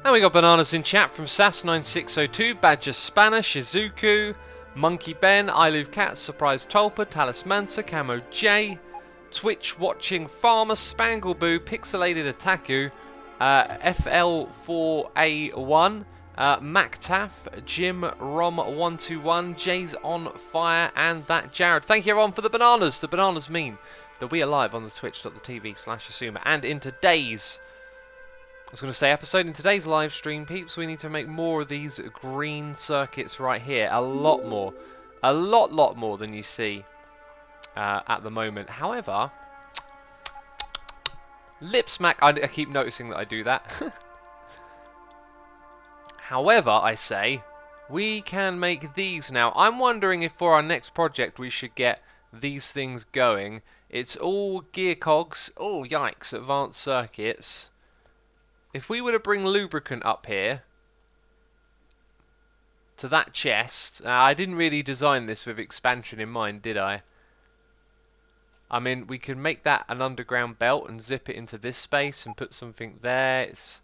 And we got bananas in chat from Sass9602, Badger Spanner, Shizuku, Monkey Ben, I Love Cat, Surprise Tulpa, Talis Mansa, Camo J, Twitch Watching Farmer, Spangleboo, Pixelated Attaku, FL4A1, MacTaff, Jim Rom121, Jay's on Fire, and that Jared. Thank you everyone for the bananas. The bananas mean that we are live on the twitch.tv/Asuma, and in today's episode, in today's live stream, peeps, we need to make more of these green circuits right here. A lot more. A lot more than you see at the moment. However, lip smack, I keep noticing that I do that. However, I say, we can make these now. I'm wondering if for our next project we should get these things going. It's all gear cogs. Oh, yikes, advanced circuits. If we were to bring lubricant up here to that chest, I didn't really design this with expansion in mind, did I? I mean, we could make that an underground belt and zip it into this space and put something there. It's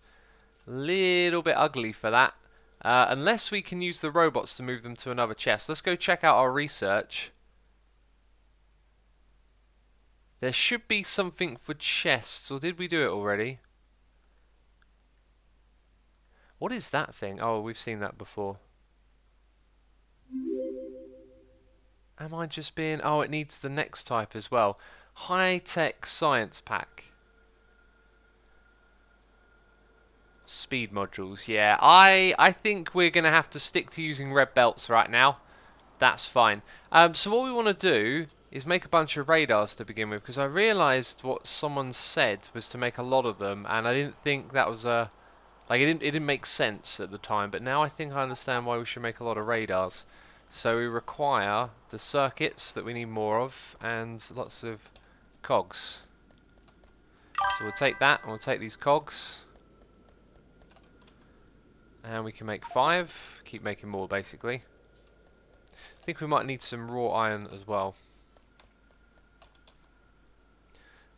a little bit ugly for that. Unless we can use the robots to move them to another chest. Let's go check out our research. There should be something for chests, or did we do it already? What is that thing? Oh, we've seen that before. Am I just being... Oh, it needs the next type as well. High-tech science pack. Speed modules, yeah. I think we're going to have to stick to using red belts right now. That's fine. So what we want to do is make a bunch of radars to begin with, because I realised what someone said was to make a lot of them, and I didn't think that was a... Like, it didn't make sense at the time, but now I think I understand why we should make a lot of radars. So we require the circuits that we need more of, and lots of cogs. So we'll take that, and we'll take these cogs. And we can make 5. Keep making more, basically. I think we might need some raw iron as well.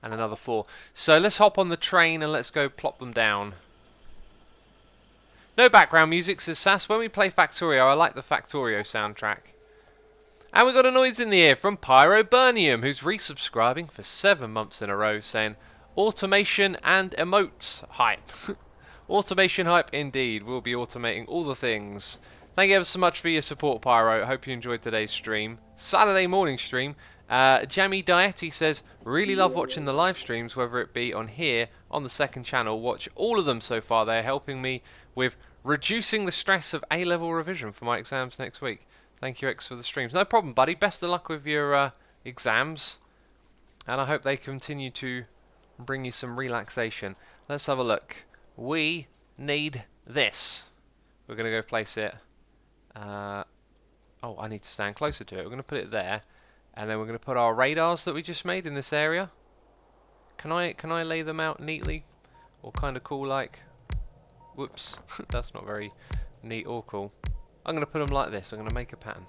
And another 4. So let's hop on the train and let's go plop them down. No background music, says Sass. When we play Factorio, I like the Factorio soundtrack. And we got a noise in the ear from Pyroburnium, who's resubscribing for 7 months in a row, saying, automation and emotes hype. Automation hype indeed. We'll be automating all the things. Thank you ever so much for your support, Pyro. Hope you enjoyed today's stream. Saturday morning stream. Jamie Diety says, really love watching the live streams, whether it be on here, on the second channel. Watch all of them so far. They're helping me with reducing the stress of A-level revision for my exams next week. Thank you, X, for the streams. No problem, buddy. Best of luck with your exams. And I hope they continue to bring you some relaxation. Let's have a look. We need this. We're going to go place it. Oh, I need to stand closer to it. We're going to put it there. And then we're going to put our radars that we just made in this area. Can I lay them out neatly? Or kind of cool like? Whoops. That's not very neat or cool. I'm going to put them like this. I'm going to make a pattern.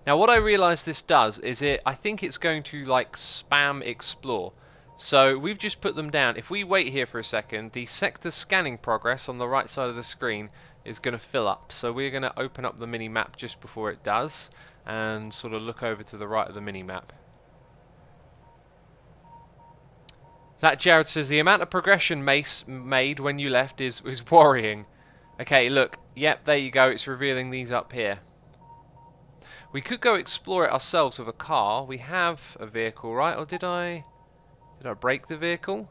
Now what I realise this does is I think it's going to like spam explore. So we've just put them down. If we wait here for a second, the sector scanning progress on the right side of the screen is going to fill up. So we're going to open up the mini-map just before it does and sort of look over to the right of the mini-map. That Jared says, the amount of progression Mace made when you left is worrying. Okay, look. Yep, there you go. It's revealing these up here. We could go explore it ourselves with a car. We have a vehicle, right? Or did I break the vehicle?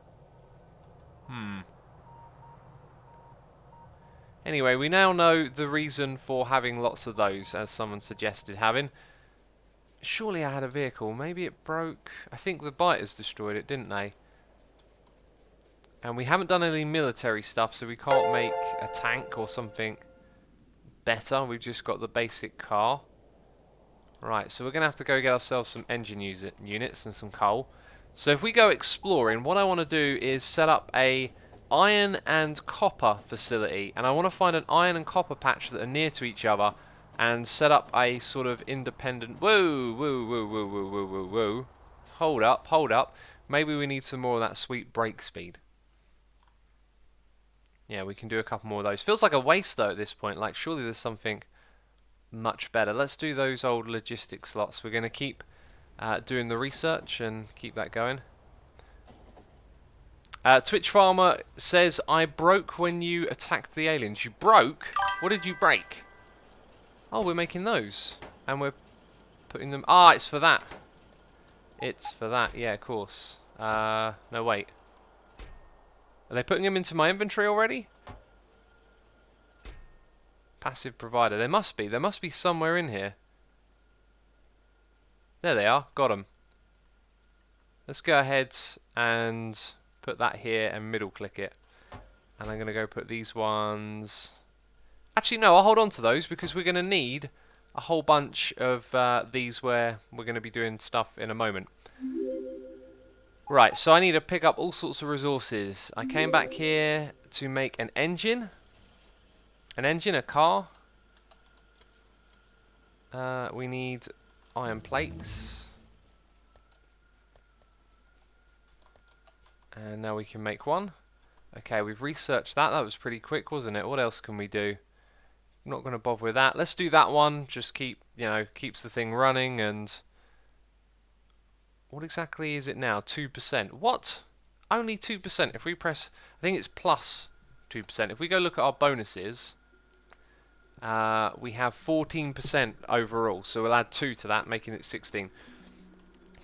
Anyway, we now know the reason for having lots of those, as someone suggested having. Surely I had a vehicle. Maybe it broke. I think the biters destroyed it, didn't they? And we haven't done any military stuff, so we can't make a tank or something better. We've just got the basic car. Right, so we're going to have to go get ourselves some engine units and some coal. So if we go exploring, what I want to do is set up a iron and copper facility. And I want to find an iron and copper patch that are near to each other and set up a sort of independent... Whoa, whoa, whoa, whoa, whoa, whoa, whoa, whoa. Hold up, hold up. Maybe we need some more of that sweet brake speed. Yeah, we can do a couple more of those. Feels like a waste though at this point. Like, surely there's something much better. Let's do those old logistics slots. We're going to keep doing the research and keep that going. Twitch Farmer says, I broke when you attacked the aliens. You broke? What did you break? Oh, we're making those. And we're putting them... Ah, it's for that. It's for that. Yeah, of course. No, wait. Are they putting them into my inventory already? Passive provider. There must be. There must be somewhere in here. There they are. Got them. Let's go ahead and put that here and middle click it. And I'm going to go put these ones... Actually, no, I'll hold on to those because we're going to need a whole bunch of these where we're going to be doing stuff in a moment. Right, so I need to pick up all sorts of resources. I came back here to make an engine. An engine, a car. We need iron plates. And now we can make one. Okay, we've researched that. That was pretty quick, wasn't it? What else can we do? I'm not going to bother with that. Let's do that one. Just keep, keeps the thing running. And what exactly is it now? 2%. What? Only 2%. If we press, I think it's plus 2%. If we go look at our bonuses, we have 14% overall. So we'll add 2 to that, making it 16.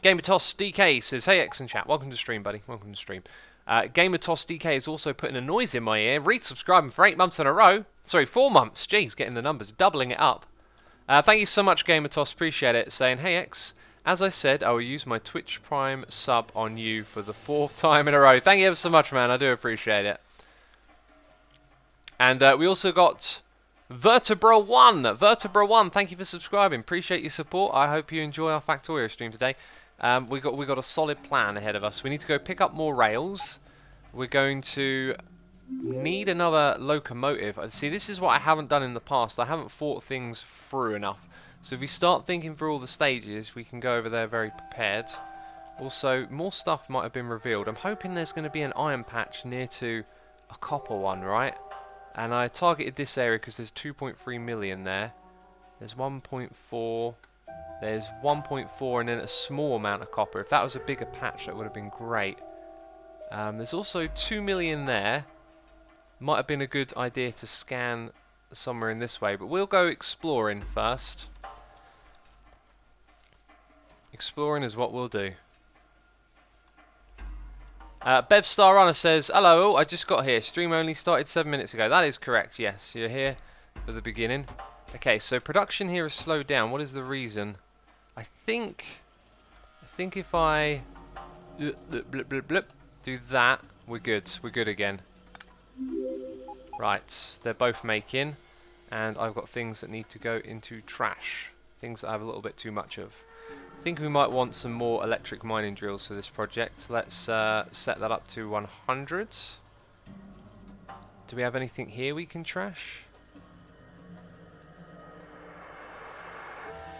Gamertoss DK says, hey X and chat, welcome to stream, buddy. Welcome to stream. Gamertoss DK is also putting a noise in my ear, resubscribing for 8 months in a row. Sorry, 4 months. Jeez, getting the numbers, doubling it up. Thank you so much, Gamertoss. Appreciate it. Saying, hey X, as I said, I will use my Twitch Prime sub on you for the 4th time in a row. Thank you ever so much, man. I do appreciate it. And we also got Vertebra1. Vertebra1, thank you for subscribing. Appreciate your support. I hope you enjoy our Factorio stream today. We got a solid plan ahead of us. We need to go pick up more rails. We're going to need another locomotive. See, this is what I haven't done in the past. I haven't thought things through enough. So if we start thinking through all the stages, we can go over there very prepared. Also, more stuff might have been revealed. I'm hoping there's going to be an iron patch near to a copper one, right? And I targeted this area because there's 2.3 million there. There's 1.4. There's 1.4 and then a small amount of copper. If that was a bigger patch, that would have been great. There's also 2 million there. Might have been a good idea to scan somewhere in this way, but we'll go exploring first. Exploring is what we'll do. Bev Star Runner says, hello, I just got here. Stream only started 7 minutes ago. That is correct, yes. You're here for the beginning. Okay, so production here is slowed down. What is the reason? I think if I do that, we're good. We're good again. Right, they're both making, and I've got things that need to go into trash. Things that I have a little bit too much of. I think we might want some more electric mining drills for this project. Let's set that up to 100. Do we have anything here we can trash?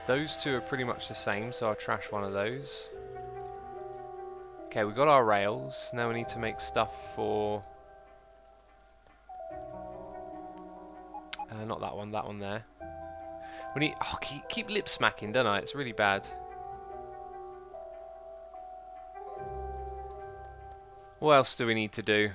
Those two are pretty much the same, so I'll trash one of those. Okay, we've got our rails. Now we need to make stuff for... not that one there. We need... Oh, keep lip smacking, don't I? It's really bad. What else do we need to do?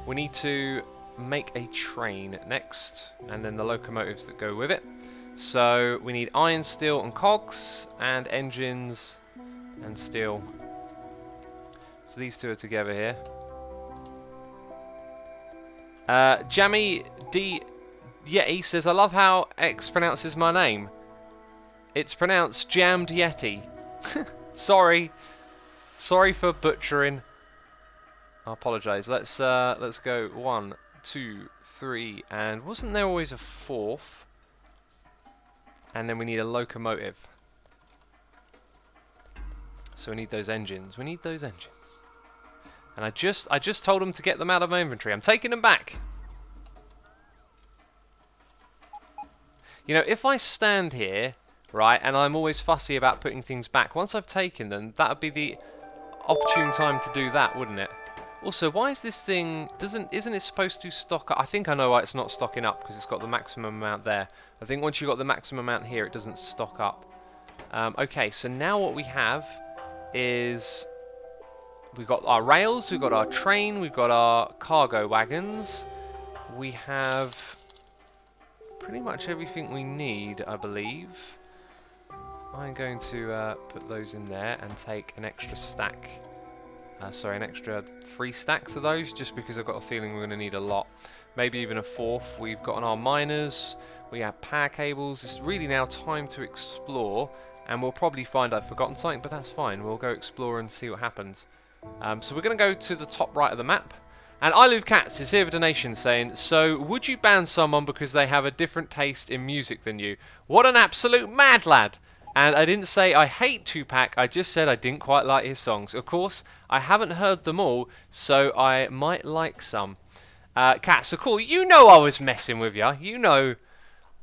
We need to make a train next, and then the locomotives that go with it. So we need iron, steel and cogs, and engines and steel. So these two are together here. Jammy D Yeti says, I love how X pronounces my name. It's pronounced Jammed Yeti. Sorry for butchering. I apologise. Let's go 1, 2, 3, and wasn't there always a 4th? And then we need a locomotive. So we need those engines. We need those engines. And I just told them to get them out of my inventory. I'm taking them back. You know, if I stand here, right, and I'm always fussy about putting things back, once I've taken them, that would be the opportune time to do that, wouldn't it? Also, why is this thing... Isn't it supposed to stock up? I think I know why it's not stocking up, because it's got the maximum amount there. I think once you've got the maximum amount here, it doesn't stock up. Okay, so now what we have is... We've got our rails, we've got our train, we've got our cargo wagons. We have pretty much everything we need, I believe. I'm going to put those in there and take an extra stack. Sorry, an extra 3 stacks of those, just because I've got a feeling we're going to need a lot. Maybe even a 4th. We've got on our miners, we have power cables. It's really now time to explore, and we'll probably find I've forgotten something, but that's fine. We'll go explore and see what happens. So we're going to go to the top right of the map. And I Love Cats is here with a donation saying, so would you ban someone because they have a different taste in music than you? What an absolute mad lad! And I didn't say I hate Tupac, I just said I didn't quite like his songs. Of course, I haven't heard them all, so I might like some. Cats are cool. You know I was messing with you. You know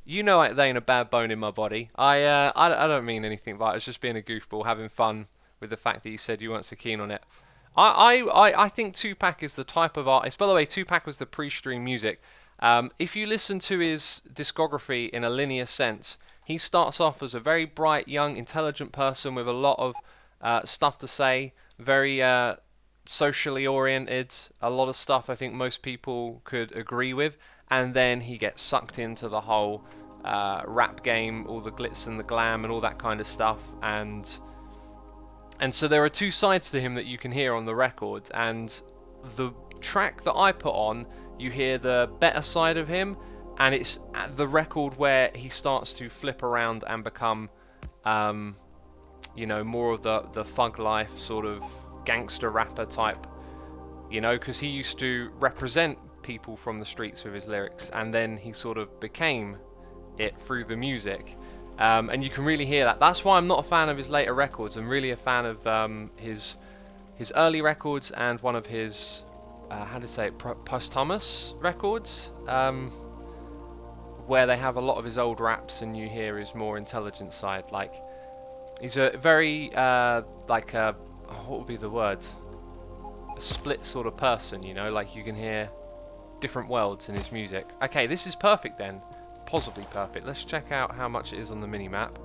there ain't a bad bone in my body. I don't mean anything, but I was just being a goofball, having fun with the fact that you said you weren't so keen on it. I think Tupac is the type of artist. By the way, Tupac was the pre-stream music. If you listen to his discography in a linear sense, he starts off as a very bright, young, intelligent person with a lot of stuff to say, very socially oriented, a lot of stuff I think most people could agree with, and then he gets sucked into the whole rap game, all the glitz and the glam and all that kind of stuff, and so there are 2 sides to him that you can hear on the record, and the track that I put on, you hear the better side of him, and it's at the record where he starts to flip around and become, you know, more of the thug life sort of gangster rapper type, you know, because he used to represent people from the streets with his lyrics, and then he sort of became it through the music. And you can really hear that. That's why I'm not a fan of his later records. I'm really a fan of his early records and one of his, how to say it, posthumous records, where they have a lot of his old raps and you hear his more intelligent side. Like, he's a very, like a, what would be the word? A split sort of person, you know, like you can hear different worlds in his music. Okay, this is perfect then. Possibly perfect. Let's check out how much it is on the mini-map.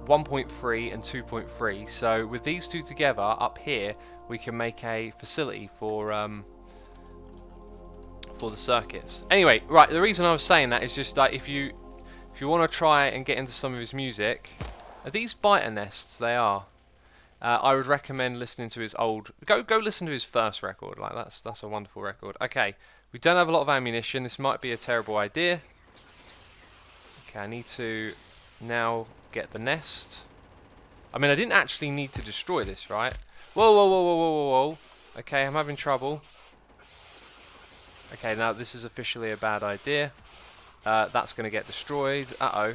1.3 and 2.3. So with these 2 together up here, we can make a facility for the circuits. Anyway, right, the reason I was saying that is just like if you want to try and get into some of his music, are these biter nests? They are. I would recommend listening to his old. Go listen to his first record. Like that's a wonderful record. Okay, we don't have a lot of ammunition. This might be a terrible idea. Okay, I need to now get the nest. I mean, I didn't actually need to destroy this, right? Whoa, whoa, whoa, whoa, whoa, whoa, whoa. Okay, I'm having trouble. Okay, now this is officially a bad idea. That's going to get destroyed. Uh-oh.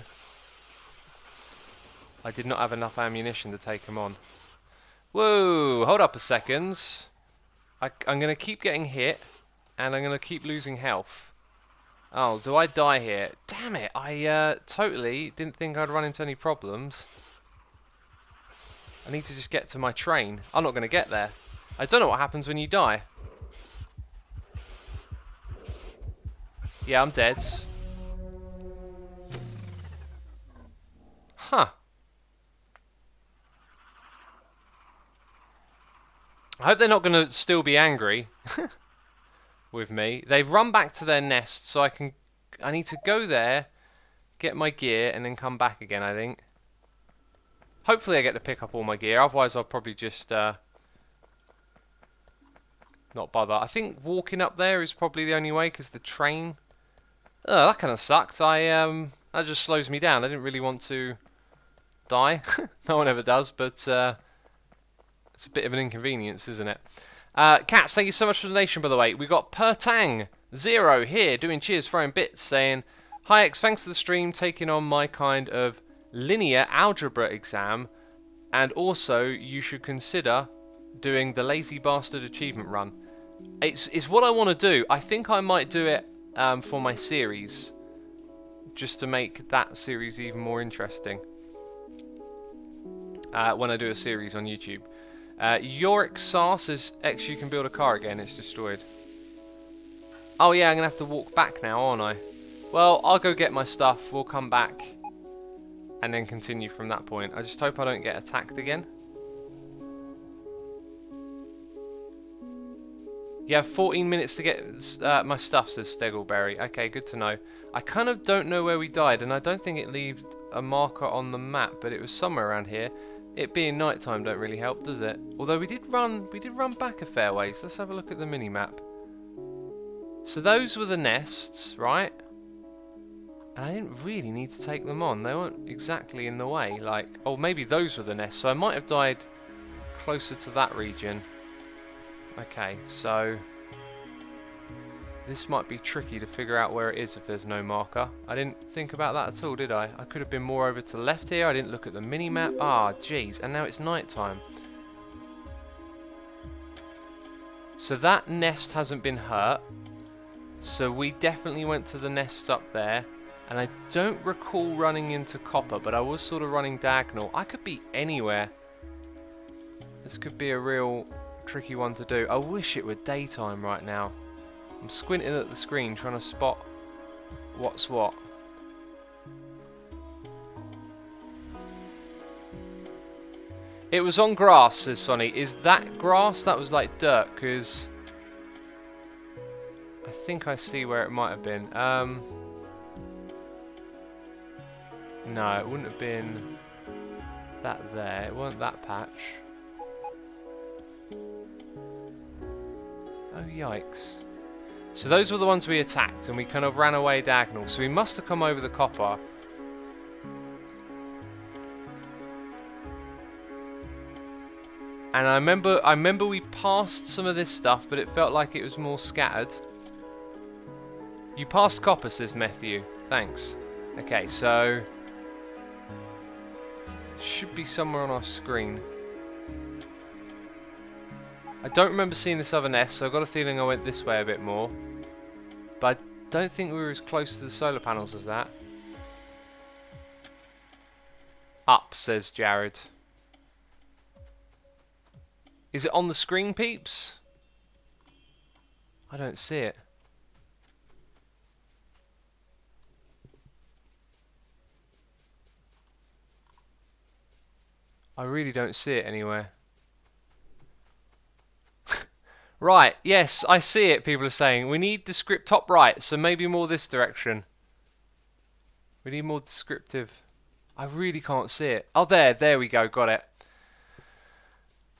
I did not have enough ammunition to take him on. Whoa, hold up a second. I'm going to keep getting hit, and I'm going to keep losing health. Oh, do I die here? Damn it, I totally didn't think I'd run into any problems. I need to just get to my train. I'm not going to get there. I don't know what happens when you die. Yeah, I'm dead. Huh. I hope they're not going to still be angry with me. They've run back to their nest, so I need to go there, get my gear, and then come back again, I think. Hopefully I get to pick up all my gear, otherwise I'll probably just not bother. I think walking up there is probably the only way, because the train... Oh, that kind of sucked. That just slows me down. I didn't really want to die. No one ever does, but it's a bit of an inconvenience, isn't it? Cats, thank you so much for the donation, by the way. We got Pertang0 here doing cheers, throwing bits, saying, "Hi X, thanks for the stream, taking on my kind of linear algebra exam, and also you should consider doing the Lazy Bastard achievement run." It's what I want to do. I think I might do it for my series, just to make that series even more interesting when I do a series on YouTube. Yorick Sar says, X, you can build a car again. It's destroyed. Oh yeah, I'm going to have to walk back now, aren't I? Well, I'll go get my stuff. We'll come back and then continue from that point. I just hope I don't get attacked again. You have 14 minutes to get my stuff, says Steggleberry. Okay, good to know. I kind of don't know where we died, and I don't think it left a marker on the map, but it was somewhere around here. It being nighttime don't really help, does it? Although we did run back a fair ways. Let's have a look at the mini-map. So those were the nests, right? And I didn't really need to take them on. They weren't exactly in the way. Like, oh, maybe those were the nests. So I might have died closer to that region. Okay, so this might be tricky to figure out where it is if there's no marker. I didn't think about that at all, did I? I could have been more over to the left here. I didn't look at the mini-map. Ah, jeez. And now it's night time. So that nest hasn't been hurt. So we definitely went to the nest up there. And I don't recall running into copper, but I was sort of running diagonal. I could be anywhere. This could be a real tricky one to do. I wish it were daytime right now. I'm squinting at the screen trying to spot what's what. It was on grass, says Sonny. Is that grass? That was like dirt, because I think I see where it might have been. No, it wouldn't have been that there. It wasn't that patch. Oh, yikes. So those were the ones we attacked, and we kind of ran away diagonal. So we must have come over the copper. And I remember we passed some of this stuff, but it felt like it was more scattered. You passed copper, says Matthew. Thanks. Okay, so should be somewhere on our screen. I don't remember seeing this other nest, so I've got a feeling I went this way a bit more. But I don't think we were as close to the solar panels as that. Up, says Jared. Is it on the screen, peeps? I don't see it. I really don't see it anywhere. Right, yes, I see it, people are saying. We need the script top right, so maybe more this direction. We need more descriptive. I really can't see it. Oh, there we go, got it.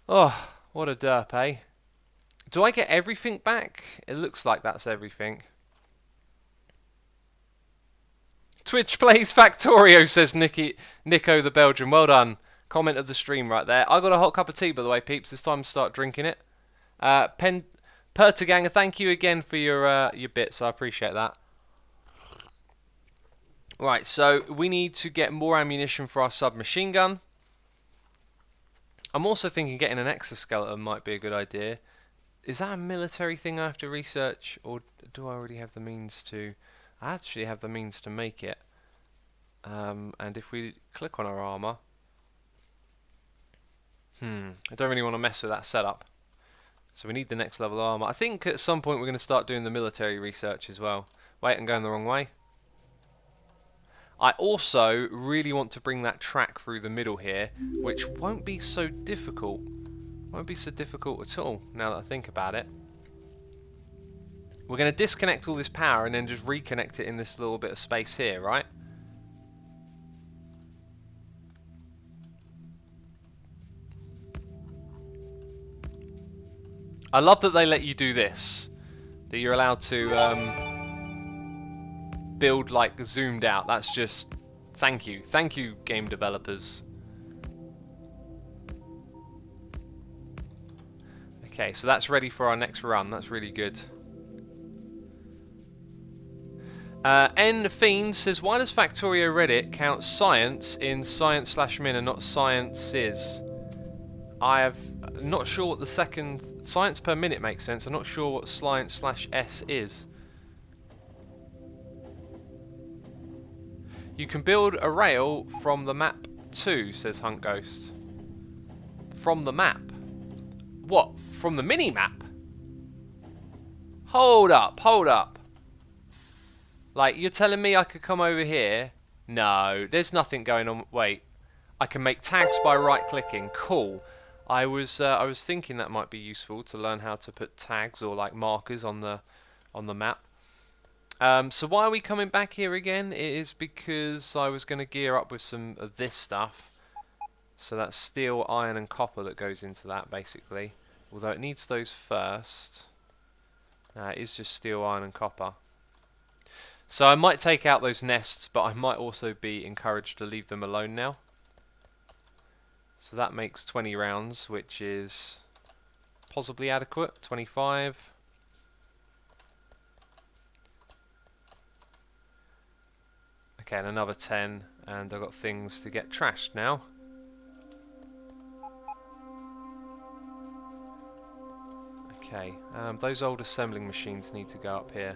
Oh, what a derp, eh? Do I get everything back? It looks like that's everything. Twitch plays Factorio, says Nico the Belgian. Well done. Comment of the stream right there. I got a hot cup of tea, by the way, peeps. It's time to start drinking it. Pertaganger, thank you again for your bits. I appreciate that. Right, so we need to get more ammunition for our submachine gun. I'm also thinking getting an exoskeleton might be a good idea. Is that a military thing I have to research, or do I already have the means to? I actually have the means to make it. And if we click on our armor, I don't really want to mess with that setup. So we need the next level armor. I think at some point we're going to start doing the military research as well. Wait, I'm going the wrong way. I also really want to bring that track through the middle here, which won't be so difficult. Won't be so difficult at all, now that I think about it. We're going to disconnect all this power and then just reconnect it in this little bit of space here, right? I love that they let you do this. That you're allowed to build like zoomed out. That's just thank you game developers. Okay, so that's ready for our next run. That's really good. N Fiend says, why does Factorio Reddit count science in science/min and not sciences? I'm not sure what the second science per minute makes sense. I'm not sure what science/s is. You can build a rail from the map too, says Hunt Ghost. From the map? What? From the mini-map? Hold up, hold up. Like, you're telling me I could come over here? No, there's nothing going on. Wait. I can make tags by right-clicking. Cool. I was thinking that might be useful to learn how to put tags or like markers on the map. So why are we coming back here again? It is because I was going to gear up with some of this stuff. So that's steel, iron and copper that goes into that basically. Although it needs those first. It is just steel, iron and copper. So I might take out those nests, but I might also be encouraged to leave them alone now. So that makes 20 rounds, which is possibly adequate. 25. Okay, and another 10, and I've got things to get trashed now. Okay, those old assembling machines need to go up here.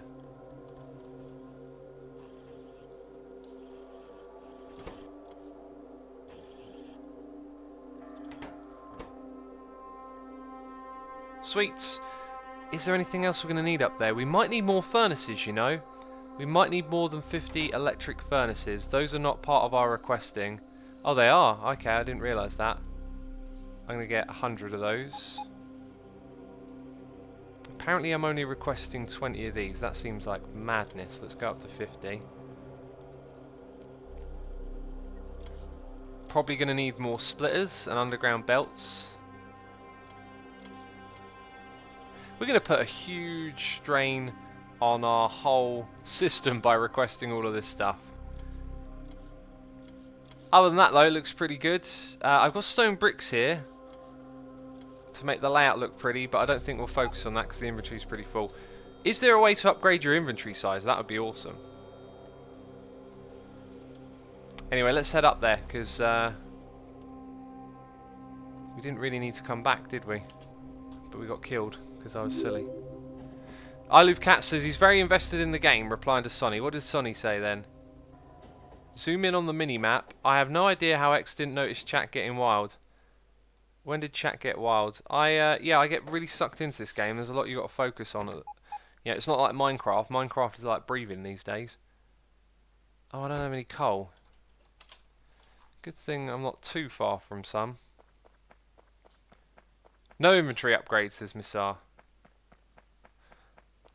Sweet. Is there anything else we're going to need up there? We might need more furnaces, you know. We might need more than 50 electric furnaces. Those are not part of our requesting. Oh, they are? Okay, I didn't realise that. I'm going to get 100 of those. Apparently I'm only requesting 20 of these. That seems like madness. Let's go up to 50. Probably going to need more splitters and underground belts. We're going to put a huge strain on our whole system by requesting all of this stuff. Other than that though, it looks pretty good. I've got stone bricks here to make the layout look pretty, but I don't think we'll focus on that because the inventory is pretty full. Is there a way to upgrade your inventory size? That would be awesome. Anyway, let's head up there because we didn't really need to come back, did we? But we got killed because I was silly. Cat says he's very invested in the game, replying to Sonny. What did Sonny say then? Zoom in on the mini-map. I have no idea how X didn't notice chat getting wild. When did chat get wild? Yeah, I get really sucked into this game. There's a lot you got to focus on. Yeah, it's not like Minecraft. Minecraft is like breathing these days. Oh, I don't have any coal. Good thing I'm not too far from some. No inventory upgrades, says Missar.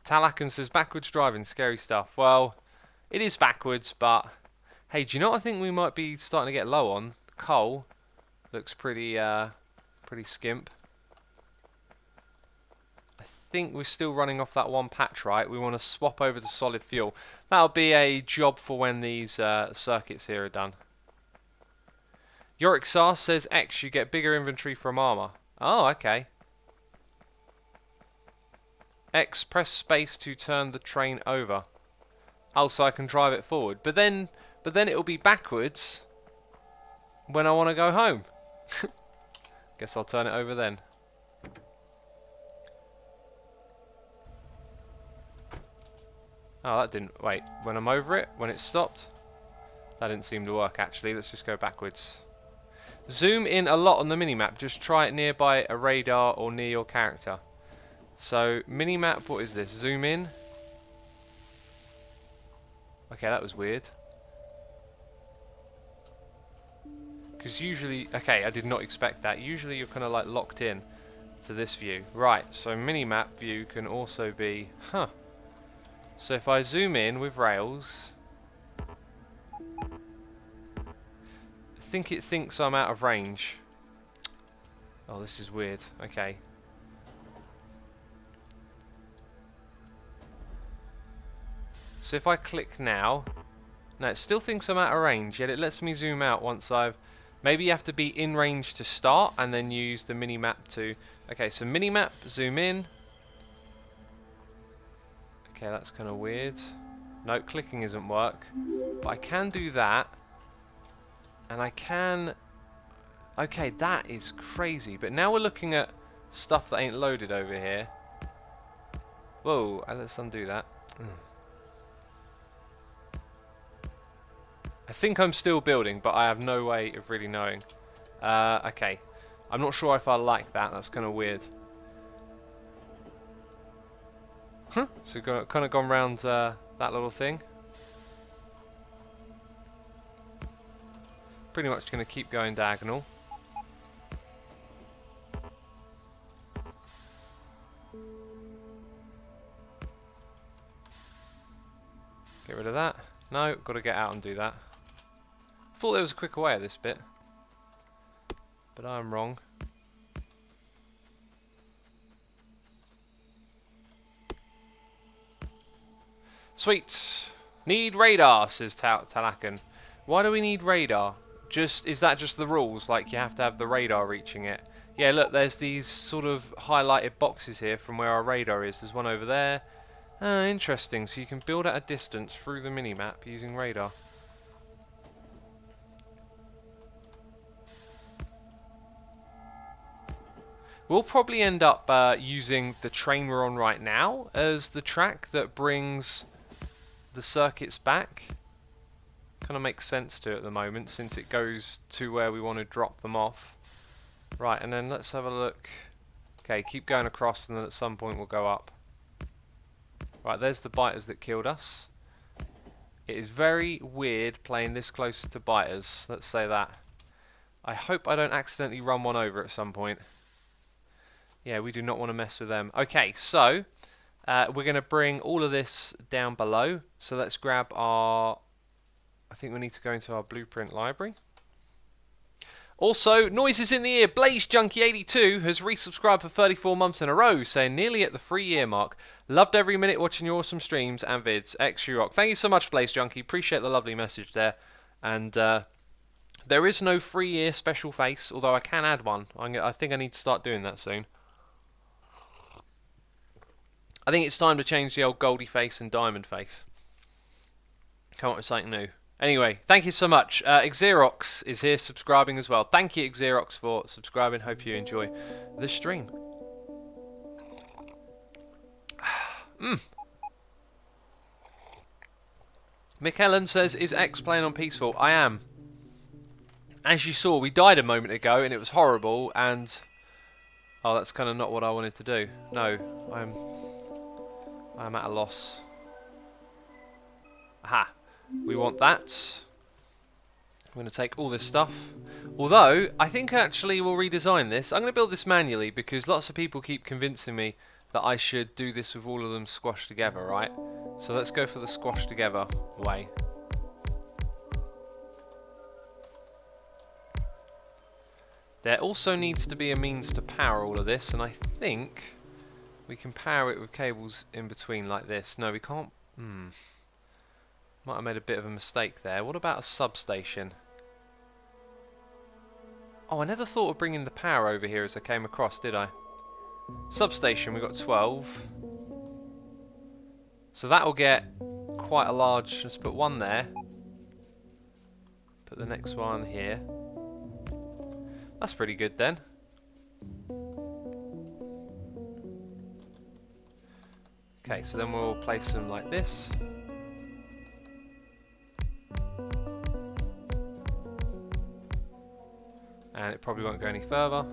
Talakan says backwards driving, scary stuff. Well, it is backwards, but hey, do you know what I think we might be starting to get low on? Coal looks pretty pretty skimp. I think we're still running off that one patch, right? We want to swap over to solid fuel. That'll be a job for when these circuits here are done. Yorick Sar says X, you get bigger inventory from armor. Oh, okay. X, press space to turn the train over. Oh, so I can drive it forward. But then it'll be backwards when I want to go home. Guess I'll turn it over then. Oh, that didn't... Wait, when I'm over it? When it stopped? That didn't seem to work, actually. Let's just go backwards. Zoom in a lot on the minimap. Just try it nearby a radar or near your character. So, minimap, what is this? Zoom in. Okay, that was weird. Because usually... Okay, I did not expect that. Usually you're kind of like locked in to this view. Right, so minimap view can also be... Huh. So if I zoom in with rails... I think it thinks I'm out of range. Oh, this is weird. Okay. So if I click now, it still thinks I'm out of range, yet it lets me zoom out once I've... Maybe you have to be in range to start and then use the mini-map to... Okay, so mini-map, zoom in. Okay, that's kind of weird. No, clicking doesn't work. But I can do that. And I can... Okay, that is crazy. But now we're looking at stuff that ain't loaded over here. Whoa, let's undo that. I think I'm still building, but I have no way of really knowing. Okay. I'm not sure if I like that. That's kind of weird. So we've kind of gone round that little thing. Pretty much going to keep going diagonal. Get rid of that. No, got to get out and do that. Thought there was a quicker way of this bit, but I'm wrong. Sweet. Need radar, says Talakan. Why do we need radar? Is that just the rules? Like you have to have the radar reaching it? Yeah, look, there's these sort of highlighted boxes here from where our radar is. There's one over there. Interesting. So you can build at a distance through the minimap using radar. We'll probably end up using the train we're on right now as the track that brings the circuits back. Kind of makes sense to it at the moment since it goes to where we want to drop them off. Right, and then let's have a look. Okay, keep going across and then at some point we'll go up. Right, there's the biters that killed us. It is very weird playing this close to biters, let's say that. I hope I don't accidentally run one over at some point. Yeah, we do not want to mess with them. Okay, so we're going to bring all of this down below. So let's grab our... I think we need to go into our blueprint library. Also, noises in the ear. Blaze Junkie 82 has resubscribed for 34 months in a row, saying nearly at the 3-year mark. Loved every minute watching your awesome streams and vids. X-U-Rock. Thank you so much, Blaze Junkie. Appreciate the lovely message there. And there is no 3-year special face, although I can add one. I think I need to start doing that soon. I think it's time to change the old Goldie face and Diamond face. Come up with something new. Anyway, thank you so much. Xerox is here subscribing as well. Thank you, Xerox, for subscribing. Hope you enjoy the stream. Mick Ellen says, is X playing on peaceful? I am. As you saw, we died a moment ago and it was horrible and... Oh, that's kind of not what I wanted to do. No, I'm at a loss. Aha. We want that. I'm going to take all this stuff. Although, I think actually we'll redesign this. I'm going to build this manually because lots of people keep convincing me that I should do this with all of them squashed together, right? So let's go for the squashed together way. There also needs to be a means to power all of this, and I think we can power it with cables in between like this. No, we can't. Might have made a bit of a mistake there. What about a substation? Oh, I never thought of bringing the power over here as I came across, did I? Substation, we got 12. So that will get quite a large... Let's put one there. Put the next one here. That's pretty good then. Okay, so then we'll place them like this. And it probably won't go any further.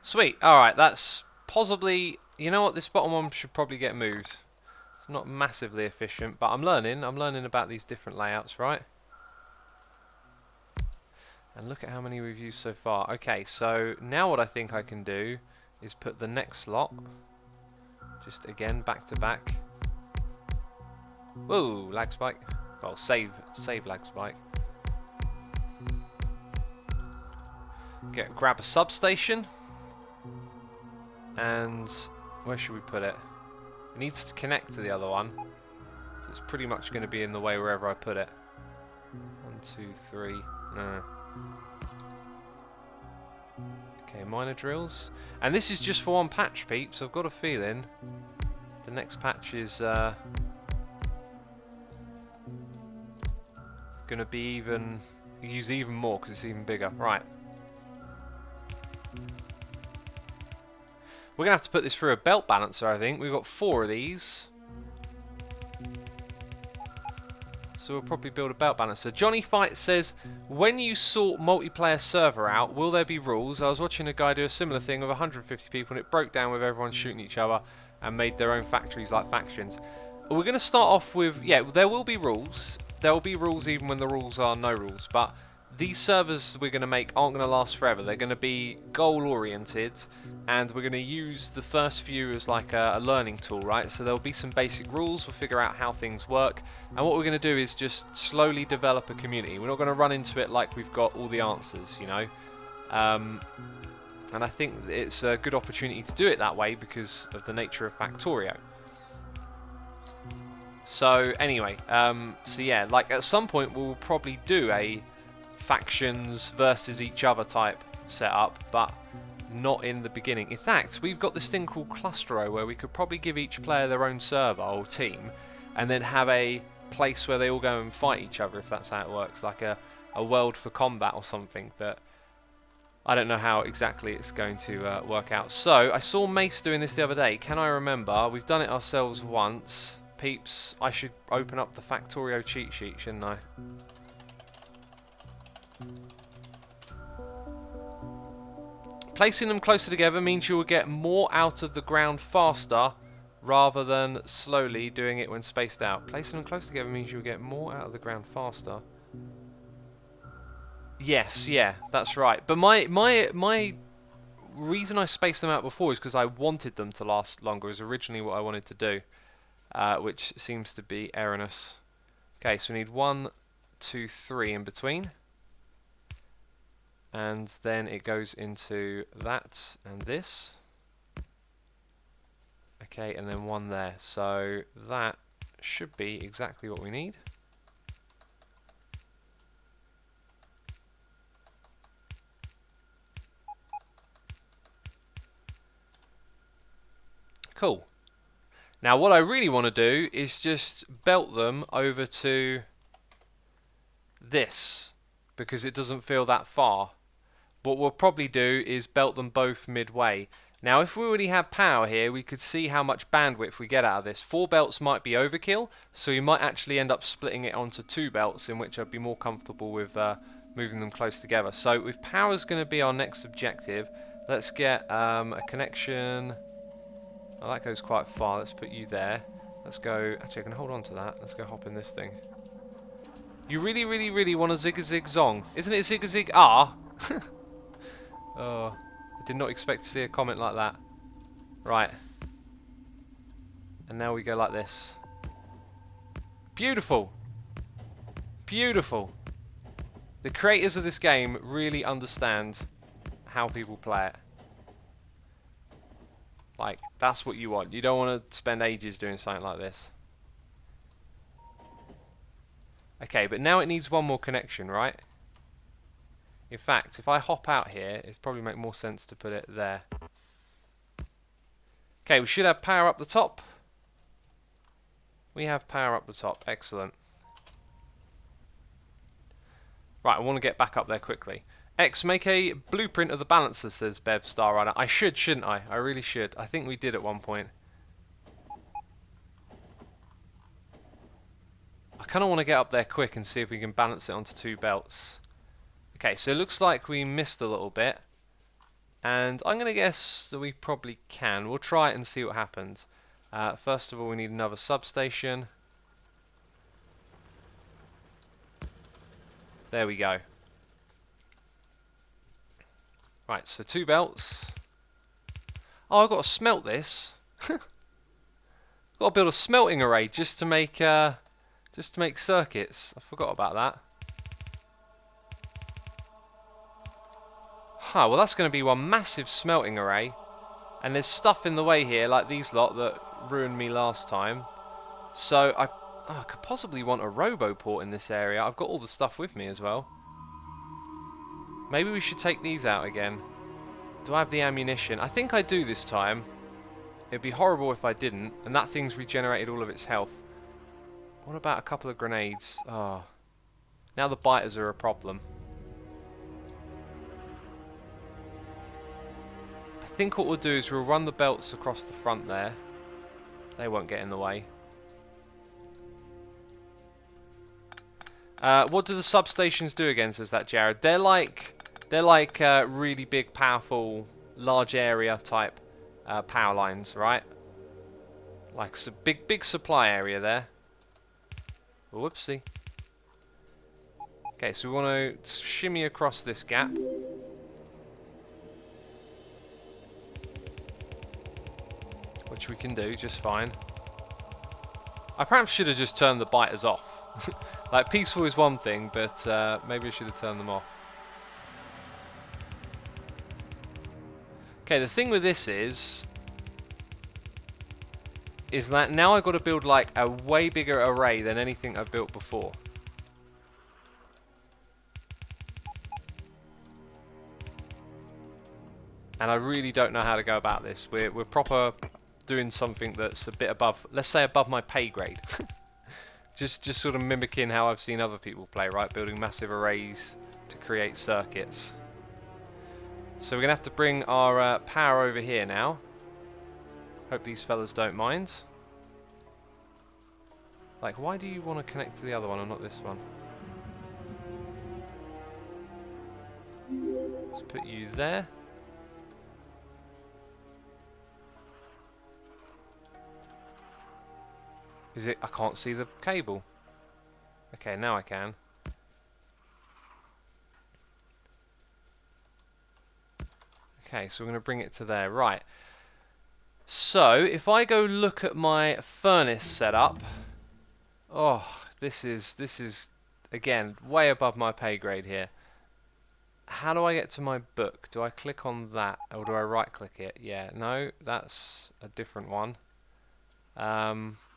Sweet. Alright, that's possibly... You know what? This bottom one should probably get moved. It's not massively efficient, but I'm learning. I'm learning about these different layouts, right? And look at how many we've used so far. Okay, so now what I think I can do is put the next slot just again back to back. Whoa, lag spike. Well, save lag spike. Grab a substation. And where should we put it? It needs to connect to the other one. So it's pretty much going to be in the way wherever I put it. 1, 2, 3. No. Okay, minor drills. And this is just for one patch, peeps. I've got a feeling the next patch is going to be even... use even more because it's even bigger. Right. We're going to have to put this through a belt balancer, I think. We've got 4 of these. So we'll probably build a belt balancer. Johnny Fight says, when you sort multiplayer server out, will there be rules? I was watching a guy do a similar thing with 150 people and it broke down with everyone shooting each other and made their own factories like factions. We're going to start off with, yeah, there will be rules. There will be rules even when the rules are no rules, but these servers we're going to make aren't going to last forever. They're going to be goal oriented, and we're going to use the first few as like a learning tool, right? So there'll be some basic rules, we'll figure out how things work, and what we're going to do is just slowly develop a community. We're not going to run into it like we've got all the answers, you know? And I think it's a good opportunity to do it that way because of the nature of Factorio. So anyway, so yeah, like at some point we'll probably do a factions versus each other type setup, but not in the beginning. In fact, we've got this thing called Clustero where we could probably give each player their own server or team and then have a place where they all go and fight each other, if that's how it works, like a world for combat or something, but I don't know how exactly it's going to work out. So I saw Mace doing this the other day. Can I remember? We've done it ourselves once. Peeps, I should open up the Factorio cheat sheet, shouldn't I? Placing them closer together means you will get more out of the ground faster rather than slowly doing it when spaced out. Placing them closer together means you'll get more out of the ground faster. Yes, yeah, that's right. But my reason I spaced them out before is because I wanted them to last longer. Is originally what I wanted to do, which seems to be erroneous. Okay, so we need 1, 2, 3 in between. And then it goes into that and this. Okay, and then 1 there. So that should be exactly what we need. Cool. Now what I really want to do is just belt them over to this, because it doesn't feel that far. What we'll probably do is belt them both midway. Now if we already had power here, we could see how much bandwidth we get out of this. 4 belts might be overkill, so you might actually end up splitting it onto 2 belts, in which I'd be more comfortable with moving them close together. So if power is going to be our next objective, let's get a connection. Oh, that goes quite far. Let's put you there. Let's go. Actually, I can hold on to that. Let's go hop in this thing. You really, really, really want a zig-a-zig zong. Isn't it zig-a-zig ah? Oh, I did not expect to see a comment like that. Right. And now we go like this. Beautiful. Beautiful. The creators of this game really understand how people play it. Like, that's what you want. You don't want to spend ages doing something like this. Okay, but now it needs 1 more connection, right? In fact, if I hop out here, it'd probably make more sense to put it there. Okay, we should have power up the top. We have power up the top. Excellent. Right, I want to get back up there quickly. X, make a blueprint of the balancer, says Bev Star Rider. I should, shouldn't I? I really should. I think we did at one point. I kind of want to get up there quick and see if we can balance it onto 2 belts. Okay, so it looks like we missed a little bit. And I'm going to guess that we probably can. We'll try it and see what happens. First of all, we need another substation. There we go. Right, so 2 belts. Oh, I've got to smelt this. Got to build a smelting array just to make circuits. I forgot about that. Huh, well that's going to be one massive smelting array. And there's stuff in the way here, like these lot that ruined me last time. So I could possibly want a roboport in this area. I've got all the stuff with me as well. Maybe we should take these out again. Do I have the ammunition? I think I do this time. It'd be horrible if I didn't. And that thing's regenerated all of its health. What about a couple of grenades? Oh. Now the biters are a problem. I think what we'll do is we'll run the belts across the front there. They won't get in the way. What do the substations do again, says that Jared? They're like really big, powerful, large area type power lines, right? Like big supply area there. Whoopsie. Okay, so we want to shimmy across this gap. Which we can do just fine. I perhaps should have just turned the biters off. Like, peaceful is one thing, but maybe I should have turned them off. Okay, the thing with this is that now I've got to build like a way bigger array than anything I've built before. And I really don't know how to go about this. We're proper doing something that's a bit above, let's say above my pay grade. just sort of mimicking how I've seen other people play, right? Building massive arrays to create circuits. So we're going to have to bring our power over here now. Hope these fellas don't mind. Like, why do you want to connect to the other one and not this one? Let's put you there. Is it? I can't see the cable. Okay, now I can. Okay, so we're going to bring it to there. Right. So, if I go look at my furnace setup... Oh, this is again, way above my pay grade here. How do I get to my book? Do I click on that, or do I right-click it? Yeah, no, that's a different one.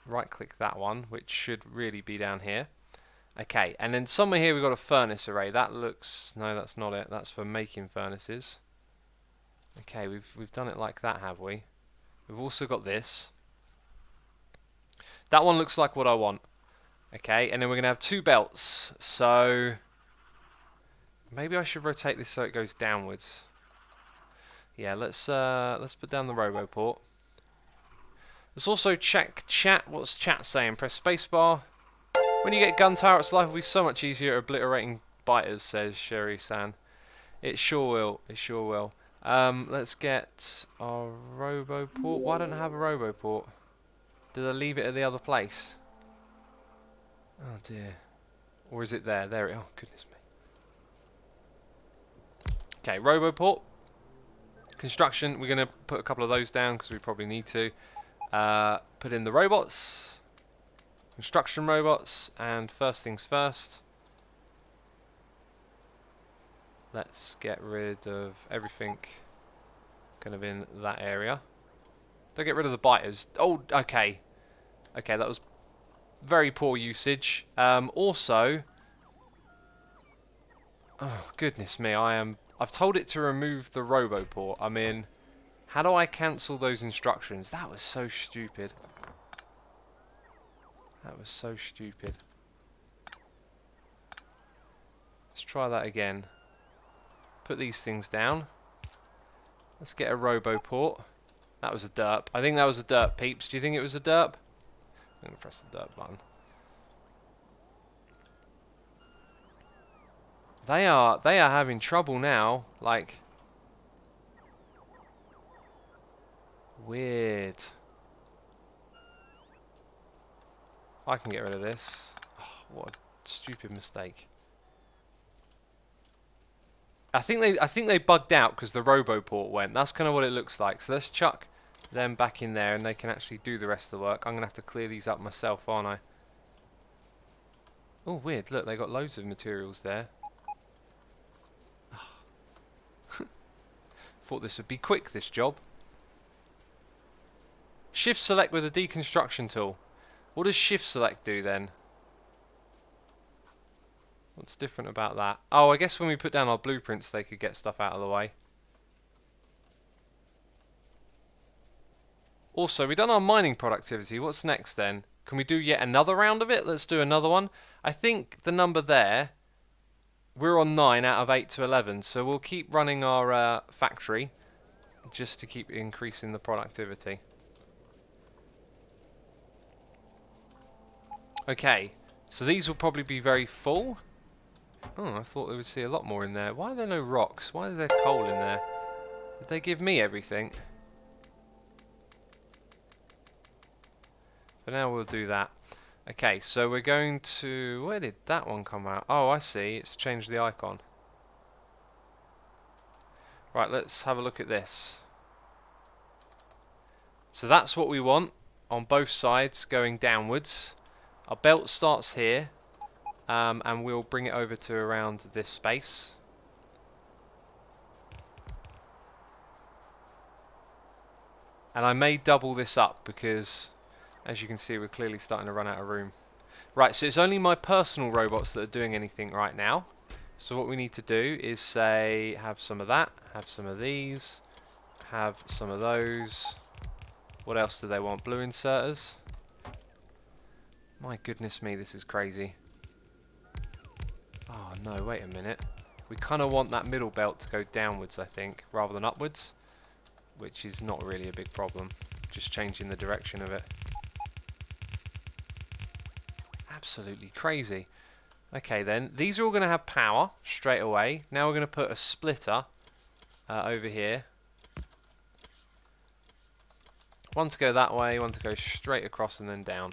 Right-click that one, which should really be down here. Okay, and then somewhere here we've got a furnace array. That looks... No, that's not it. That's for making furnaces. Okay, we've done it like that, have we? We've also got this. That one looks like what I want. Okay, and then we're going to have 2 belts. So maybe I should rotate this so it goes downwards. Yeah, let's put down the RoboPort. Let's also check chat. What's chat saying? Press spacebar. When you get gun turrets, life will be so much easier obliterating biters, says Sherry-san. It sure will. It sure will. Let's get our RoboPort. Why don't I have a RoboPort? Did I leave it at the other place? Oh dear. Or is it there? There it is. Oh, goodness me. Okay, RoboPort. Construction. We're going to put a couple of those down because we probably need to. Put in the robots. Construction robots. And first things first. Let's get rid of everything kind of in that area. Don't get rid of the biters. Oh, okay. Okay, that was very poor usage. Also, oh goodness me, I've told it to remove the RoboPort. I mean, how do I cancel those instructions? That was so stupid. That was so stupid. Let's try that again. Put these things down. Let's get a RoboPort. That was a derp. I think that was a derp, peeps. Do you think it was a derp? I'm going to press the derp button. They are having trouble now. Like, weird. I can get rid of this. Oh, what a stupid mistake. I think they bugged out because the RoboPort went. That's kind of what it looks like. So let's chuck them back in there and they can actually do the rest of the work. I'm going to have to clear these up myself, aren't I? Oh, weird. Look, they got loads of materials there. Thought this would be quick, this job. Shift select with a deconstruction tool. What does shift select do then? What's different about that? Oh, I guess when we put down our blueprints they could get stuff out of the way. Also, we've done our mining productivity. What's next then? Can we do yet another round of it? Let's do another one. I think the number there, we're on 9 out of 8 to 11. So we'll keep running our factory just to keep increasing the productivity. Okay, So these will probably be very full. Oh, I thought they would see a lot more in there. Why are there no rocks? Why is there coal in there? Did they give me everything? For now we'll do that. Okay, so we're going to... Where did that one come out? Oh, I see. It's changed the icon. Right, let's have a look at this. So that's what we want on both sides going downwards. Our belt starts here, and we'll bring it over to around this space. And I may double this up because, as you can see, we're clearly starting to run out of room. Right, so it's only my personal robots that are doing anything right now. So what we need to do is say, have some of that, have some of these, have some of those. What else do they want? Blue inserters? My goodness me, this is crazy. Oh no, wait a minute. We kind of want that middle belt to go downwards, I think, rather than upwards. Which is not really a big problem. Just changing the direction of it. Absolutely crazy. Okay then, these are all going to have power straight away. Now we're going to put a splitter over here. One to go that way, one to go straight across and then down.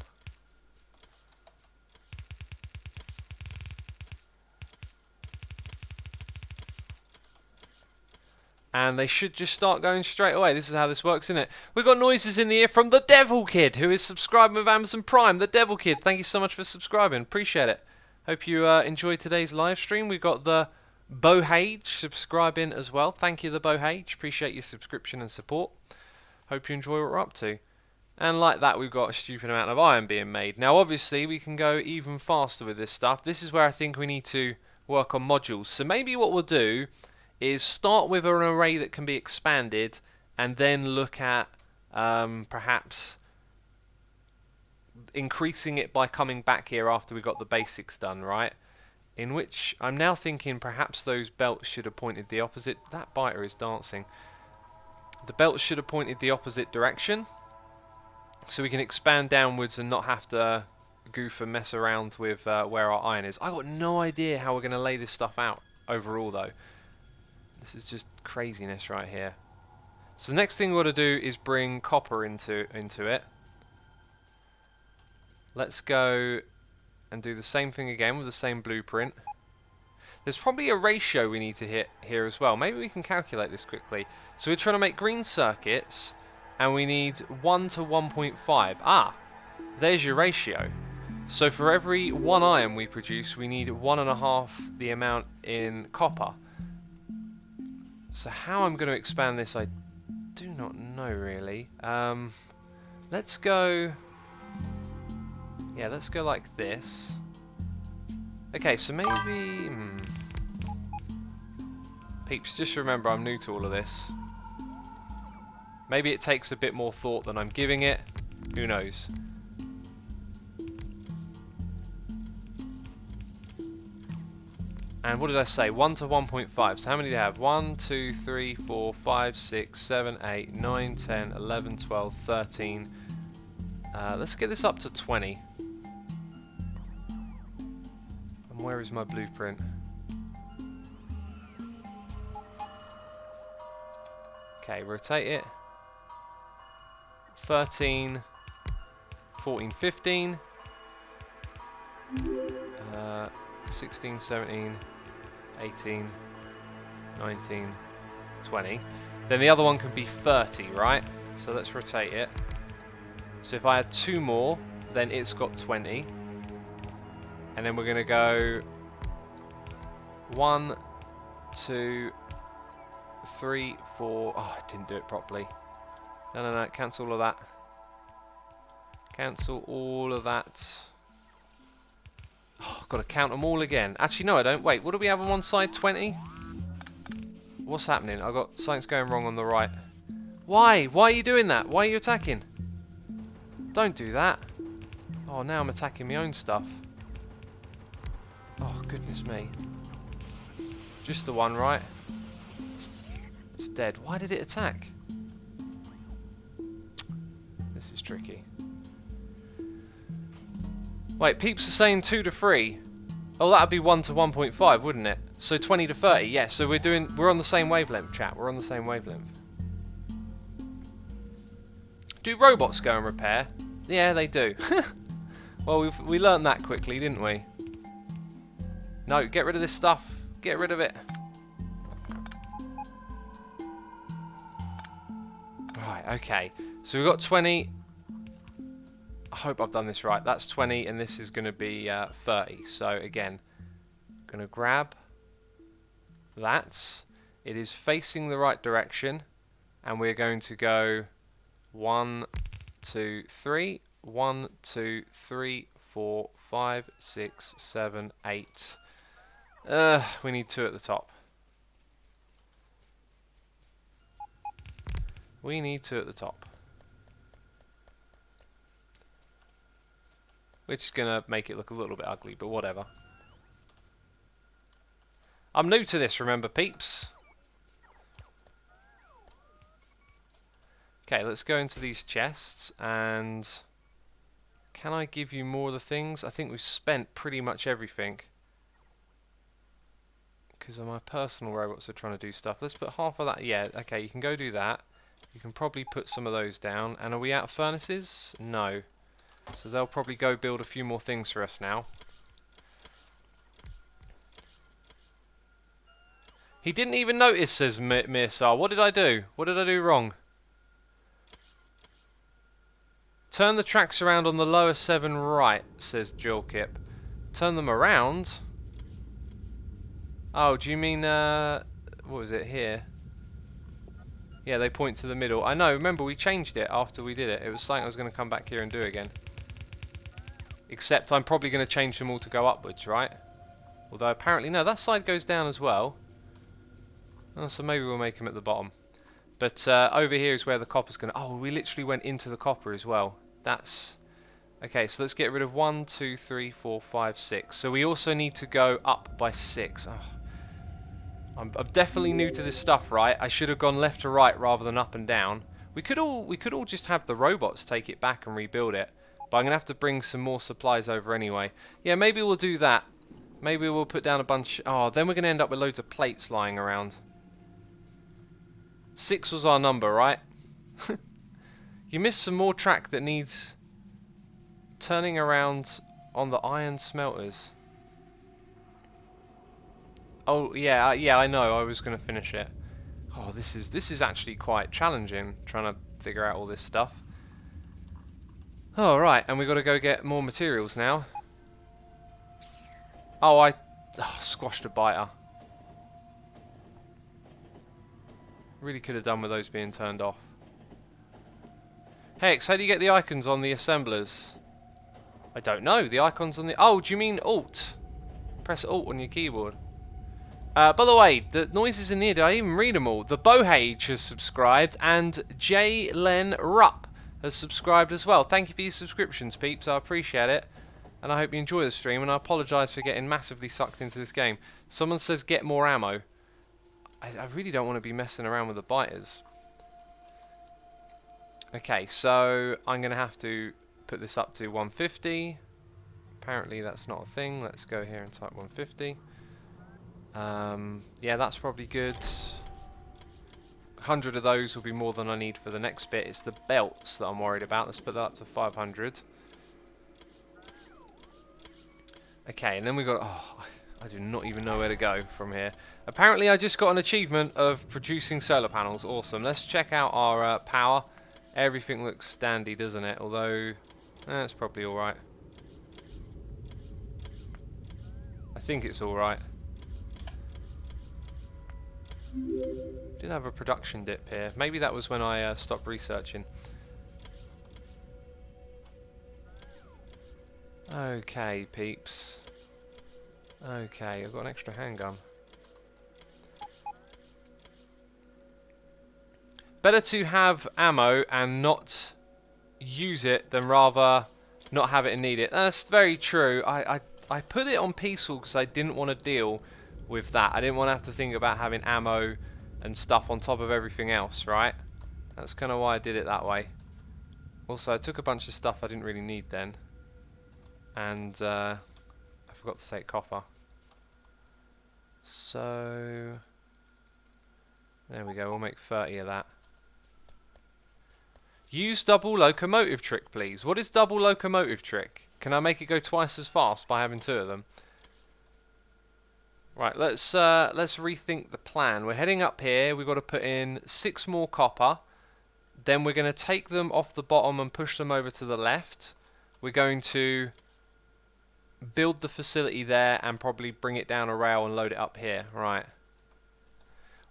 And they should just start going straight away. This is how this works, isn't it? We've got noises in the ear from the Devil Kid, who is subscribing with Amazon Prime. The Devil Kid, thank you so much for subscribing. Appreciate it. Hope you enjoyed today's live stream. We've got the Bohage subscribing as well. Thank you, the Bohage. Appreciate your subscription and support. Hope you enjoy what we're up to. And like that, we've got a stupid amount of iron being made. Now, obviously, we can go even faster with this stuff. This is where I think we need to work on modules. So maybe what we'll do is start with an array that can be expanded and then look at perhaps increasing it by coming back here after we got the basics done, right? In which I'm now thinking perhaps those belts should have pointed the opposite. That biter is dancing. The belts should have pointed the opposite direction so we can expand downwards and not have to goof and mess around with where our iron is. I've got no idea how we're going to lay this stuff out overall though. This is just craziness right here. So the next thing we've got to do is bring copper into it. Let's go and do the same thing again with the same blueprint. There's probably a ratio we need to hit here as well. Maybe we can calculate this quickly. So we're trying to make green circuits and we need 1 to 1.5. Ah, there's your ratio. So for every 1 iron we produce, we need 1.5 the amount in copper. So how I'm going to expand this, I do not know really. Let's go... Yeah, let's go like this. Okay, so maybe... Peeps, just remember I'm new to all of this. Maybe it takes a bit more thought than I'm giving it. Who knows? And what did I say? 1 to 1.5. So how many do you have? 1, 2, 3, 4, 5, 6, 7, 8, 9, 10, 11, 12, 13. Let's get this up to 20. And where is my blueprint? Okay, rotate it. 13, 14, 15. 16, 17, 18, 19, 20. Then the other one can be 30, right? So let's rotate it. So if I add 2 more, then it's got 20. And then we're going to go 1, 2, 3, 4. Oh, I didn't do it properly. No, cancel all of that. Cancel all of that. Oh, I've got to count them all again. Actually, no, I don't. Wait, what do we have on one side? 20? What's happening? I've got something's going wrong on the right. Why? Why are you doing that? Why are you attacking? Don't do that. Oh, now I'm attacking my own stuff. Oh, goodness me. Just the one, right? It's dead. Why did it attack? This is tricky. Wait, peeps are saying 2 to 3. Oh, that'd be 1 to 1.5, wouldn't it? So 20 to 30. Yeah, so we're on the same wavelength, chat. We're on the same wavelength. Do robots go and repair? Yeah, they do. Well, we learned that quickly, didn't we? No, get rid of this stuff. Get rid of it. Right, okay. So we've got 20. I hope I've done this right. That's 20, and this is going to be 30. So again, going to grab that. It is facing the right direction, and we're going to go 1, 2, 3. 1, 2, 3, 4, 5, 6, 7, 8. We need 2 at the top. We need 2 at the top. Which is going to make it look a little bit ugly, but whatever. I'm new to this, remember, peeps? Okay, let's go into these chests, and can I give you more of the things? I think we've spent pretty much everything. Because my personal robots are trying to do stuff. Let's put half of that. Yeah, okay, you can go do that. You can probably put some of those down. And are we out of furnaces? No. So they'll probably go build a few more things for us now. He didn't even notice, says Mirsar. What did I do? What did I do wrong? Turn the tracks around on the lower 7 right, says Jolkip. Turn them around? Oh, do you mean, what was it, here? Yeah, they point to the middle. I know, remember, we changed it after we did it. It was something I was going to come back here and do again. Except I'm probably going to change them all to go upwards, right? Although apparently, no, that side goes down as well. Oh, so maybe we'll make them at the bottom. But over here is where the copper's going to... Oh, we literally went into the copper as well. That's... Okay, so let's get rid of 1, 2, 3, 4, 5, 6. So we also need to go up by 6. Oh. I'm definitely new to this stuff, right? I should have gone left to right rather than up and down. We could all just have the robots take it back and rebuild it. But I'm going to have to bring some more supplies over anyway. Yeah, maybe we'll do that. Maybe we'll put down a bunch... Oh, then we're going to end up with loads of plates lying around. 6 was our number, right? You missed some more track that needs turning around on the iron smelters. Oh, yeah, I know. I was going to finish it. Oh, this is actually quite challenging, trying to figure out all this stuff. Oh, right, and we've got to go get more materials now. Oh, I squashed a biter. Really could have done with those being turned off. Hex, how do you get the icons on the assemblers? I don't know. The icons on the... Oh, do you mean Alt? Press Alt on your keyboard. By the way, the noises in here, did I even read them all? The Bohage has subscribed, and J. Len Rupp has subscribed as well. Thank you for your subscriptions, peeps. I appreciate it. And I hope you enjoy the stream, and I apologise for getting massively sucked into this game. Someone says get more ammo. I really don't want to be messing around with the biters. Okay, so I'm going to have to put this up to 150. Apparently that's not a thing. Let's go here and type 150. Yeah, that's probably good. 100 of those will be more than I need for the next bit. It's the belts that I'm worried about. Let's put that up to 500. Okay, and then we've got... Oh, I do not even know where to go from here. Apparently I just got an achievement of producing solar panels. Awesome. Let's check out our power. Everything looks dandy, doesn't it? Although, it's probably alright. I think it's alright. Did have a production dip here. Maybe that was when I stopped researching. Okay, peeps. Okay, I've got an extra handgun. Better to have ammo and not use it than rather not have it and need it. That's very true. I put it on peaceful because I didn't want to deal with that. I didn't want to have to think about having ammo and stuff on top of everything else, right? That's kind of why I did it that way. Also, I took a bunch of stuff I didn't really need then. And I forgot to take copper. So there we go, we'll make 30 of that. Use double locomotive trick, please. What is double locomotive trick? Can I make it go twice as fast by having 2 of them? Right, let's rethink the plan. We're heading up here. We've got to put in 6 more copper. Then we're going to take them off the bottom and push them over to the left. We're going to build the facility there and probably bring it down a rail and load it up here. Right.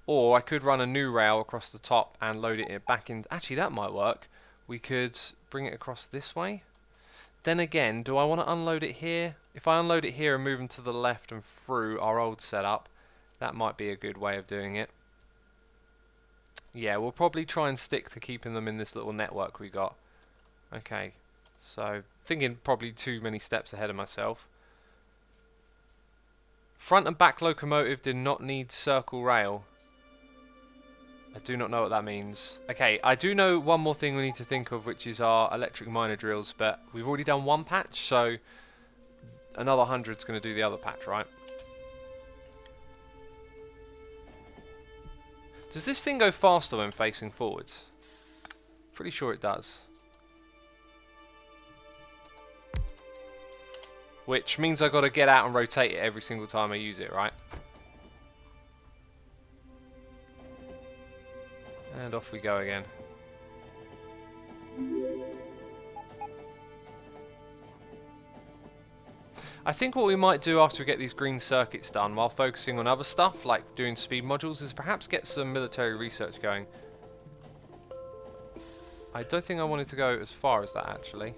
Or I could run a new rail across the top and load it back in. Actually, that might work. We could bring it across this way. Then again, do I want to unload it here? If I unload it here and move them to the left and through our old setup, that might be a good way of doing it. Yeah, we'll probably try and stick to keeping them in this little network we got. Okay, so thinking probably too many steps ahead of myself. Front and back locomotive did not need circle rail. I do not know what that means. Okay, I do know one more thing we need to think of, which is our electric miner drills, but we've already done 1 patch, so another 100's going to do the other patch, right? Does this thing go faster when facing forwards? Pretty sure it does. Which means I've got to get out and rotate it every single time I use it, right? And off we go again. I think what we might do after we get these green circuits done, while focusing on other stuff, like doing speed modules, is perhaps get some military research going. I don't think I wanted to go as far as that, actually.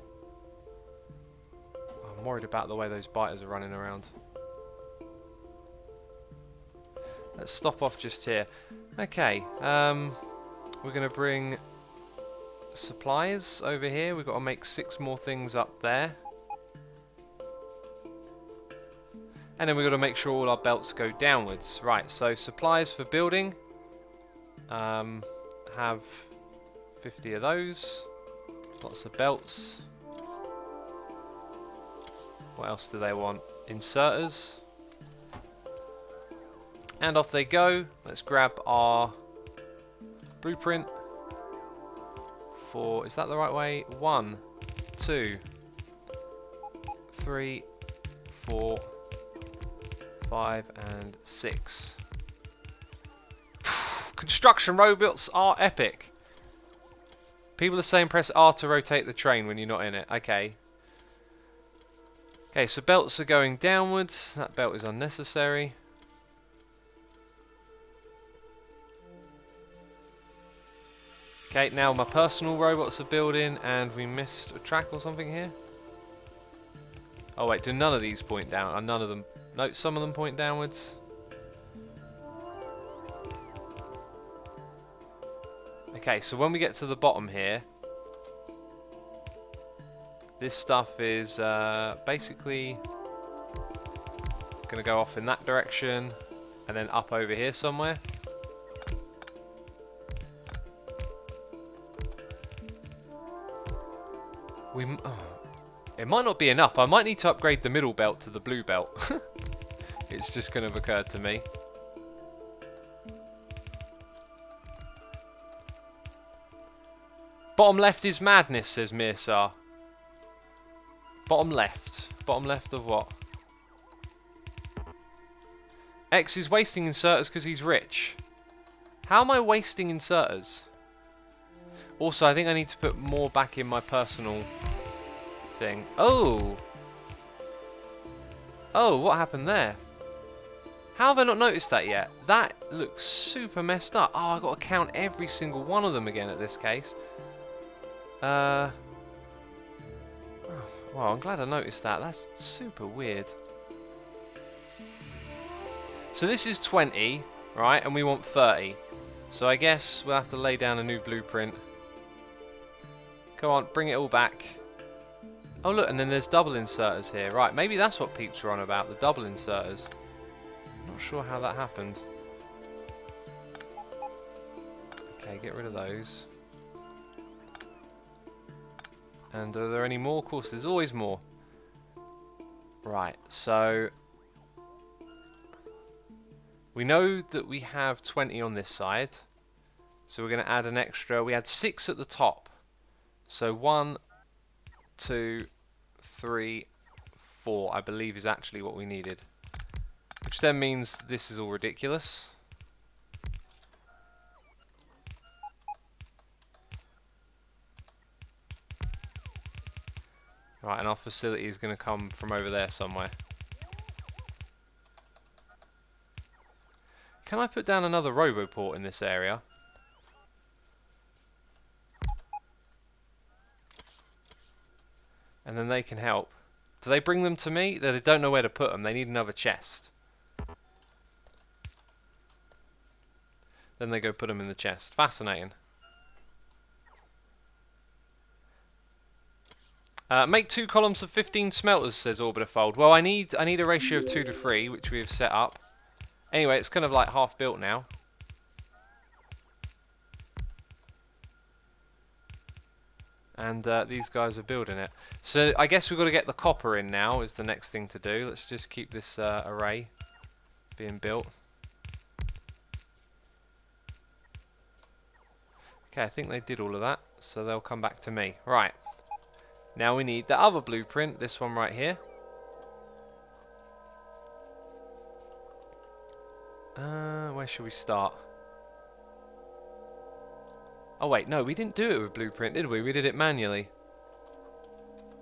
I'm worried about the way those biters are running around. Let's stop off just here. Okay, we're going to bring supplies over here. We've got to make 6 more things up there. And then we've got to make sure all our belts go downwards. Right, so supplies for building. Have 50 of those. Lots of belts. What else do they want? Inserters. And off they go. Let's grab our blueprint for, is that the right way? 1, 2, 3, 4, 5 and 6. Construction robots are epic. People are saying press R to rotate the train when you're not in it. Okay. Okay, so belts are going downwards. That belt is unnecessary. Okay, now my personal robots are building, and we missed a track or something here. Oh wait, do none of these point down? None of them. No, some of them point downwards. Okay, so when we get to the bottom here, this stuff is basically going to go off in that direction and then up over here somewhere. It might not be enough. I might need to upgrade the middle belt to the blue belt. It's just kind of occurred to me. Bottom left is madness, says Mirsar. Bottom left. Bottom left of what? X is wasting inserters because he's rich. How am I wasting inserters? Also, I think I need to put more back in my personal thing. Oh! Oh, what happened there? How have I not noticed that yet? That looks super messed up. Oh, I've got to count every single one of them again at this case. Well, I'm glad I noticed that. That's super weird. So this is 20, right? And we want 30. So I guess we'll have to lay down a new blueprint. Come on, bring it all back. Oh look, and then there's double inserters here. Right, maybe that's what peeps were on about, the double inserters. Not sure how that happened. Okay, get rid of those. And are there any more? Of course, there's always more. Right, so we know that we have 20 on this side. So we're going to add an extra. We had 6 at the top. So 1, 2, 3, 4, I believe is actually what we needed. Which then means this is all ridiculous. Right, and our facility is going to come from over there somewhere. Can I put down another roboport in this area? And then they can help. Do they bring them to me? They don't know where to put them. They need another chest. Then they go put them in the chest. Fascinating. Make 2 columns of 15 smelters, says Orbiterfold. Well, I need a ratio of 2 to 3, which we have set up. Anyway, it's kind of like half built now. And these guys are building it. So I guess we've got to get the copper in now is the next thing to do. Let's just keep this array being built. Okay, I think they did all of that, so they'll come back to me. Right. Now we need the other blueprint, this one right here. Where should we start? Oh wait, no, we didn't do it with blueprint, did we? We did it manually.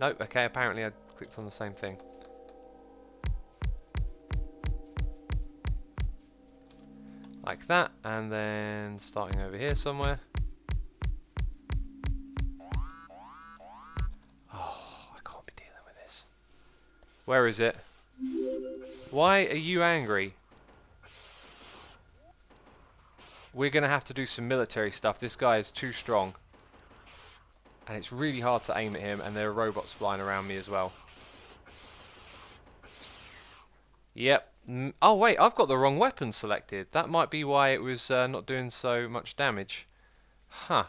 Nope, okay, apparently I clicked on the same thing. Like that, and then starting over here somewhere. Oh, I can't be dealing with this. Where is it? Why are you angry? We're going to have to do some military stuff. This guy is too strong. And it's really hard to aim at him, and there are robots flying around me as well. Yep. Oh wait, I've got the wrong weapon selected. That might be why it was not doing so much damage. Huh.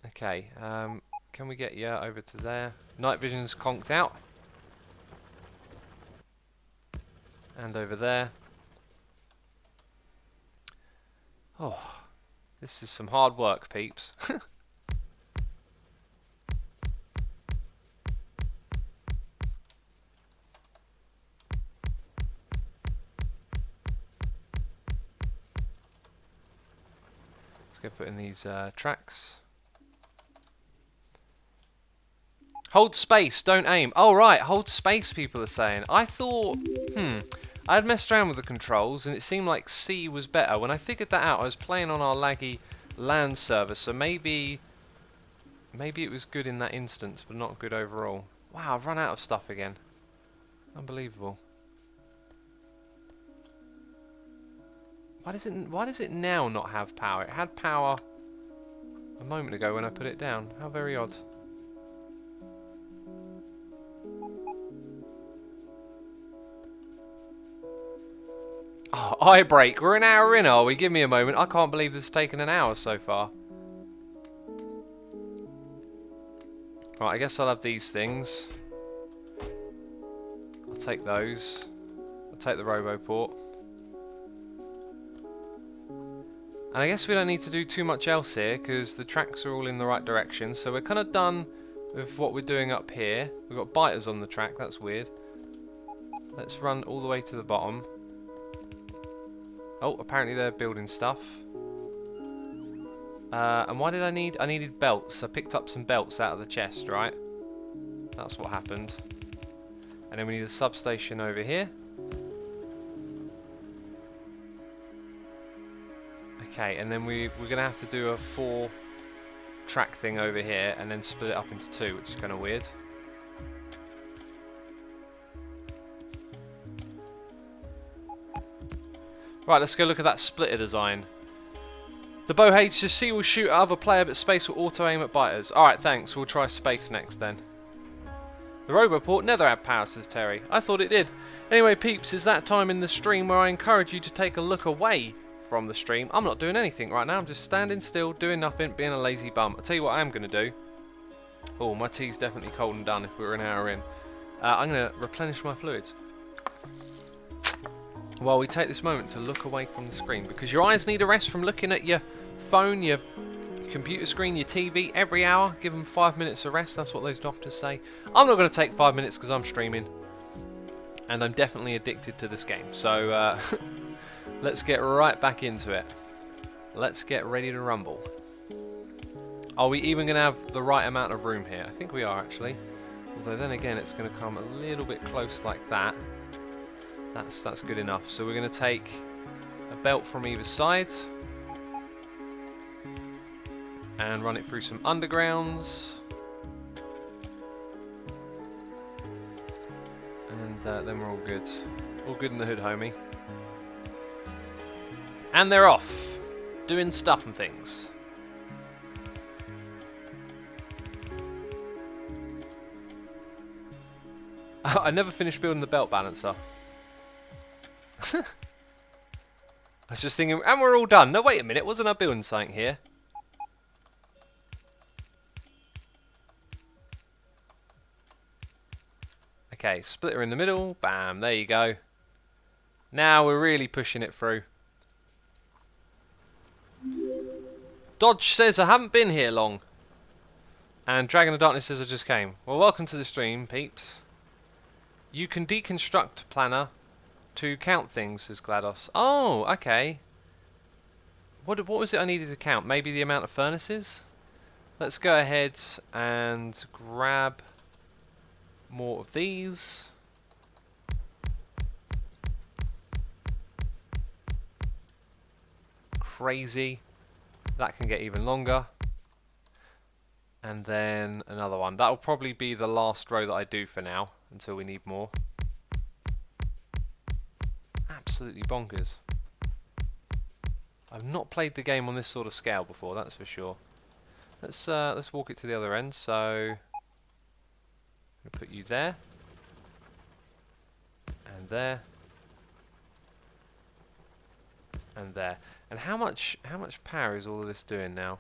Okay, can we get you over to there? Night vision's conked out. And over there. Oh, this is some hard work, peeps. Let's go put in these tracks. Hold space, don't aim. Oh right, hold space, people are saying. I thought, I had messed around with the controls and it seemed like C was better. When I figured that out, I was playing on our laggy LAN server, so maybe it was good in that instance, but not good overall. Wow, I've run out of stuff again. Unbelievable. Why does it now not have power? It had power a moment ago when I put it down. How very odd. Oh, eye break. We're an hour in, are we? Give me a moment. I can't believe this has taken an hour so far. Right, I guess I'll have these things. I'll take those. I'll take the Roboport. And I guess we don't need to do too much else here because the tracks are all in the right direction. So we're kind of done with what we're doing up here. We've got biters on the track. That's weird. Let's run all the way to the bottom. Oh, apparently they're building stuff. And why did I needed belts. I picked up some belts out of the chest, right? That's what happened. And then we need a substation over here. Okay, and then we're going to have to do a 4-track thing over here and then split it up into 2, which is kind of weird. Right, let's go look at that splitter design. The bow HC will shoot at other player, but space will auto-aim at biters. Alright, thanks. We'll try space next then. The Roboport never had power, says Terry. I thought it did. Anyway, peeps, it's that time in the stream where I encourage you to take a look away from the stream. I'm not doing anything right now. I'm just standing still, doing nothing, being a lazy bum. I'll tell you what I am going to do. Oh, my tea's definitely cold and done if we were an hour in. I'm going to replenish my fluids while we take this moment to look away from the screen, because your eyes need a rest from looking at your phone, your computer screen, your TV every hour. Give them 5 minutes of rest. That's what those doctors say. I'm not going to take 5 minutes because I'm streaming, and I'm definitely addicted to this game. So let's get right back into it. Let's get ready to rumble. Are we even going to have the right amount of room here? I think we are, actually. Although then again, it's going to come a little bit close like that. That's good enough. So we're going to take a belt from either side and run it through some undergrounds. And then we're all good. All good in the hood, homie. And they're off. Doing stuff and things. I never finished building the belt balancer. I was just thinking, and we're all done. No, wait a minute. Wasn't I building something here? Okay, splitter in the middle. Bam, there you go. Now we're really pushing it through. Dodge says, I haven't been here long. And Dragon of Darkness says, I just came. Well, welcome to the stream, peeps. You can deconstruct planner to count things, says GLaDOS. Oh, okay. What was it I needed to count? Maybe the amount of furnaces? Let's go ahead and grab more of these. Crazy. That can get even longer. And then another one. That'll probably be the last row that I do for now, until we need more. Absolutely bonkers. I've not played the game on this sort of scale before, that's for sure. Let's walk it to the other end. So I'll put you there, and there, and there. And how much power is all of this doing now?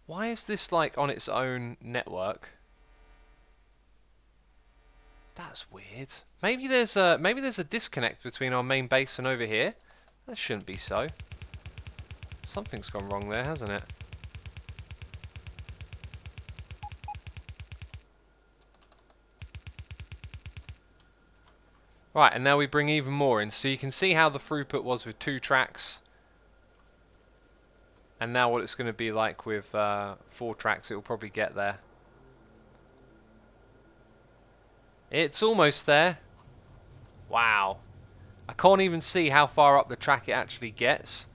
Why is this like on its own network? That's weird. Maybe there's a disconnect between our main base and over here. That shouldn't be so. Something's gone wrong there, hasn't it? Right, and now we bring even more in. So you can see how the throughput was with 2 tracks. And now what it's going to be like with 4 tracks, it will probably get there. It's almost there. Wow. I can't even see how far up the track it actually gets.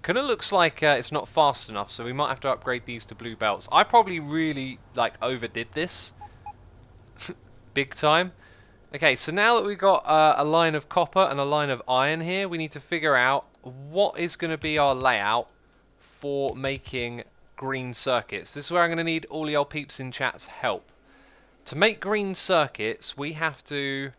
Kind of looks like it's not fast enough, so we might have to upgrade these to blue belts. I probably really overdid this. Big time. Okay, so now that we've got a line of copper and a line of iron here, we need to figure out what is going to be our layout for making green circuits. This is where I'm going to need all y'all peeps in chat's help. To make green circuits, we have to...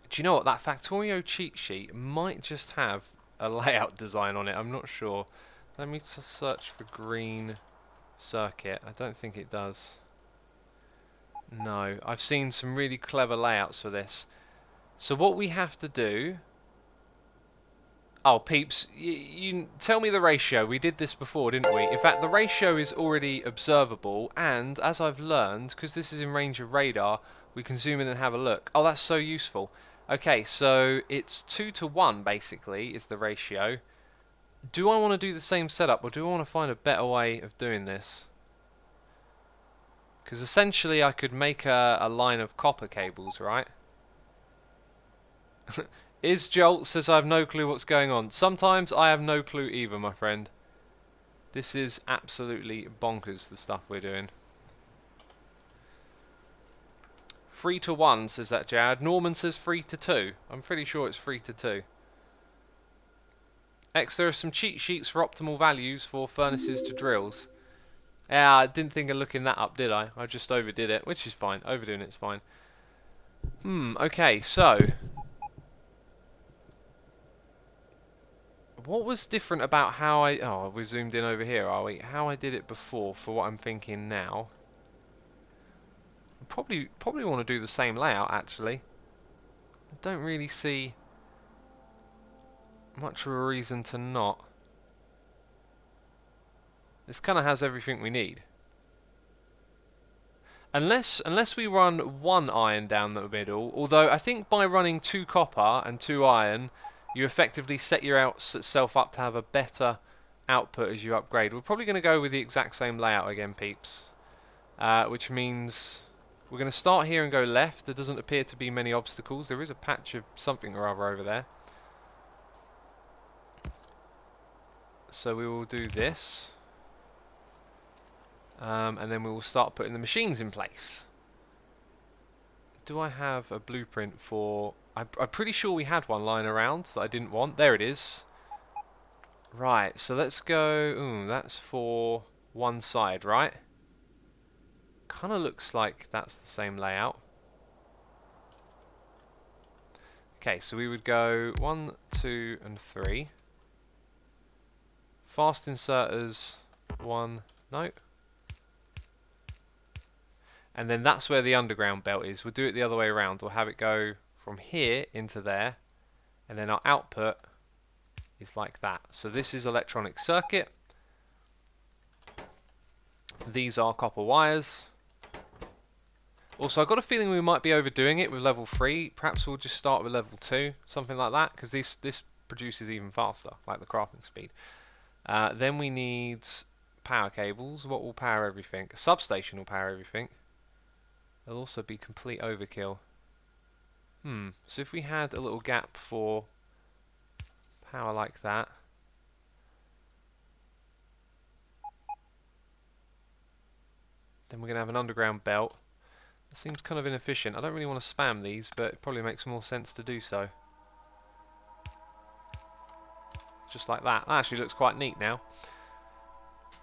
Do you know what? That Factorio cheat sheet might just have a layout design on it. I'm not sure. Let me search for green circuit. I don't think it does. No. I've seen some really clever layouts for this. So what we have to do... Oh, peeps, you tell me the ratio. We did this before, didn't we? In fact, the ratio is already observable, and as I've learned, because this is in range of radar, we can zoom in and have a look. Oh, that's so useful. Okay, so it's 2:1, basically, is the ratio. Do I want to do the same setup, or do I want to find a better way of doing this? Because essentially, I could make a line of copper cables, right? Jolt says I have no clue what's going on. Sometimes I have no clue either, my friend. This is absolutely bonkers, the stuff we're doing. 3:1 says that, Jared. Norman says 3:2. I'm pretty sure it's 3:2. X, there are some cheat sheets for optimal values for furnaces to drills. Yeah, I didn't think of looking that up, did I? I just overdid it, which is fine. Overdoing it's fine. Okay, so... What was different about how I... Oh, we zoomed in over here, are we? How I did it before for what I'm thinking now. Probably want to do the same layout, actually. I don't really see much of a reason to not. This kind of has everything we need. Unless we run one iron down the middle, although I think by running 2 copper and 2 iron, you effectively set yourself up to have a better output as you upgrade. We're probably going to go with the exact same layout again, peeps. Which means we're going to start here and go left. There doesn't appear to be many obstacles. There is a patch of something or other over there. So we will do this. And then we will start putting the machines in place. Do I have a blueprint for... I'm pretty sure we had one lying around that I didn't want. There it is. Right, so let's go... Ooh, that's for one side, right? Kind of looks like that's the same layout. Okay, so we would go 1, 2, and 3. Fast inserters, 1, no. And then that's where the underground belt is. We'll do it the other way around. We'll have it go from here into there. And then our output is like that. So this is electronic circuit. These are copper wires. Also, I've got a feeling we might be overdoing it with level 3. Perhaps we'll just start with level 2, something like that, because this produces even faster, like the crafting speed. Then we need power cables. What will power everything? A substation will power everything. It'll also be complete overkill. So if we had a little gap for power like that. Then we're going to have an underground belt. It seems kind of inefficient. I don't really want to spam these, but it probably makes more sense to do so. Just like that. That actually looks quite neat now.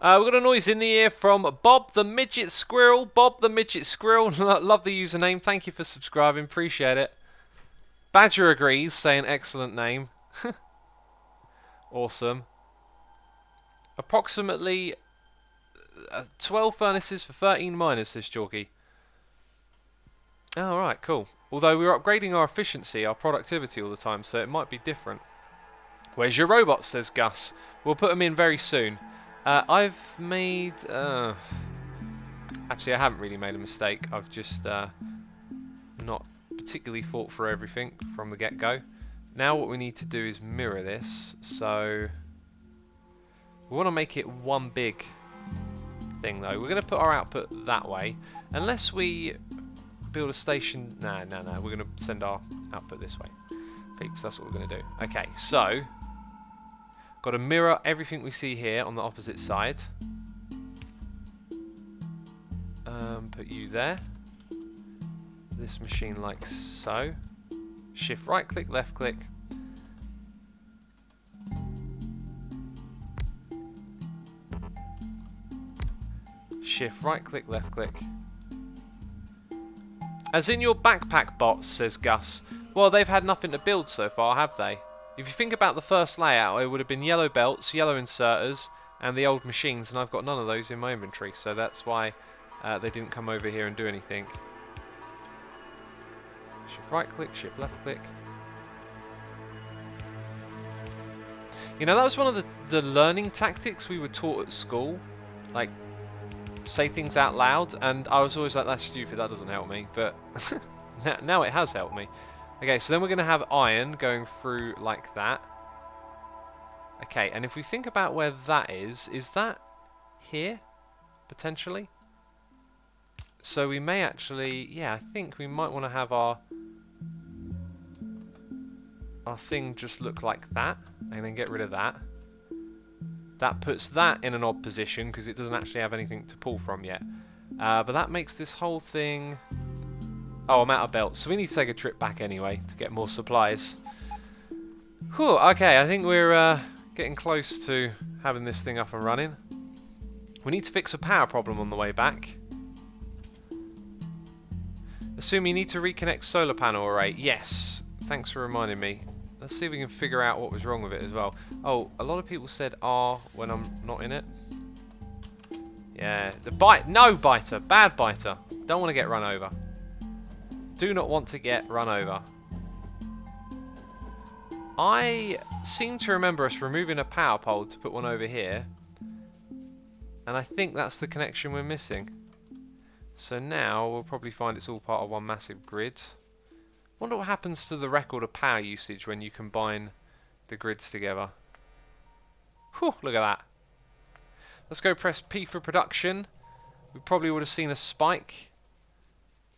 We've got a noise in the ear from Bob the Midget Squirrel. Bob the Midget Squirrel. Love the username. Thank you for subscribing. Appreciate it. Badger agrees, saying excellent name. Awesome. Approximately 12 furnaces for 13 miners, says Jorgie. Oh, right, cool. Although we're upgrading our efficiency, our productivity all the time, so it might be different. Where's your robots, says Gus. We'll put them in very soon. I've made... Actually, I haven't really made a mistake. I've just not particularly thought through everything from the get-go. Now what we need to do is mirror this. So we want to make it one big thing, though. We're going to put our output that way. Unless we build a station... No. We're going to send our output this way. Peeps, that's what we're going to do. Okay, so... got to mirror everything we see here on the opposite side. Put you there. This machine like so. Shift right click, left click. Shift right click, left click. As in your backpack bots, says Gus. Well, they've had nothing to build so far, have they? If you think about the first layout, it would have been yellow belts, yellow inserters, and the old machines, and I've got none of those in my inventory, so that's why they didn't come over here and do anything. Shift right click, shift left click. You know, that was one of the learning tactics we were taught at school. Like, say things out loud, and I was always like, that's stupid, that doesn't help me, but now it has helped me. Okay, so then we're going to have iron going through like that. Okay, and if we think about where that is that here, potentially? So we may actually, yeah, I think we might want to have our thing just look like that, and then get rid of that. That puts that in an odd position, because it doesn't actually have anything to pull from yet. But that makes this whole thing... Oh, I'm out of belts, so we need to take a trip back anyway to get more supplies. Whew, okay, I think we're getting close to having this thing up and running. We need to fix a power problem on the way back. Assume you need to reconnect solar panel array. Yes, thanks for reminding me. Let's see if we can figure out what was wrong with it as well. Oh, a lot of people said R when I'm not in it. Yeah, the bite. No biter. Bad biter. Don't want to get run over. Do not want to get run over. I seem to remember us removing a power pole to put one over here. And I think that's the connection we're missing. So now we'll probably find it's all part of one massive grid. Wonder what happens to the record of power usage when you combine the grids together. Whew, look at that. Let's go press P for production. We probably would have seen a spike.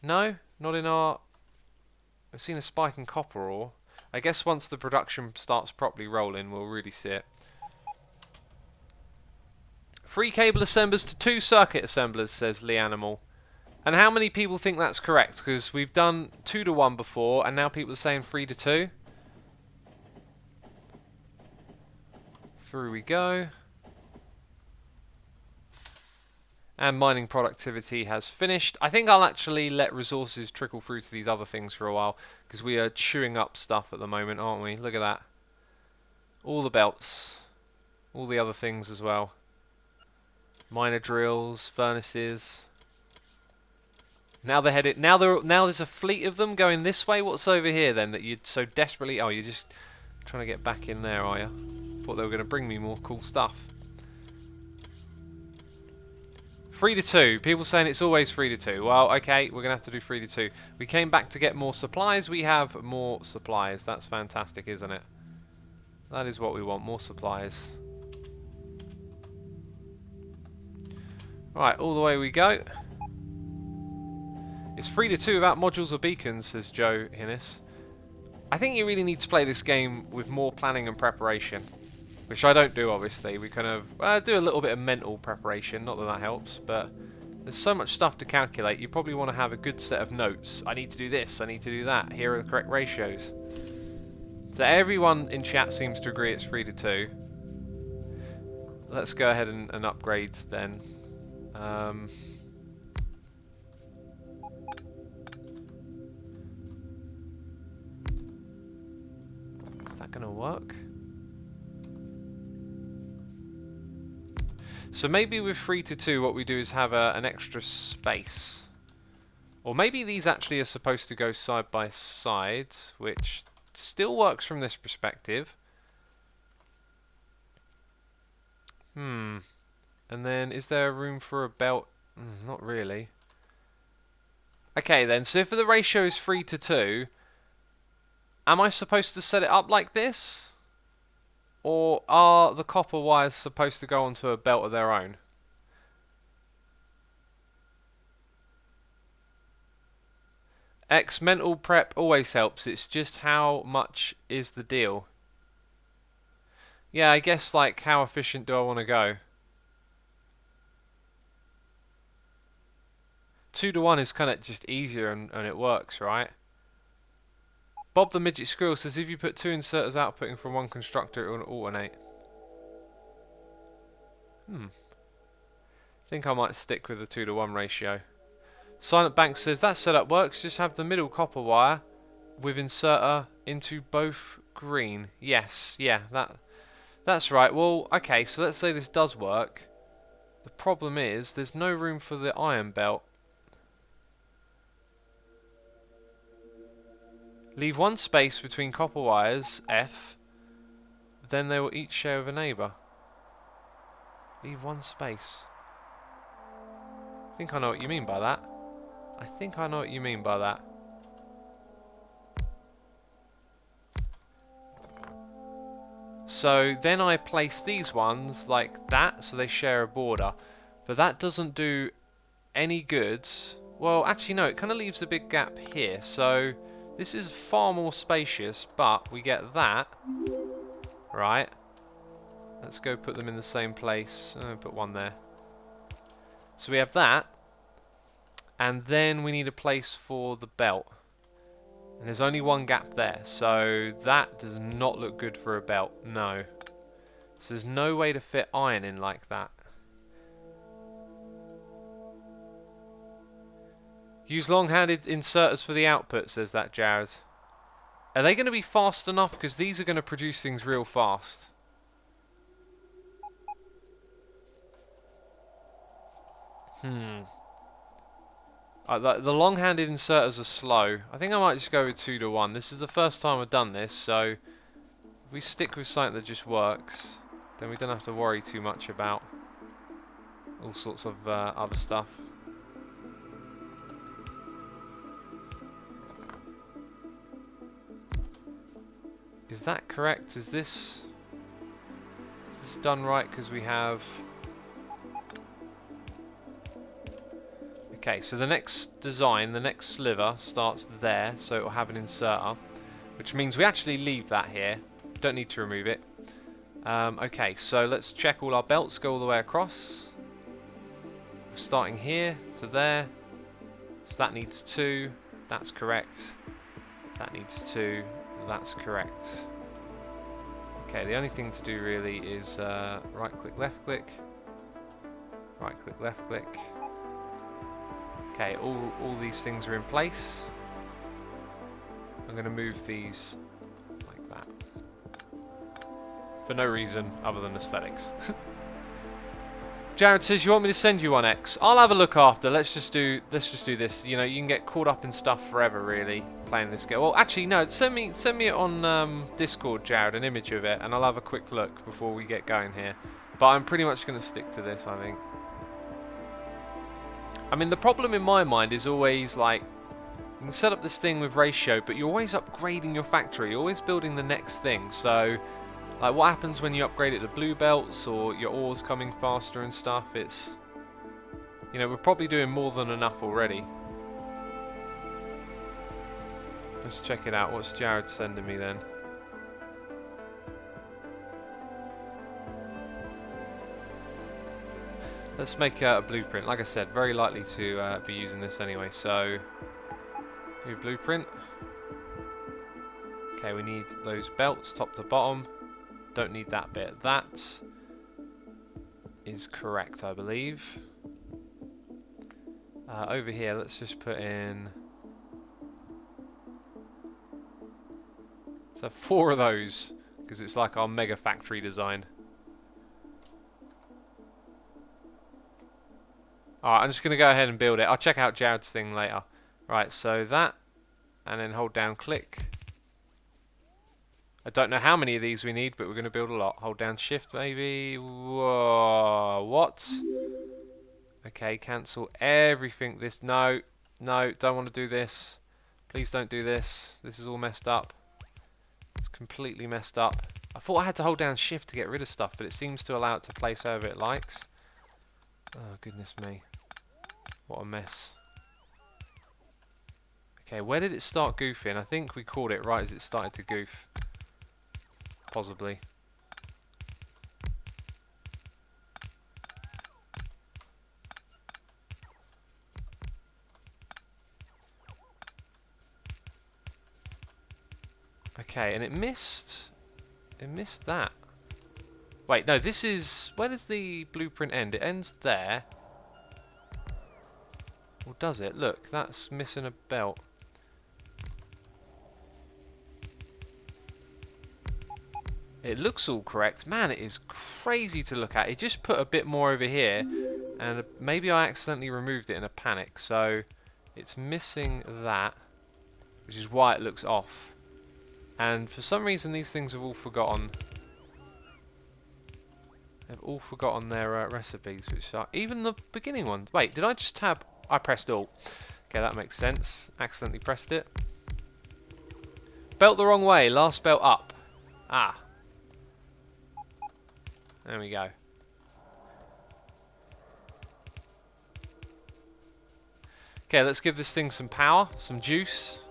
No, not in our... We've seen a spike in copper ore. I guess once the production starts properly rolling, we'll really see it. 3 cable assemblers to 2 circuit assemblers, says Lee Animal. And how many people think that's correct? Because we've done 2 to 1 before, and now people are saying 3 to 2. Through we go. And mining productivity has finished. I think I'll actually let resources trickle through to these other things for a while, because we are chewing up stuff at the moment, aren't we? Look at that. All the belts. All the other things as well. Miner drills, furnaces. Now they're headed. Now there's a fleet of them going this way. What's over here then that you'd so desperately? Oh, you're just trying to get back in there, are you? Thought they were going to bring me more cool stuff. 3 to 2. People saying it's always 3 to 2. Well, okay, we're going to have to do 3 to 2. We came back to get more supplies. We have more supplies. That's fantastic, isn't it? That is what we want. More supplies. Right, all the way we go. It's 3 to 2 without modules or beacons, says Joe Hinnis. I think you really need to play this game with more planning and preparation. Which I don't do, obviously. We kind of do a little bit of mental preparation. Not that that helps, but there's so much stuff to calculate. You probably want to have a good set of notes. I need to do this. I need to do that. Here are the correct ratios. So everyone in chat seems to agree it's 3 to 2. Let's go ahead and upgrade then. Is that going to work? So maybe with 3 to 2 what we do is have an extra space. Or maybe these actually are supposed to go side by side, which still works from this perspective. And then is there room for a belt? Not really. Okay then, so if the ratio is 3 to 2, am I supposed to set it up like this? Or are the copper wires supposed to go onto a belt of their own? X mental prep always helps. It's just how much is the deal? Yeah, I guess like how efficient do I want to go? 2 to 1 is kind of just easier and it works, right? Bob the Midget Squirrel says if you put 2 inserters outputting from one constructor, it will alternate. I think I might stick with the 2 to 1 ratio. Silent Bank says that setup works. Just have the middle copper wire with inserter into both green. Yes, yeah, that's right. Well, okay, so let's say this does work. The problem is there's no room for the iron belt. Leave one space between copper wires, F, then they will each share with a neighbour. Leave one space. I think I know what you mean by that. I think I know what you mean by that. So then I place these ones like that, so they share a border. But that doesn't do any good. Well, actually no, it kind of leaves a big gap here, so... This is far more spacious, but we get that, right? Let's go put them in the same place. Put one there. So we have that, and then we need a place for the belt. And there's only one gap there, so that does not look good for a belt, no. So there's no way to fit iron in like that. Use long-handed inserters for the output, says that Jared. Are they going to be fast enough? Because these are going to produce things real fast. The long-handed inserters are slow. I think I might just go with 2 to 1. This is the first time I've done this, so if we stick with something that just works, then we don't have to worry too much about all sorts of other stuff. Is that correct? Is this done right? Because we have... Okay, so the next design, the next sliver starts there, so it will have an inserter, which means we actually leave that here. Don't need to remove it. Okay, so let's check all our belts, go all the way across. We're starting here to there. So that needs 2. That's correct. That needs 2. That's correct. Okay, the only thing to do really is right click, left click. Right click, left click. Okay, all these things are in place. I'm going to move these like that. For no reason other than aesthetics. Jared says, you want me to send you one, X? I'll have a look after. Let's just do this. You know, you can get caught up in stuff forever, really, playing this game. Well, actually, no. Send me it on Discord, Jared, an image of it, and I'll have a quick look before we get going here. But I'm pretty much going to stick to this, I think. I mean, the problem in my mind is always, like, you can set up this thing with ratio, but you're always upgrading your factory. You're always building the next thing. So, like, what happens when you upgrade it to blue belts or your ores coming faster and stuff? It's, you know, we're probably doing more than enough already. Let's check it out. What's Jared sending me then? Let's make a blueprint. Like I said, very likely to be using this anyway. So, new blueprint. Okay, we need those belts top to bottom. Don't need that bit. That is correct, I believe. Over here, let's just put in... So 4 of those, because it's like our mega factory design. Alright, I'm just going to go ahead and build it. I'll check out Jared's thing later. Right, so that, and then hold down click. I don't know how many of these we need, but we're going to build a lot. Hold down shift maybe. Whoa, what? Okay, cancel everything. This, no, don't want to do this. Please don't do this. This is all messed up. It's completely messed up. I thought I had to hold down shift to get rid of stuff, but it seems to allow it to place however it likes. Oh, goodness me. What a mess. Okay, where did it start goofing? I think we caught it right as it started to goof. Possibly. Okay, and it missed that. Wait, no, this is... Where does the blueprint end? It ends there. Or does it? Look, that's missing a belt. It looks all correct. Man, it is crazy to look at. It just put a bit more over here, and maybe I accidentally removed it in a panic. So it's missing that, which is why it looks off. And for some reason, these things have all forgotten. They've all forgotten their recipes, which are even the beginning ones. Wait, did I just tab? I pressed Alt. Okay, that makes sense. Accidentally pressed it. Belt the wrong way. Last belt up. Ah. There we go. Okay, let's give this thing some power, some juice.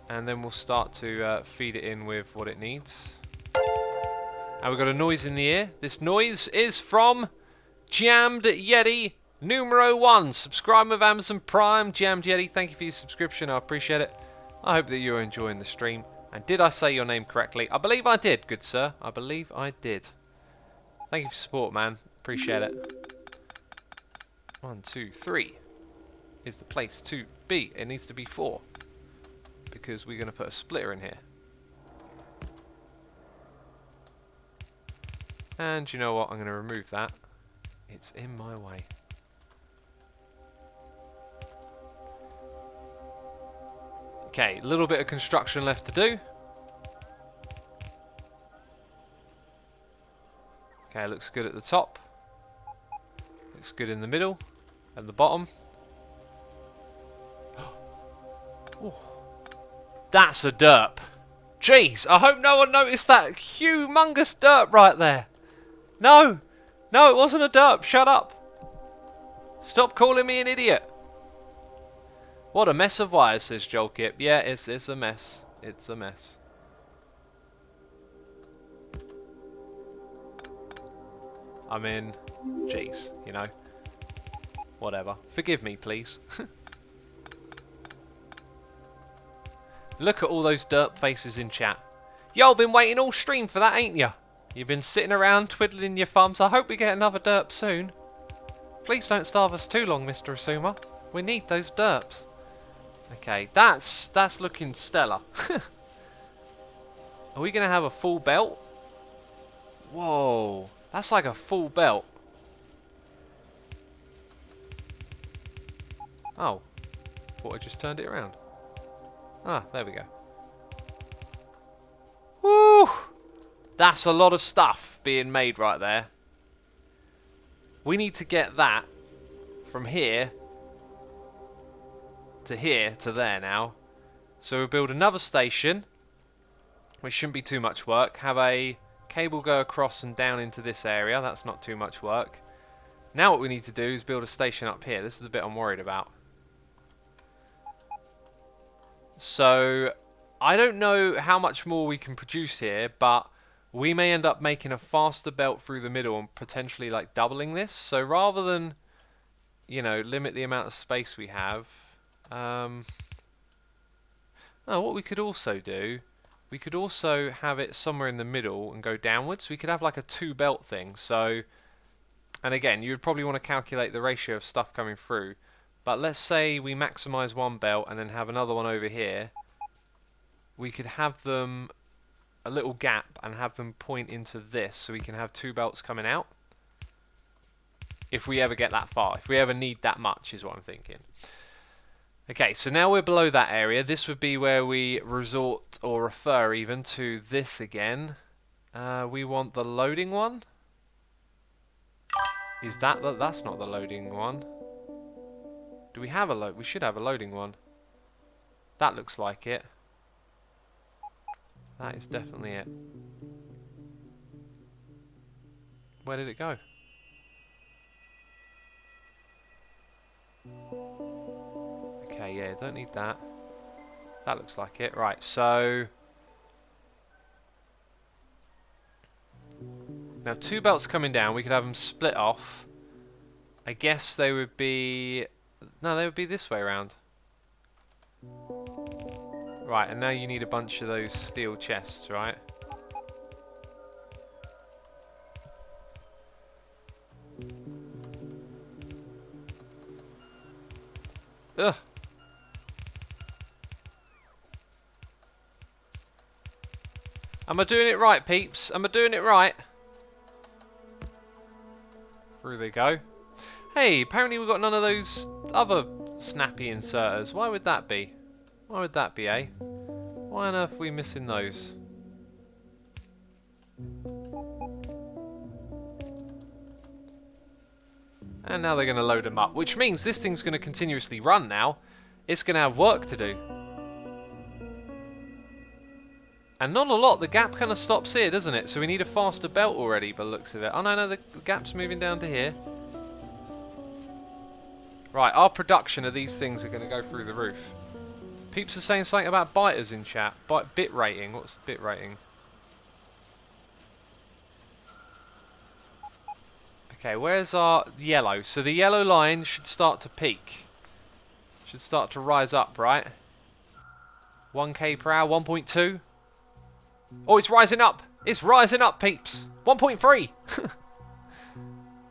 And then we'll start to feed it in with what it needs. And we've got a noise in the ear. This noise is from Jammed Yeti numero 1. Subscribe with Amazon Prime. Jammed Yeti, thank you for your subscription. I appreciate it. I hope that you're enjoying the stream. And did I say your name correctly? I believe I did, good sir. I believe I did. Thank you for support, man. Appreciate it. 1, 2, 3 is the place to be. It needs to be 4. because we're going to put a splitter in here. And you know what? I'm going to remove that. It's in my way. Okay, a little bit of construction left to do. Okay, looks good at the top. Looks good in the middle and the bottom. Ooh. That's a derp. Jeez, I hope no one noticed that humongous derp right there. No, no, it wasn't a derp. Shut up. Stop calling me an idiot. What a mess of wires, says Joel Kip. Yeah, it's a mess. It's a mess. I mean, jeez, you know. Whatever. Forgive me, please. Look at all those derp faces in chat. Y'all been waiting all stream for that, ain't ya? You've been sitting around twiddling your thumbs. I hope we get another derp soon. Please don't starve us too long, Mr. Asuma. We need those derps. Okay, that's looking stellar. Are we going to have a full belt? Whoa, that's like a full belt. Oh, thought I just turned it around. Ah, there we go. Woo! That's a lot of stuff being made right there. We need to get that from here to there now. So we'll build another station, which shouldn't be too much work. Have a cable go across and down into this area. That's not too much work. Now what we need to do is build a station up here. This is the bit I'm worried about. So I don't know how much more we can produce here, but we may end up making a faster belt through the middle and potentially like doubling this. So rather than, you know, limit the amount of space we have, what we could also do, we could also have it somewhere in the middle and go downwards. We could have like a two belt thing. So, and again, you would probably want to calculate the ratio of stuff coming through. But let's say we maximize one belt and then have another one over here. We could have them a little gap and have them point into this so we can have two belts coming out. If we ever get that far. If we ever need that much is what I'm thinking. Okay, so now we're below that area. This would be where we resort or refer even to this again. We want the loading one. Is that's not the loading one. Do we have a load? We should have a loading one. That looks like it. That is definitely it. Where did it go? Okay, yeah, don't need that. That looks like it. Right, so now two belts coming down. We could have them split off. I guess they would be... No, they would be this way around. Right, and now you need a bunch of those steel chests, right? Ugh. Am I doing it right, peeps? Am I doing it right? Through they go. Hey, apparently we've got none of those other snappy inserters. Why would that be? Why would that be, eh? Why on earth are we missing those? And now they're going to load them up, which means this thing's going to continuously run now. It's going to have work to do. And not a lot. The gap kind of stops here, doesn't it? So we need a faster belt already by the looks of it. Oh, no, the gap's moving down to here. Right, our production of these things are going to go through the roof. Peeps are saying something about biters in chat. Bit rating. What's the bit rating? Okay, where's our yellow? So the yellow line should start to peak. Should start to rise up, right? 1k per hour, 1.2. Oh, it's rising up. It's rising up, peeps. 1.3.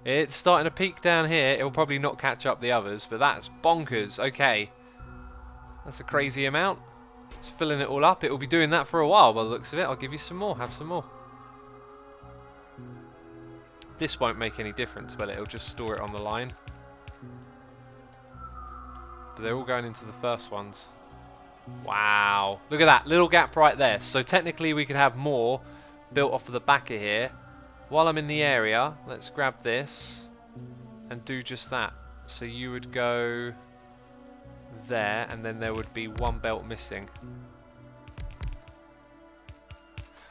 It's starting to peak down here. It will probably not catch up the others, but that's bonkers. Okay. That's a crazy amount. It's filling it all up. It will be doing that for a while by the looks of it. I'll give you some more. Have some more. This won't make any difference, will it? It'll just store it on the line. But they're all going into the first ones. Wow. Look at that. Little gap right there. So technically we could have more built off of the back of here. While I'm in the area, let's grab this and do just that. So you would go there, and then there would be one belt missing.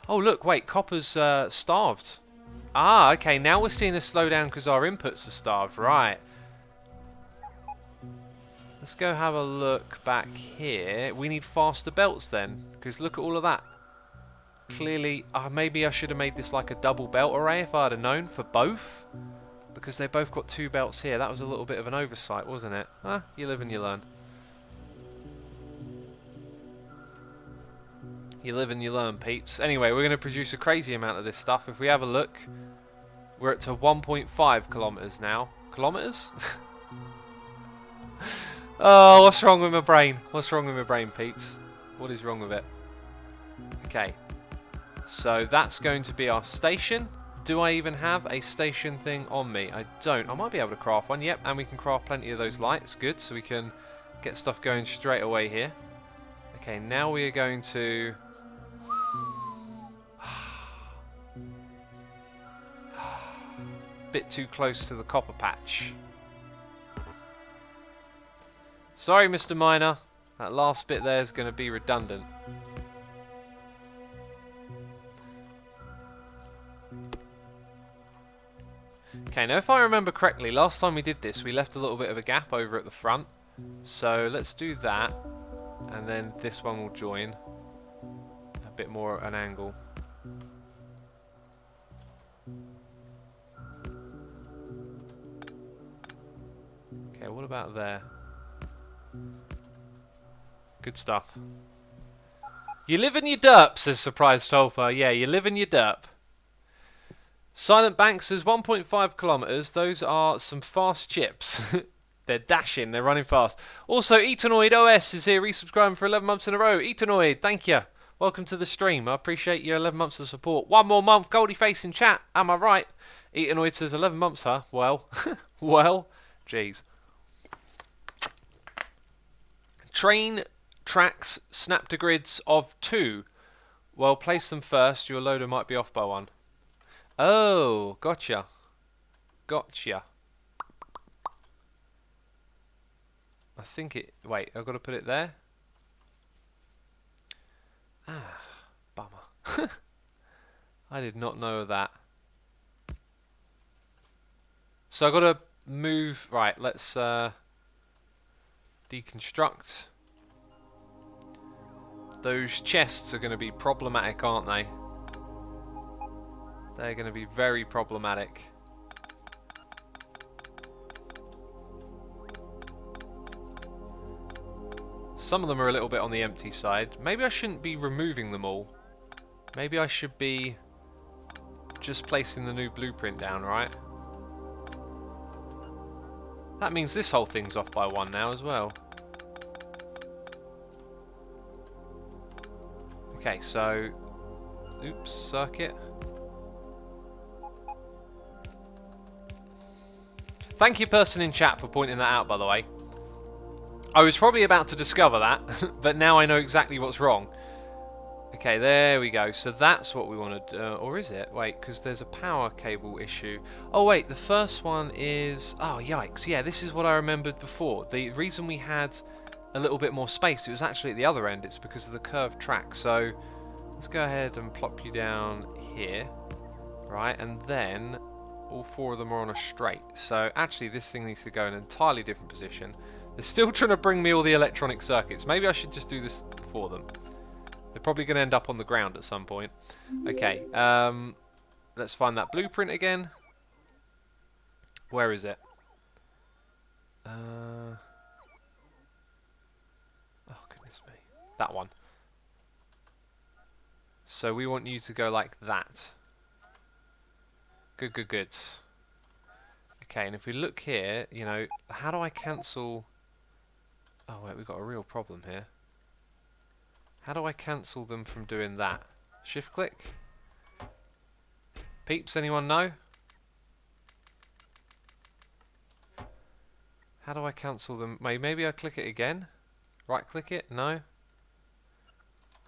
Oh look, wait, copper's starved. Ah, okay, now we're seeing a slowdown because our inputs are starved, right. Let's go have a look back here. We need faster belts then, because look at all of that. Clearly, maybe I should have made this like a double belt array if I'd have known for both. Because they both got 2 belts here. That was a little bit of an oversight, wasn't it? You live and you learn. You live and you learn, peeps. Anyway, we're going to produce a crazy amount of this stuff. If we have a look, we're at to 1.5 kilometers now. Kilometers? Oh, what's wrong with my brain? What's wrong with my brain, peeps? What is wrong with it? Okay. So that's going to be our station. Do I even have a station thing on me? I don't. I might be able to craft one. Yep, and we can craft plenty of those lights. Good, so we can get stuff going straight away here. Okay, now we are going to... bit too close to the copper patch. Sorry, Mr. Miner. That last bit there is going to be redundant. Okay, now if I remember correctly, last time we did this, we left a little bit of a gap over at the front. So let's do that, and then this one will join. A bit more at an angle. Okay, what about there? Good stuff. You live in your derp, says Surprise Tolfa. Yeah, you live in your derp. Silent Bank says 1.5 kilometers. Those are some fast chips. They're dashing. They're running fast. Also, Etanoid OS is here, resubscribing for 11 months in a row. Etanoid, thank you. Welcome to the stream. I appreciate your 11 months of support. One more month, Goldie Face in chat. Am I right? Etanoid says 11 months, huh? Well, well, jeez. Train tracks snap to grids of 2. Well, place them first. Your loader might be off by 1. Oh, gotcha. Gotcha. I think it... Wait, I've got to put it there? Ah, bummer. I did not know that. So I've got to move... Right, let's deconstruct. Those chests are going to be problematic, aren't they? They're going to be very problematic. Some of them are a little bit on the empty side. Maybe I shouldn't be removing them all. Maybe I should be just placing the new blueprint down, right? That means this whole thing's off by 1 now as well. Okay, so... Oops, circuit. Thank you, person in chat, for pointing that out, by the way. I was probably about to discover that, but now I know exactly what's wrong. Okay, there we go. So that's what we want to do. Or is it? Wait, because there's a power cable issue. Oh, wait, the first one is... Oh, yikes. Yeah, this is what I remembered before. The reason we had a little bit more space, it was actually at the other end. It's because of the curved track. So let's go ahead and plop you down here. Right, and then... all 4 of them are on a straight. So actually this thing needs to go in an entirely different position. They're still trying to bring me all the electronic circuits. Maybe I should just do this for them. They're probably going to end up on the ground at some point. Okay, let's find that blueprint again. Where is it? Oh goodness me. That one. So we want you to go like that. Good, good, good. Okay, and if we look here, you know, how do I cancel... Oh, wait, we've got a real problem here. How do I cancel them from doing that? Shift click? Peeps, anyone know? How do I cancel them? Maybe I click it again? Right click it? No?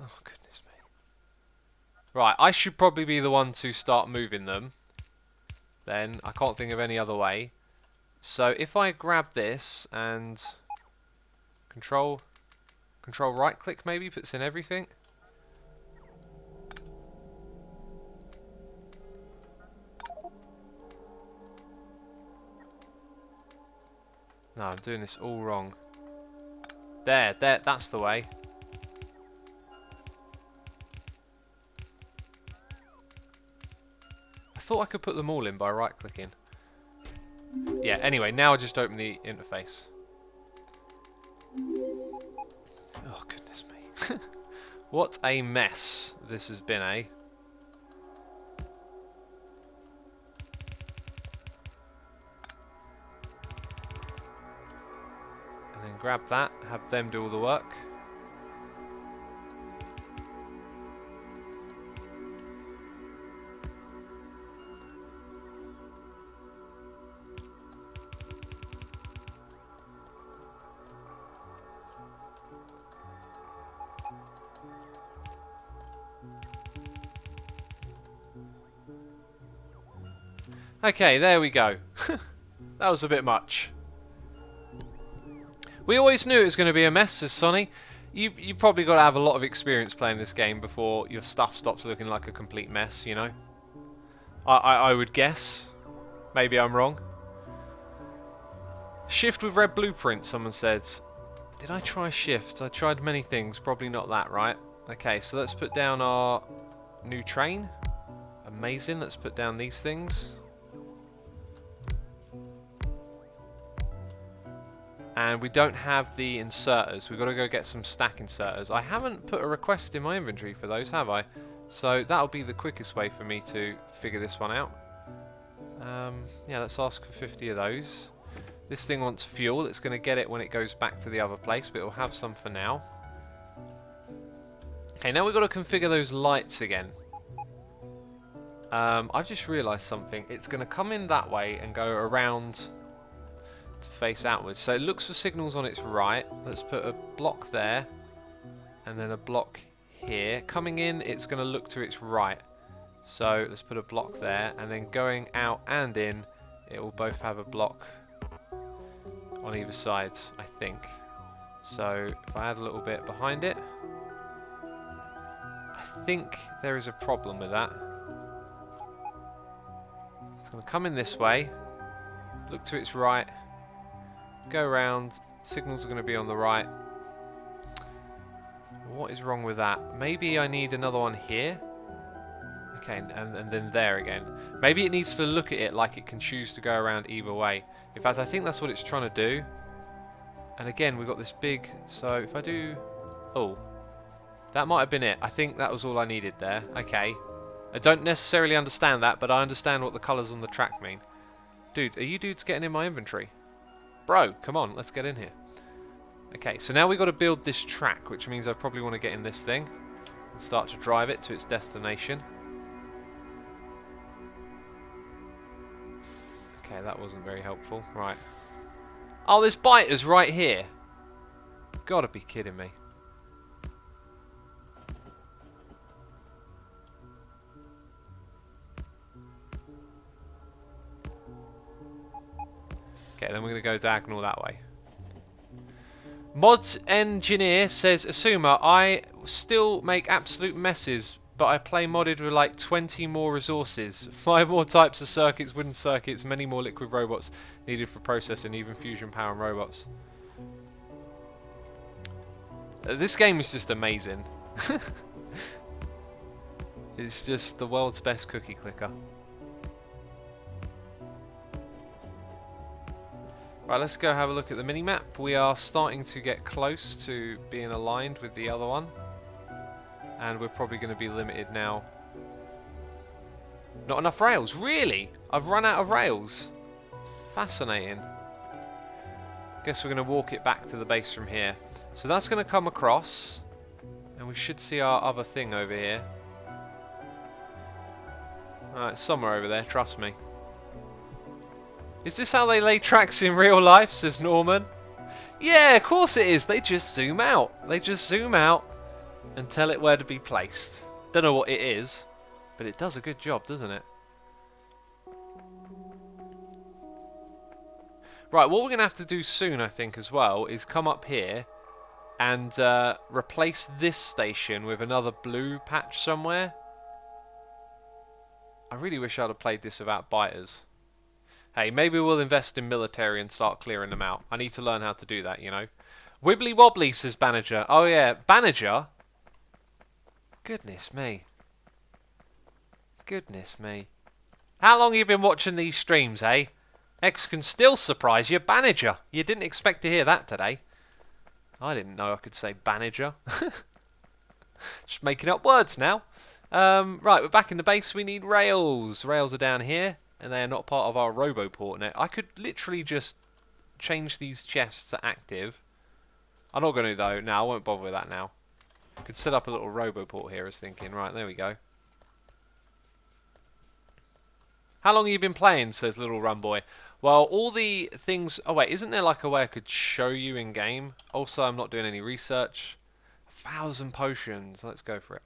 Oh, goodness me. Right, I should probably be the one to start moving them. Then, I can't think of any other way. So, if I grab this and control right click maybe, puts in everything. No, I'm doing this all wrong. There, that's the way. I thought I could put them all in by right clicking. Yeah, anyway, now I just open the interface. Oh, goodness me. What a mess this has been, eh? And then grab that, have them do all the work. Okay, there we go. That was a bit much. We always knew it was going to be a mess, says Sonny. You probably got to have a lot of experience playing this game before your stuff stops looking like a complete mess, you know? I would guess. Maybe I'm wrong. Shift with red blueprint, someone said. Did I try shift? I tried many things, probably not that, right? Okay, so let's put down our new train. Amazing, let's put down these things. And we don't have the inserters. We've got to go get some stack inserters. I haven't put a request in my inventory for those, have I? So that'll be the quickest way for me to figure this one out. Yeah, let's ask for 50 of those. This thing wants fuel. It's going to get it when it goes back to the other place, but it'll have some for now. Okay, now we've got to configure those lights again. I've just realised something. It's going to come in that way and go around to face outwards. So it looks for signals on its right. Let's put a block there and then a block here. Coming in, it's going to look to its right. So let's put a block there, and then going out and in, it will both have a block on either side, I think. So if I add a little bit behind it, I think there is a problem with that. It's going to come in this way, look to its right, go around, signals are going to be on the right. What is wrong with that? Maybe I need another one here. Okay, and then there again. Maybe it needs to look at it like it can choose to go around either way. In fact, I think that's what it's trying to do. And again, we've got this big... So if I do... Oh, that might have been it. I think that was all I needed there. Okay. I don't necessarily understand that, but I understand what the colours on the track mean. Dude, are you dudes getting in my inventory? Bro, come on, let's get in here. Okay, so now we've got to build this track, which means I probably want to get in this thing and start to drive it to its destination. Okay, that wasn't very helpful. Right. Oh, this biter's right here. Gotta be kidding me. Okay, then we're going to go diagonal that way. Mods Engineer says, Asuma, I still make absolute messes, but I play modded with like 20 more resources, 5 more types of circuits, wooden circuits, many more liquid robots needed for processing, even fusion power and robots. This game is just amazing. It's just the world's best cookie clicker. Right, let's go have a look at the minimap. We are starting to get close to being aligned with the other one. And we're probably going to be limited now. Not enough rails. Really? I've run out of rails. Fascinating. Guess we're going to walk it back to the base from here. So that's going to come across. And we should see our other thing over here. Alright, somewhere over there, trust me. Is this how they lay tracks in real life, says Norman? Yeah, of course it is. They just zoom out. They just zoom out and tell it where to be placed. Don't know what it is, but it does a good job, doesn't it? Right, what we're going to have to do soon, I think, as well, is come up here and replace this station with another blue patch somewhere. I really wish I'd have played this without biters. Hey, maybe we'll invest in military and start clearing them out. I need to learn how to do that, you know. Wibbly wobbly, says Banniger. Oh yeah, Banniger? Goodness me. Goodness me. How long have you been watching these streams, eh? X can still surprise you, Banniger. You didn't expect to hear that today. I didn't know I could say Banniger. Just making up words now. Right, we're back in the base. We need rails. Rails are down here, and they are not part of our Roboport net. I could literally just change these chests to active. I'm not going to, though. No, I won't bother with that now. I could set up a little Roboport here, I was thinking. Right, there we go. How long have you been playing, says Little Run Boy. Well, all the things... Oh, wait, isn't there like a way I could show you in-game? Also, I'm not doing any research. 1,000 potions. Let's go for it.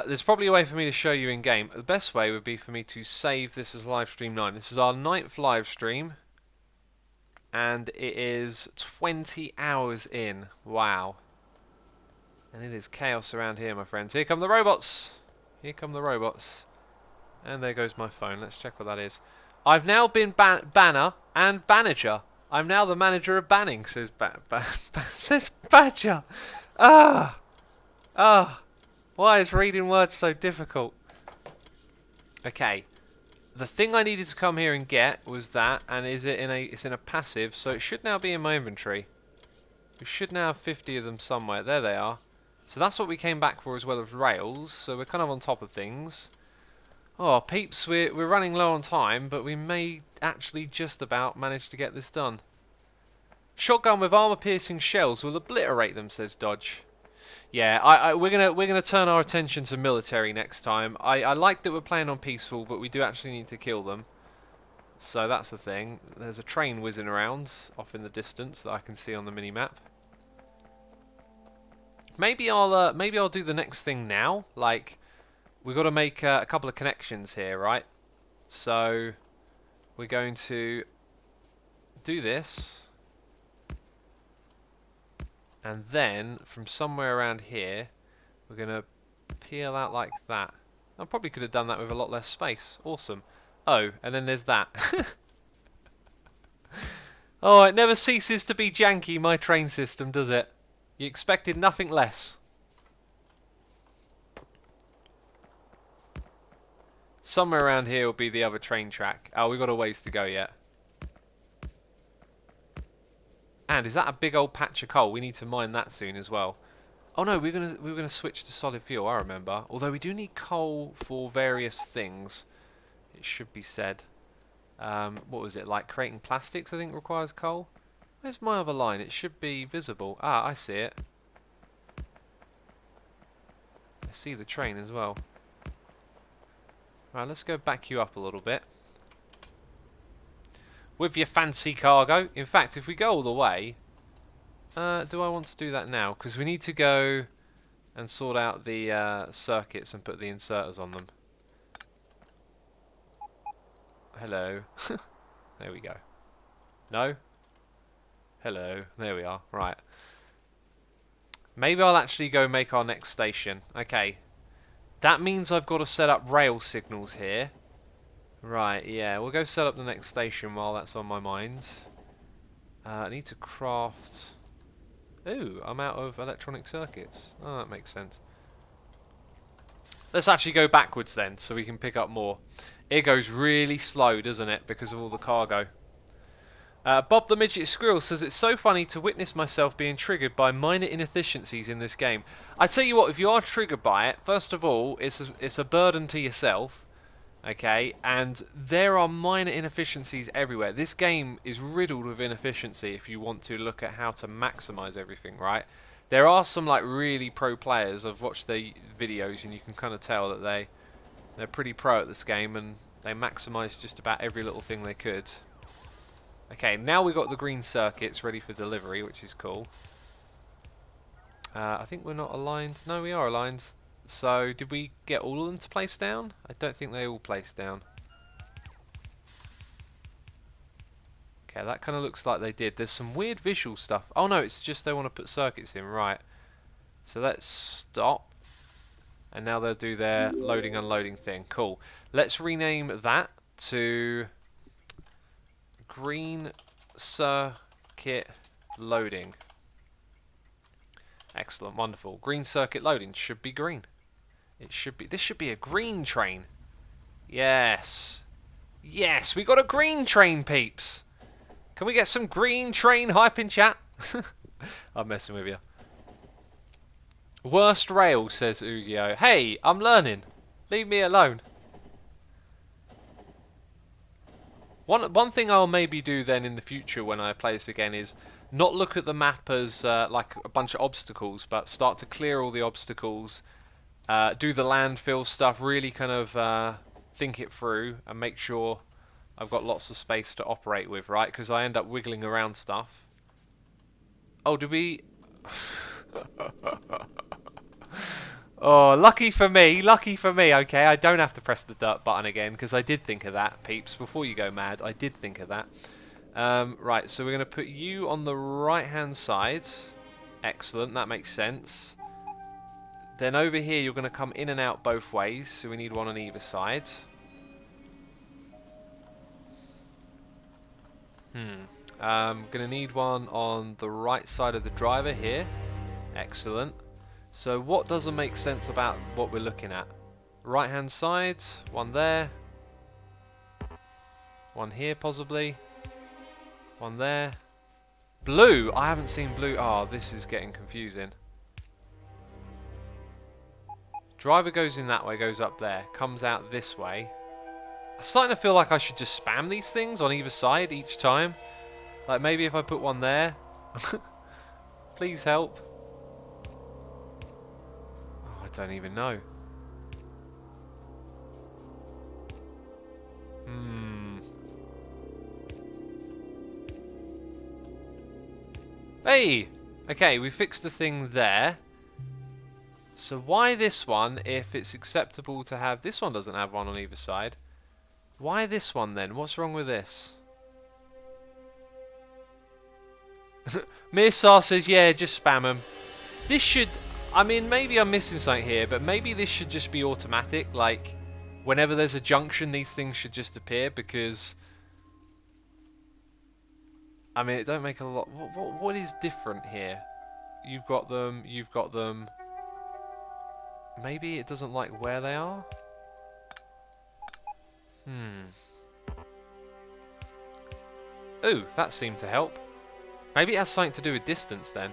There's probably a way for me to show you in-game. The best way would be for me to save this as Livestream 9. This is our 9th livestream. And it is 20 hours in. Wow. And it is chaos around here, my friends. Here come the robots. Here come the robots. And there goes my phone. Let's check what that is. I've now been Banner and Banniger. I'm now the manager of Banning, says says Badger. Ah! Ah! Why is reading words so difficult? Okay. The thing I needed to come here and get was that, and it's in a passive, so it should now be in my inventory. We should now have 50 of them somewhere. There they are. So that's what we came back for, as well as rails, so we're kind of on top of things. Oh, peeps, we're running low on time, but we may actually just about manage to get this done. Shotgun with armor-piercing shells will obliterate them, says Dodge. Yeah, we're gonna turn our attention to military next time. I like that we're playing on peaceful, but we do actually need to kill them. So that's the thing. There's a train whizzing around off in the distance that I can see on the mini-map. Maybe I'll do the next thing now. Like, we've got to make a couple of connections here, right? So we're going to do this. And then, from somewhere around here, we're going to peel out like that. I probably could have done that with a lot less space. Awesome. Oh, and then there's that. Oh, it never ceases to be janky, my train system, does it? You expected nothing less. Somewhere around here will be the other train track. Oh, we've got a ways to go yet. And is that a big old patch of coal? We need to mine that soon as well. Oh no, we're gonna switch to solid fuel. I remember. Although we do need coal for various things. It should be said. What was it, like creating plastics? I think requires coal. Where's my other line? It should be visible. Ah, I see it. I see the train as well. Right, let's go back you up a little bit. With your fancy cargo. In fact, if we go all the way... do I want to do that now? Because we need to go and sort out the circuits and put the inserters on them. Hello. There we go. No? Hello. There we are. Right. Maybe I'll actually go make our next station. Okay. That means I've got to set up rail signals here. Right, yeah, we'll go set up the next station while that's on my mind. I need to craft... Ooh, I'm out of electronic circuits. Oh, that makes sense. Let's actually go backwards then, so we can pick up more. It goes really slow, doesn't it, because of all the cargo. Bob the Midget Squirrel says, it's so funny to witness myself being triggered by minor inefficiencies in this game. I tell you what, if you are triggered by it, first of all, it's a burden to yourself. Okay, and there are minor inefficiencies everywhere. This game is riddled with inefficiency if you want to look at how to maximize everything, right? There are some like really pro players. I've watched their videos, and you can kind of tell that they're pretty pro at this game, and they maximise just about every little thing they could. Okay, now we've got the green circuits ready for delivery, which is cool. I think we're not aligned. No, we are aligned. So, did we get all of them to place down? I don't think they all placed down. Okay, that kind of looks like they did. There's some weird visual stuff. Oh no, it's just they want to put circuits in, right. So let's stop. And now they'll do their loading unloading thing. Cool. Let's rename that to green circuit loading. Excellent, wonderful. Green circuit loading should be green. It should be. This should be a green train. Yes. Yes, we got a green train, peeps. Can we get some green train hype in chat? I'm messing with you. Worst rail, says Ugio. Hey, I'm learning. Leave me alone. One thing I'll maybe do then in the future when I play this again is not look at the map as like a bunch of obstacles, but start to clear all the obstacles, do the landfill stuff, really kind of think it through and make sure I've got lots of space to operate with, right? Because I end up wiggling around stuff. Oh, do we... Oh, lucky for me, okay? I don't have to press the dirt button again, because I did think of that, peeps. Before you go mad, I did think of that. Right, so we're going to put you on the right-hand side. Excellent, that makes sense. Then over here, you're going to come in and out both ways, so we need one on either side. Going to need one on the right side of the driver here. Excellent. So what doesn't make sense about what we're looking at? Right hand side, one there. One here possibly. One there. Blue! I haven't seen blue. Oh, this is getting confusing. Driver goes in that way, goes up there. Comes out this way. I'm starting to feel like I should just spam these things on either side each time. Like maybe if I put one there. Please help. Oh, I don't even know. Hey! Okay, we fixed the thing there. So why this one if it's acceptable to have... This one doesn't have one on either side. Why this one then? What's wrong with this? Mirsar says, yeah, just spam them. This should... I mean, maybe I'm missing something here, but maybe this should just be automatic. Like, whenever there's a junction, these things should just appear, because... I mean, it don't make a lot... What is different here? You've got them, you've got them. Maybe it doesn't like where they are? Ooh, that seemed to help. Maybe it has something to do with distance then.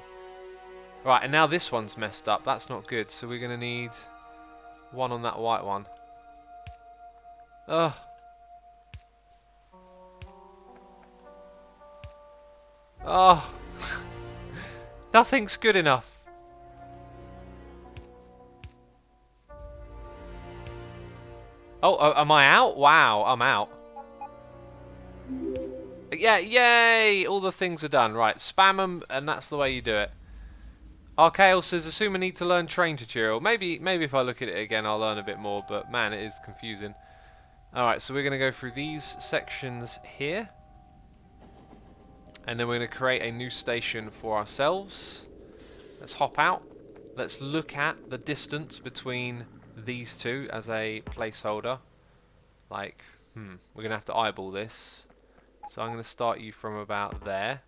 Right, and now this one's messed up. That's not good. So we're going to need one on that white one. Ugh. Oh. Nothing's good enough. Oh, am I out? Wow, I'm out. Yeah, yay! All the things are done. Right, spam them, and that's the way you do it. Archael says, assume I need to learn train tutorial. Maybe if I look at it again, I'll learn a bit more, but man, it is confusing. Alright, so we're going to go through these sections here. And then we're going to create a new station for ourselves. Let's hop out. Let's look at the distance between these two as a placeholder. Like, we're going to have to eyeball this. So I'm going to start you from about there.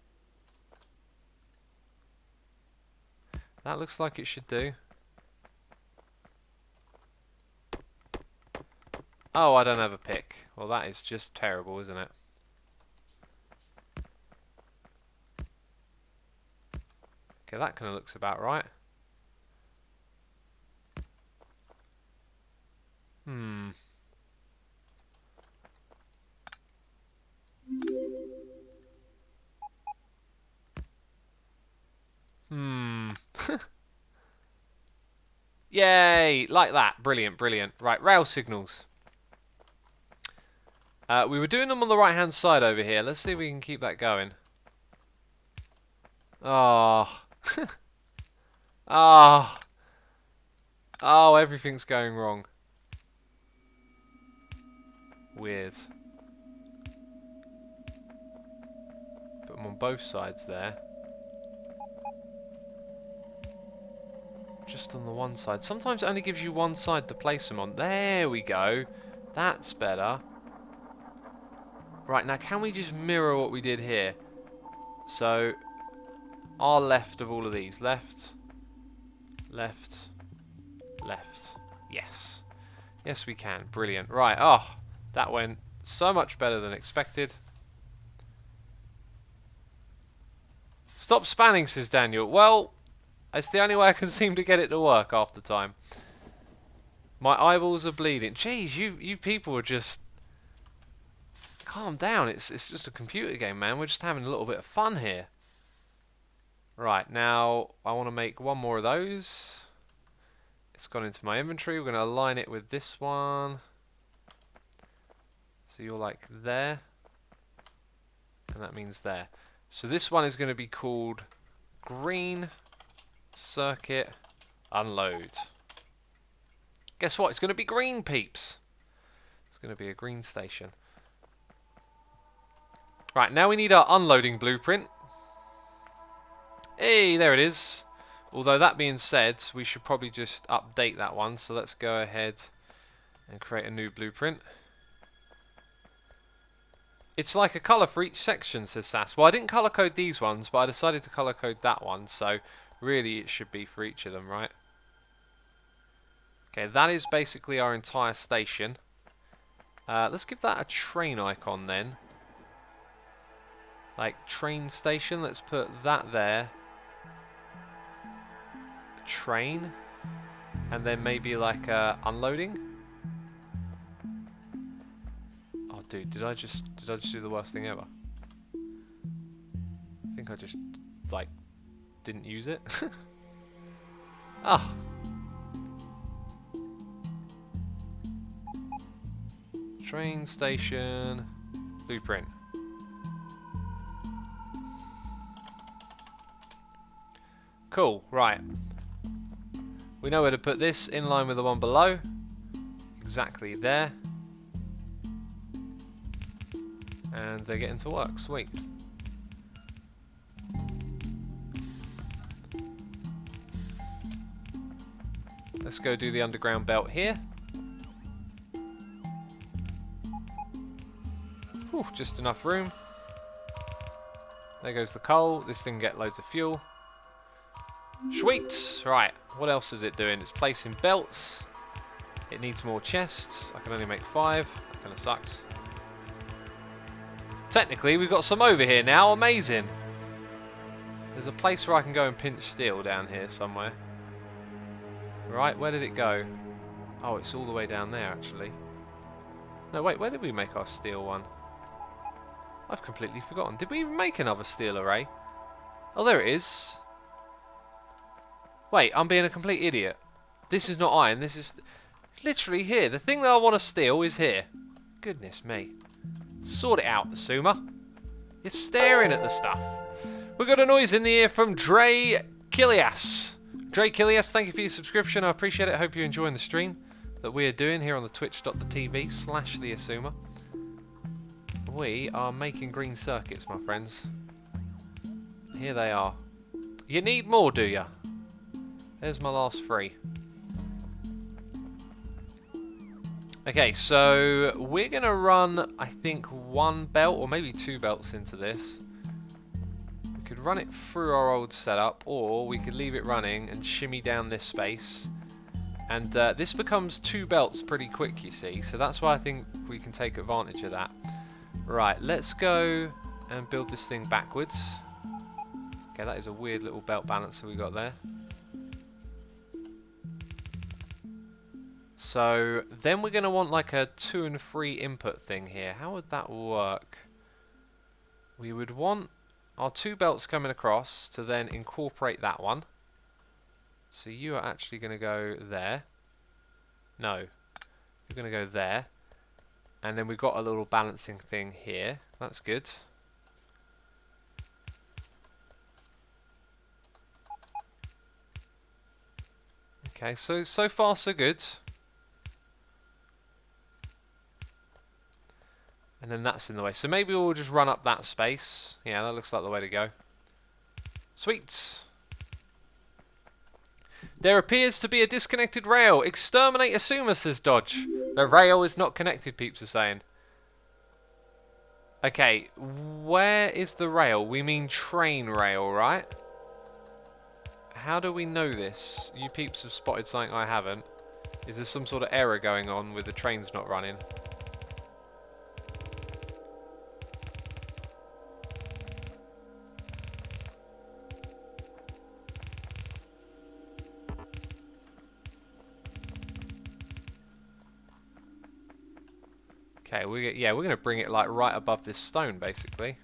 That looks like it should do. Oh, I don't have a pick. Well, that is just terrible, isn't it? Okay, that kind of looks about right. Yay! Like that. Brilliant, brilliant. Right, rail signals. We were doing them on the right-hand side over here. Let's see if we can keep that going. Oh. Oh. Oh, everything's going wrong. Weird. Put them on both sides there. Just on the one side. Sometimes it only gives you one side to place them on. There we go. That's better. Right, now can we just mirror what we did here? So, our left of all of these. Left. Left. Left. Yes. Yes, we can. Brilliant. Right. Oh, that went so much better than expected. Stop spanning, says Daniel. Well, it's the only way I can seem to get it to work half the time. My eyeballs are bleeding. Jeez, you people are just... Calm down. It's just a computer game, man. We're just having a little bit of fun here. Right, now I want to make one more of those. It's gone into my inventory. We're going to align it with this one. So you're like there. And that means there. So this one is going to be called green circuit unload. Guess what? It's going to be green, peeps. It's going to be a green station. Right, now we need our unloading blueprint. Hey, there it is. Although that being said, we should probably just update that one. So let's go ahead and create a new blueprint. It's like a colour for each section, says Sass. Well, I didn't colour code these ones, but I decided to colour code that one. So really it should be for each of them, right? Okay, that is basically our entire station. Let's give that a train icon then. Like train station, let's put that there. Train. And then maybe like unloading. Oh dude, did I just do the worst thing ever? I think I just like didn't use it. Ah. Train station blueprint. Cool, right. We know where to put this in line with the one below. Exactly there. And they're getting to work, sweet. Let's go do the underground belt here. Whew, just enough room. There goes the coal. This thing get loads of fuel. Sweet! Right, what else is it doing? It's placing belts. It needs more chests. I can only make 5. That kind of sucks. Technically, we've got some over here now. Amazing! There's a place where I can go and pinch steel down here somewhere. Right, where did it go? Oh, it's all the way down there, actually. No, wait, where did we make our steel one? I've completely forgotten. Did we even make another steel array? Oh, there it is. Wait, I'm being a complete idiot. This is not iron, this is literally here. The thing that I want to steal is here. Goodness me. Sort it out, Asuma. You're staring at the stuff. We got a noise in the ear from Dre Kilias. Dre Kilias, thank you for your subscription. I appreciate it. Hope you're enjoying the stream that we are doing here on the twitch.tv/theasuma. We are making green circuits, my friends. Here they are. You need more, do ya? There's my last 3. Okay, so we're going to run, I think, 1 belt or maybe 2 belts into this. We could run it through our old setup, or we could leave it running and shimmy down this space. And this becomes 2 belts pretty quick, you see. So that's why I think we can take advantage of that. Right, let's go and build this thing backwards. Okay, that is a weird little belt balancer we got there. So then we're going to want like a 2 and 3 input thing here. How would that work? We would want our 2 belts coming across to then incorporate that one. So you are actually going to go there. No, you're going to go there. And then we've got a little balancing thing here. That's good. Okay, so far so good. And then that's in the way. So maybe we'll just run up that space. Yeah, that looks like the way to go. Sweet. There appears to be a disconnected rail. Exterminate Asuma, says Dodge. The rail is not connected, peeps are saying. Okay, where is the rail? We mean train rail, right? How do we know this? You peeps have spotted something I haven't. Is there some sort of error going on with the trains not running? Okay, we're going to bring it like right above this stone, basically.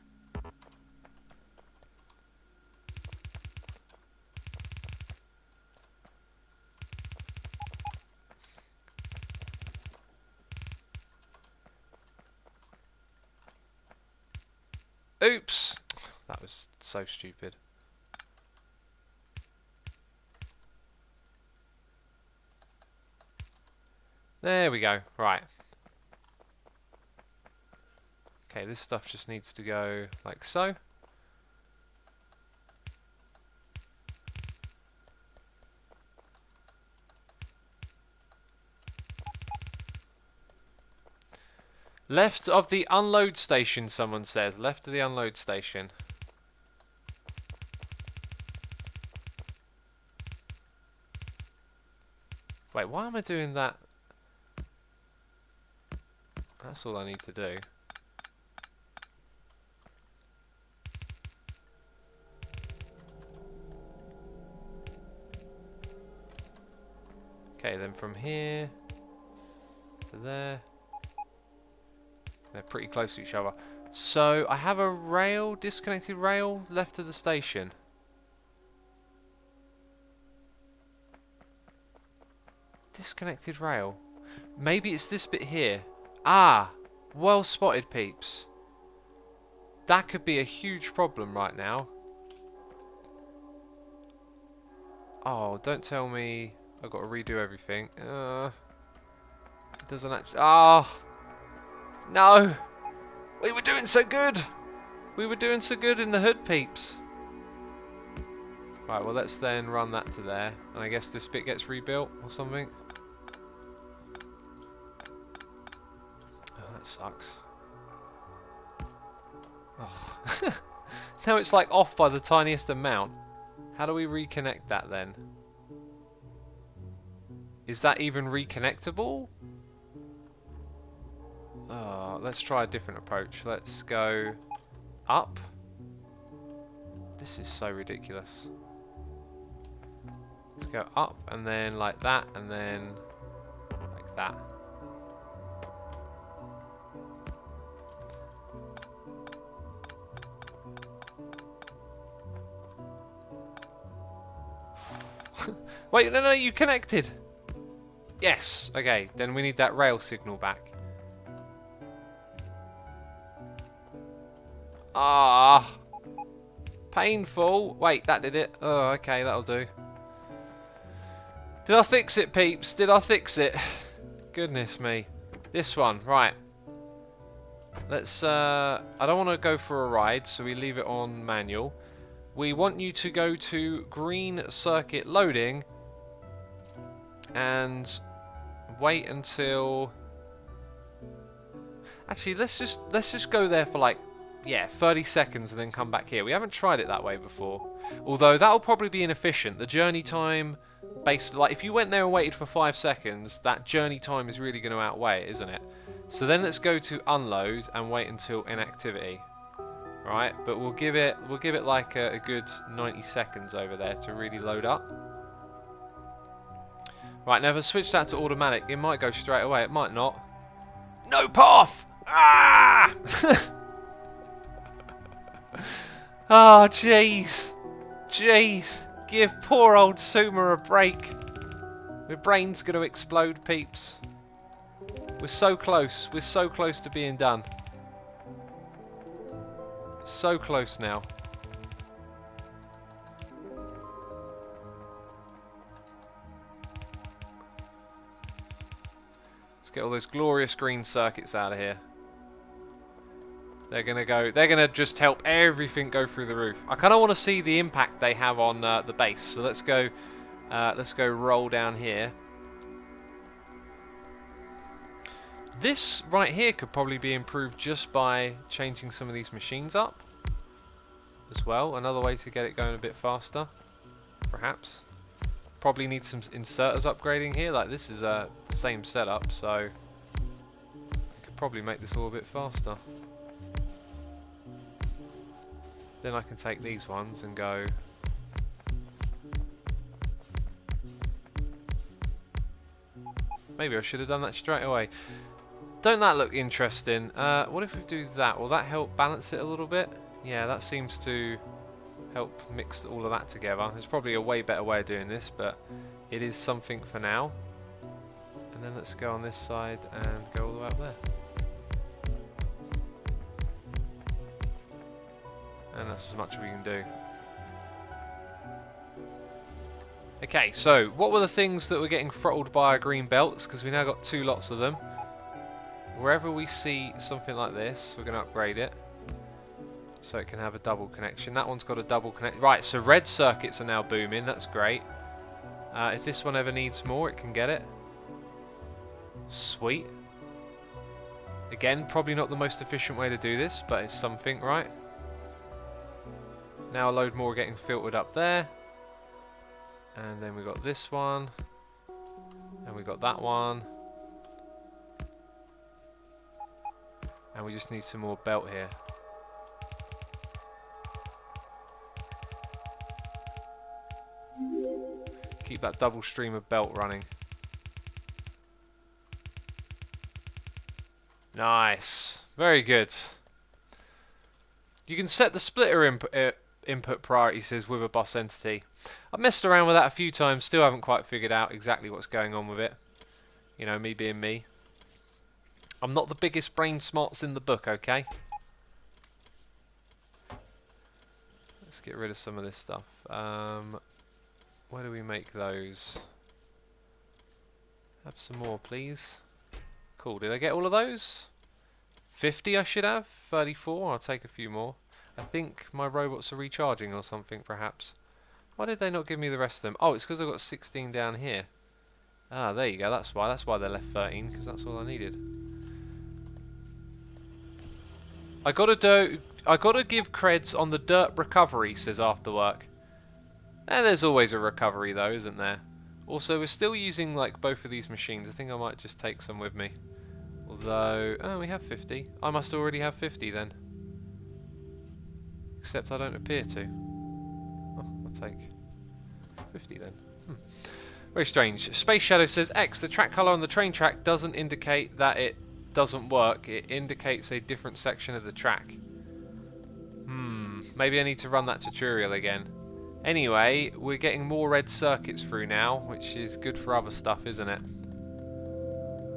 Oops! That was so stupid. There we go. Right. Okay, this stuff just needs to go like so. Left of the unload station, someone says. Left of the unload station. Wait, why am I doing that? That's all I need to do. Okay, then from here to there. They're pretty close to each other. So, I have a rail, disconnected rail, left of the station. Disconnected rail. Maybe it's this bit here. Ah! Well spotted, peeps. That could be a huge problem right now. Oh, don't tell me I've got to redo everything. It doesn't actually... Oh! No! We were doing so good! We were doing so good in the hood, peeps. Right, well let's then run that to there. And I guess this bit gets rebuilt or something. Oh, that sucks. Oh. Now it's like off by the tiniest amount. How do we reconnect that then? Is that even reconnectable? Oh, let's try a different approach. Let's go up. This is so ridiculous. Let's go up and then like that and then like that. Wait, no, you connected. Yes. Okay, then we need that rail signal back. Ah, painful. Wait, that did it. Oh, okay, that'll do. Did I fix it, peeps? Did I fix it? Goodness me. This one, right. Let's, I don't want to go for a ride, so we leave it on manual. We want you to go to green circuit loading and wait until... Actually, let's just go there for like, yeah, 30 seconds and then come back here. We haven't tried it that way before. Although that'll probably be inefficient. The journey time based, like if you went there and waited for 5 seconds, that journey time is really going to outweigh it, isn't it? So then let's go to unload and wait until inactivity. Right, but we'll give it like a good 90 seconds over there to really load up. Right, now if I switch that to automatic, it might go straight away, it might not. No path! Ah! Oh, jeez. Jeez. Give poor old Suma a break. My brain's going to explode, peeps. We're so close. We're so close to being done. So close now. Let's get all those glorious green circuits out of here. They're gonna just help everything go through the roof. I kind of want to see the impact they have on the base. So let's go roll down here. This right here could probably be improved just by changing some of these machines up as well. Another way to get it going a bit faster, perhaps. Probably need some inserters upgrading here. Like this is the same setup, so I could probably make this all a bit faster. Then I can take these ones and go. Maybe I should have done that straight away. Don't that look interesting? What if we do that? Will that help balance it a little bit? Yeah, that seems to help mix all of that together. There's probably a way better way of doing this, but it is something for now. And then let's go on this side and go all the way up there. And that's as much as we can do. Okay, so what were the things that were getting throttled by our green belts? Because we now got 2 lots of them. Wherever we see something like this, we're going to upgrade it. So it can have a double connection. That one's got a double connection. Right, so red circuits are now booming. That's great. If this one ever needs more, it can get it. Sweet. Again, probably not the most efficient way to do this, but it's something, right? Now a load more getting filtered up there. And then we got this one. And we got that one. And we just need some more belt here. Keep that double stream of belt running. Nice. Very good. You can set the splitter input priority, says with a boss entity. I've messed around with that a few times, still haven't quite figured out exactly what's going on with it. You know, me being me. I'm not the biggest brain smarts in the book, okay? Let's get rid of some of this stuff. Where do we make those? Have some more, please. Cool, did I get all of those? 50 I should have? 34, I'll take a few more. I think my robots are recharging or something, perhaps. Why did they not give me the rest of them? Oh, it's because I've got 16 down here. Ah, there you go, that's why. That's why they left 13, because that's all I needed. I gotta give creds on the dirt recovery, says Afterwork. And there's always a recovery though, isn't there? Also, we're still using like both of these machines. I think I might just take some with me. Although, oh, we have 50. I must already have 50 then. Except I don't appear to. Oh, I'll take 50 then. Very strange. Space Shadow says, X, the track colour on the train track doesn't indicate that it doesn't work. It indicates a different section of the track. Maybe I need to run that tutorial again. Anyway, we're getting more red circuits through now, which is good for other stuff, isn't it?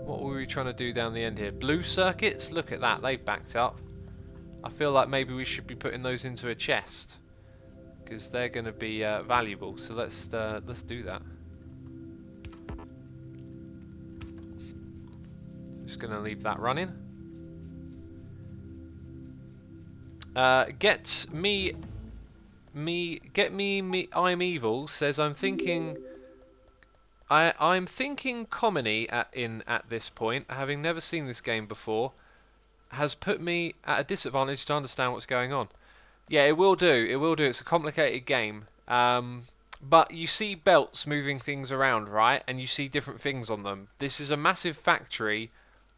What were we trying to do down the end here? Blue circuits? Look at that, they've backed up. I feel like maybe we should be putting those into a chest, because they're going to be valuable. So let's do that. Just going to leave that running. Get me, I'm evil says I'm thinking Comedy at this point, having never seen this game before, has put me at a disadvantage to understand what's going on. Yeah, it will do. It will do. It's a complicated game. But you see belts moving things around, right? And you see different things on them. This is a massive factory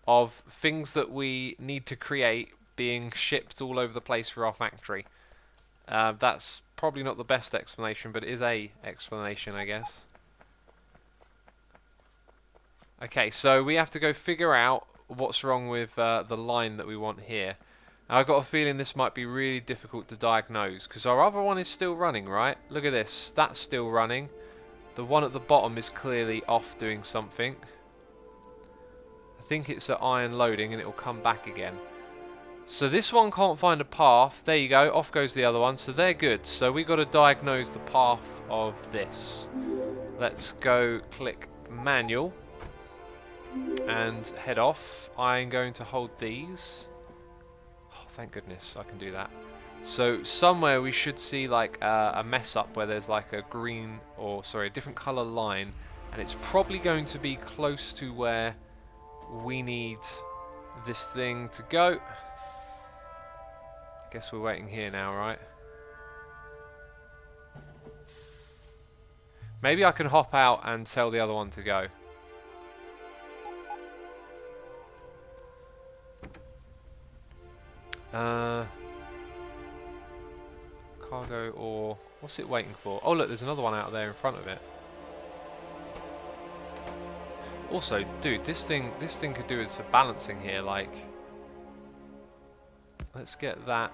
of things that we need to create being shipped all over the place for our factory. That's probably not the best explanation, but it is a explanation, I guess. Okay, so we have to go figure out what's wrong with the line that we want here. I've got a feeling this might be really difficult to diagnose because our other one is still running, right? Look at this. That's still running. The one at the bottom is clearly off doing something. I think it's at iron loading and it will come back again. So this one can't find a path. There you go. Off goes the other one. So they're good. So we've got to diagnose the path of this. Let's go click manual and head off. I'm going to hold these. Oh, thank goodness I can do that. So somewhere we should see like a mess up where there's like a green or sorry a different color line, and it's probably going to be close to where we need this thing to go. Guess we're waiting here now, right? Maybe I can hop out and tell the other one to go. Cargo or... what's it waiting for? Oh look, there's another one out there in front of it. Also, dude, this thing could do with some balancing here, like... let's get that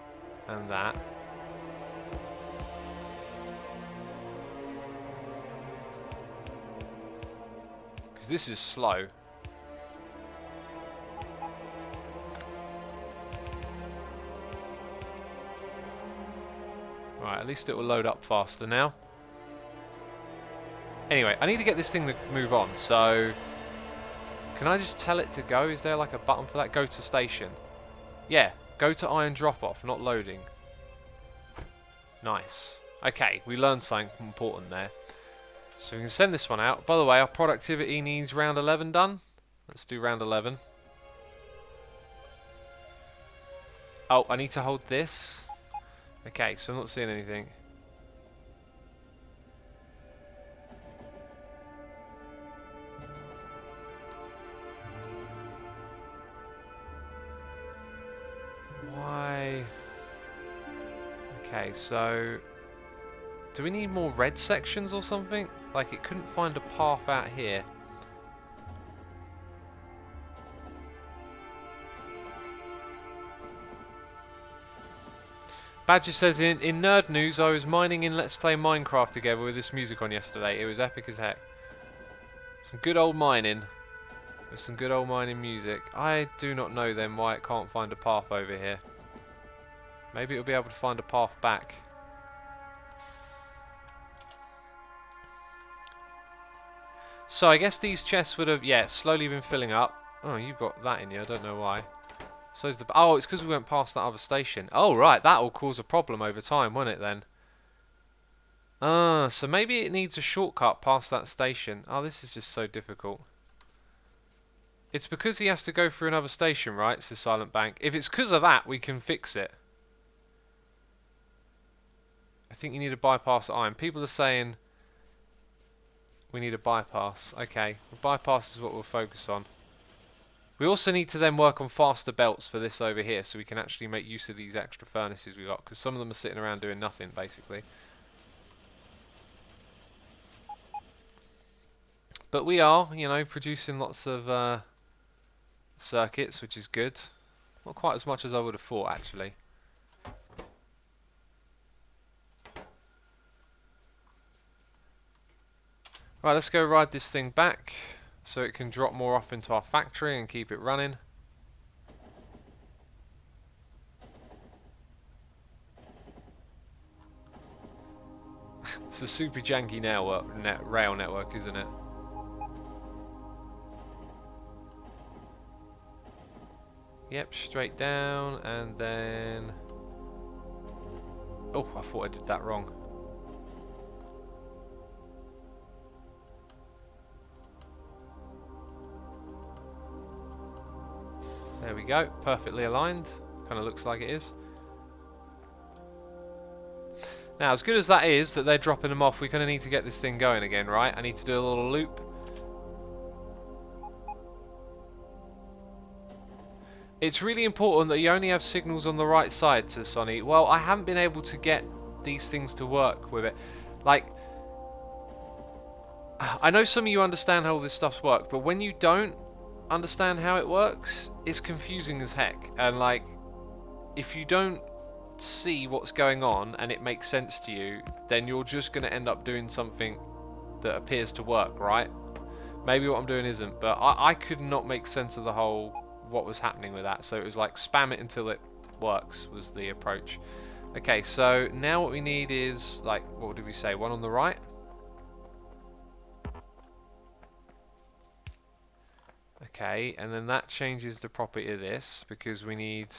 and that. Because this is slow. Right, at least it will load up faster now. Anyway, I need to get this thing to move on, so... can I just tell it to go? Is there like a button for that? Go to station. Yeah, go to iron drop-off, not loading. Nice. Okay, we learned something important there. So we can send this one out. By the way, our productivity needs round 11 done. Let's do round 11. Oh, I need to hold this. Okay, so I'm not seeing anything. Why? Okay, so... do we need more red sections or something? Like, it couldn't find a path out here. Badger says, in nerd news, I was mining in Let's Play Minecraft together with this music on yesterday. It was epic as heck. Some good old mining. With some good old mining music. I do not know then why it can't find a path over here. Maybe it'll be able to find a path back. So I guess these chests would have, yeah, slowly been filling up. Oh, you've got that in you. I don't know why. So is the... oh, it's because we went past that other station. Oh, right. That will cause a problem over time, won't it, then? Ah, so maybe it needs a shortcut past that station. Oh, this is just so difficult. It's because he has to go through another station, right? Says Silent Bank. If it's because of that, we can fix it. I think you need a bypass iron. People are saying we need a bypass. Okay, the bypass is what we'll focus on. We also need to then work on faster belts for this over here, so we can actually make use of these extra furnaces we got, because some of them are sitting around doing nothing, basically. But we are, you know, producing lots of circuits, which is good. Not quite as much as I would have thought, actually. Right, let's go ride this thing back so it can drop more off into our factory and keep it running. It's a super janky rail network, isn't it? Yep, straight down and then... oh, I thought I did that wrong. There we go, perfectly aligned. Kind of looks like it is. Now, as good as that is, that they're dropping them off, we're going to need to get this thing going again, right? I need to do a little loop. It's really important that you only have signals on the right side, says Sonny. Well, I haven't been able to get these things to work with it. Like, I know some of you understand how all this stuff's worked, but when you don't understand how it works, it's confusing as heck. And like, if you don't see what's going on and it makes sense to you, then you're just going to end up doing something that appears to work, right? Maybe what I'm doing isn't, but I could not make sense of the whole what was happening with that. So it was like spam it until it works was the approach. Okay, so now what we need is, like, what did we say? One on the right? Okay, and then that changes the property of this because we need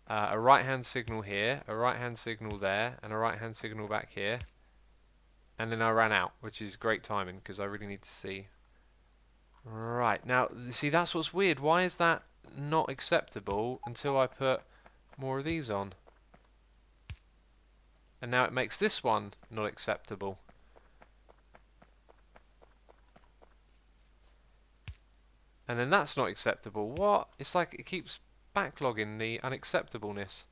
a right-hand signal here, a right-hand signal there, and a right-hand signal back here. And then I ran out, which is great timing because I really need to see. Right, now, see, that's what's weird. Why is that not acceptable until I put more of these on? And now it makes this one not acceptable. And then that's not acceptable. What? It's like it keeps backlogging the unacceptableness.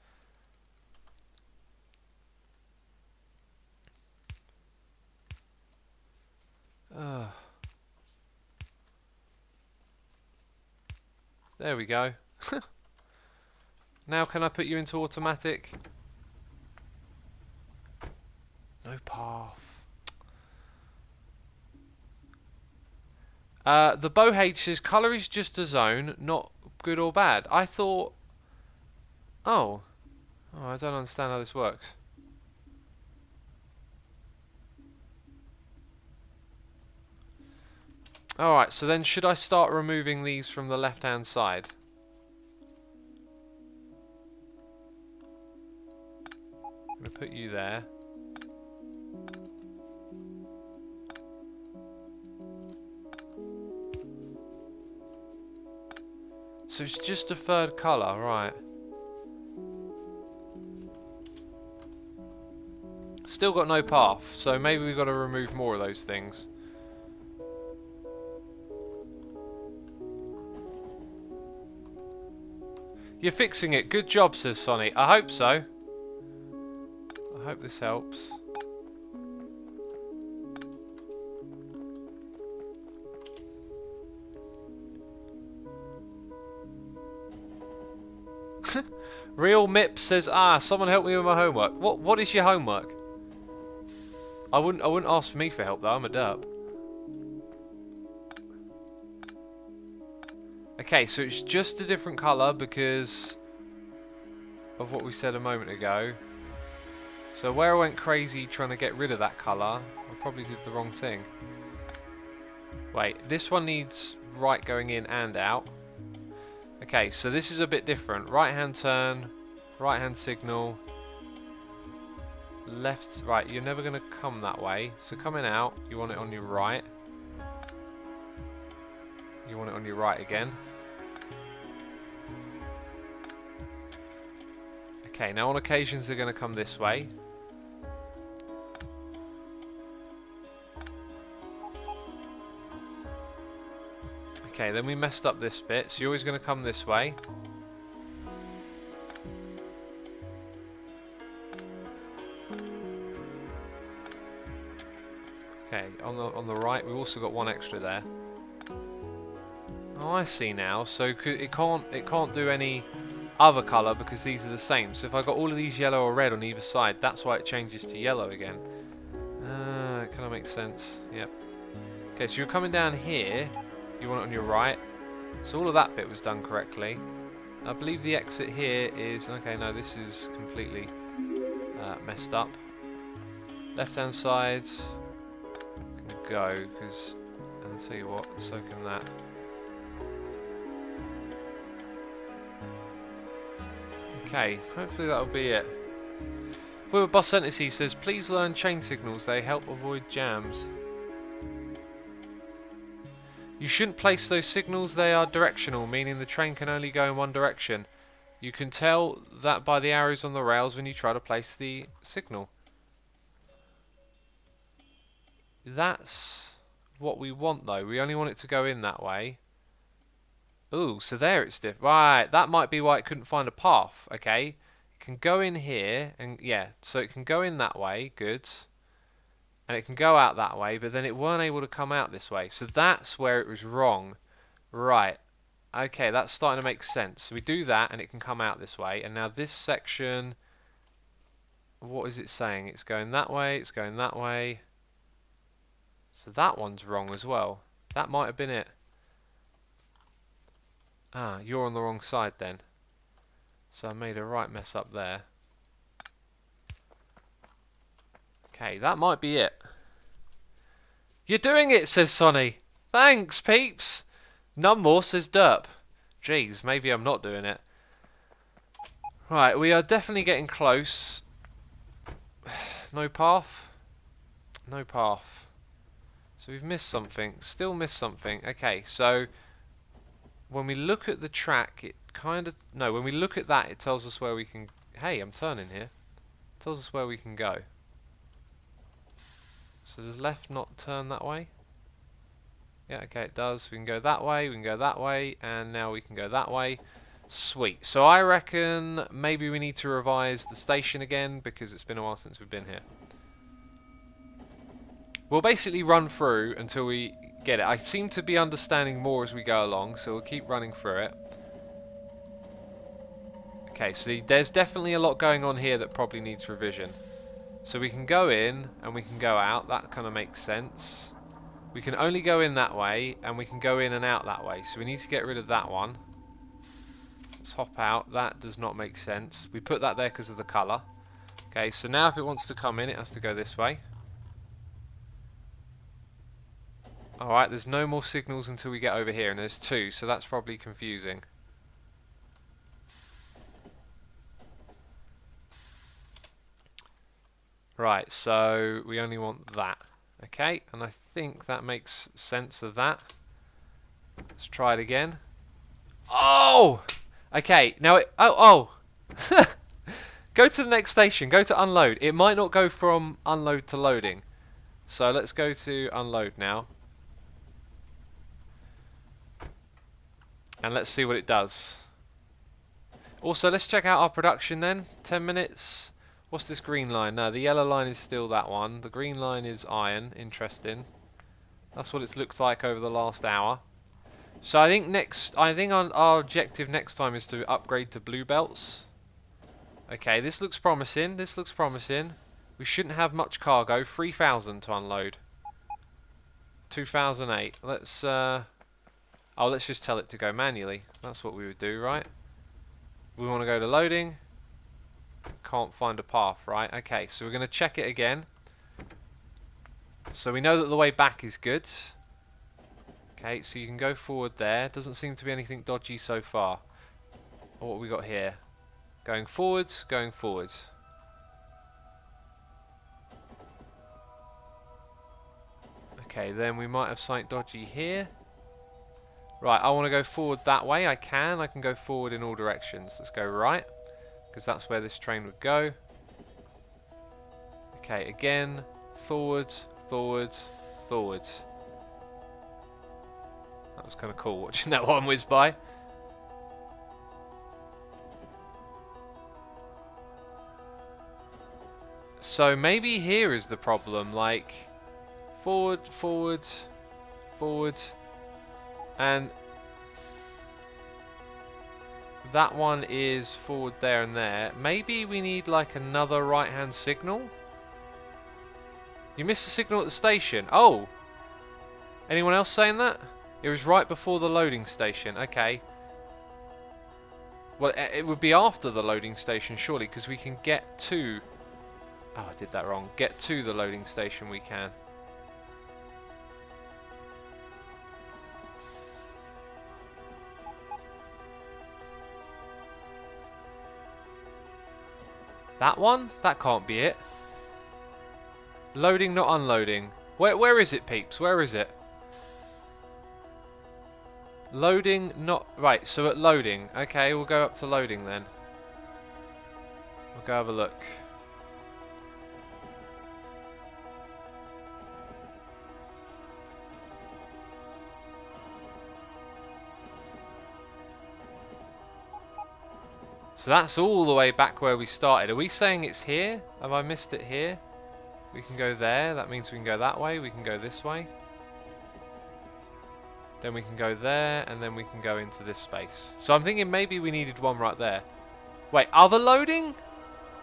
Ugh. There we go. Now can I put you into automatic? No path. The Boh says colour is just a zone, not good or bad. I thought... Oh, I don't understand how this works. Alright, so then should I start removing these from the left-hand side? I'm going to put you there. So it's just a third colour, right. Still got no path, so maybe we've got to remove more of those things. You're fixing it. Good job, says Sonny. I hope so. I hope this helps. Real Mip says, someone help me with my homework. What is your homework? I wouldn't ask for me for help though, I'm a derp. Okay, so it's just a different colour because of what we said a moment ago. So where I went crazy trying to get rid of that colour, I probably did the wrong thing. Wait, this one needs right going in and out. Okay, so this is a bit different. Right hand turn, right hand signal, left, right, you're never going to come that way. So coming out, you want it on your right. You want it on your right again. Okay, now on occasions they're going to come this way. Okay, then we messed up this bit, so you're always going to come this way. Okay, on the right, we've also got one extra there. Oh, I see now. So it can't do any other colour because these are the same. So if I got all of these yellow or red on either side, that's why it changes to yellow again. It kind of makes sense. Yep. Okay, so you're coming down here. You want it on your right. So all of that bit was done correctly. I believe the exit here is... Okay, no, this is completely messed up. Left-hand side can go, because... And I'll tell you what, so can that. Okay, hopefully that'll be it. With Boss Entity says, please learn chain signals, they help avoid jams. You shouldn't place those signals, they are directional, meaning the train can only go in one direction. You can tell that by the arrows on the rails when you try to place the signal. That's what we want though, we only want it to go in that way. Ooh, so there it's different. Right, that might be why it couldn't find a path, okay? It can go in here, and yeah, so it can go in that way, good. And it can go out that way, but then it weren't able to come out this way. So that's where it was wrong. Right. Okay, that's starting to make sense. So we do that and it can come out this way. And now this section, what is it saying? It's going that way, it's going that way. So that one's wrong as well. That might have been it. Ah, you're on the wrong side then. So I made a right mess up there. Okay, that might be it. You're doing it, says Sonny. Thanks, peeps. None more, says Derp. Jeez, maybe I'm not doing it. Right, we are definitely getting close. No path? No path. So we've missed something. Still missed something. Okay, so when we look at the track, it kind of... No, when we look at that, it tells us where we can... Hey, I'm turning here. It tells us where we can go. So does left not turn that way? Yeah, okay, it does. We can go that way, we can go that way, and now we can go that way. Sweet. So I reckon maybe we need to revise the station again because it's been a while since we've been here. We'll basically run through until we get it. I seem to be understanding more as we go along, so we'll keep running through it. Okay, so there's definitely a lot going on here that probably needs revision. So we can go in and we can go out. That kind of makes sense. We can only go in that way and we can go in and out that way. So we need to get rid of that one. Let's hop out. That does not make sense. We put that there because of the colour. Okay, so now if it wants to come in, it has to go this way. Alright, there's no more signals until we get over here, and there's two, so that's probably confusing. Right, so we only want that. Okay, and I think that makes sense of that. Let's try it again. Oh! Okay, now it... Oh! Go to the next station, go to unload. It might not go from unload to loading. So let's go to unload now. And let's see what it does. Also, let's check out our production then. 10 minutes. What's this green line? No, the yellow line is still that one. The green line is iron. Interesting. That's what it's looked like over the last hour. So I think our objective next time is to upgrade to blue belts. Okay, this looks promising. This looks promising. We shouldn't have much cargo. 3,000 to unload. 2008. Let's let's just tell it to go manually. That's what we would do, right? We want to go to loading. Can't find a path, right? Okay, so we're going to check it again. So we know that the way back is good. Okay, so you can go forward there. Doesn't seem to be anything dodgy so far. What have we got here? Going forwards, going forwards. Okay, then we might have something dodgy here. Right, I want to go forward that way. I can go forward in all directions. Let's go right, because that's where this train would go. Okay, again, forwards, forwards, forwards. That was kind of cool watching that one whiz by. So maybe here is the problem, like forward, forward, forward, and that one is forward there and there. Maybe we need like another right hand signal. You missed the signal at the station. Oh! Anyone else saying that? It was right before the loading station. Okay. Well, it would be after the loading station, surely, because we can get to... Oh, I did that wrong. Get to the loading station we can. That one? That can't be it. Loading, not unloading. Where is it, peeps? Where is it? Loading, not... Right, so at loading. Okay, we'll go up to loading then. We'll go have a look. So that's all the way back where we started. Are we saying it's here? Have I missed it here? We can go there. That means we can go that way. We can go this way. Then we can go there, and then we can go into this space. So I'm thinking maybe we needed one right there. Wait, other loading?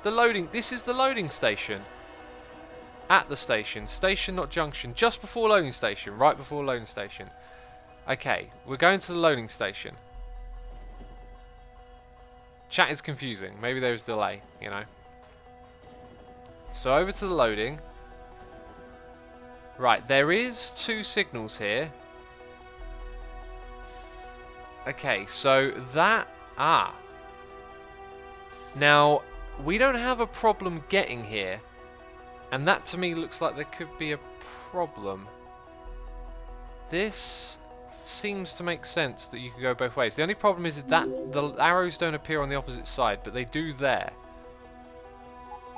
The loading. This is the loading station. At the station. Station, not junction. Just before loading station. Right before loading station. Okay, we're going to the loading station. Chat is confusing. Maybe there's delay, you know. So over to the loading. Right, there is 2 signals here. Okay, so that... Ah. Now, we don't have a problem getting here. And that to me looks like there could be a problem. This seems to make sense that you could go both ways. The only problem is that the arrows don't appear on the opposite side, but they do there.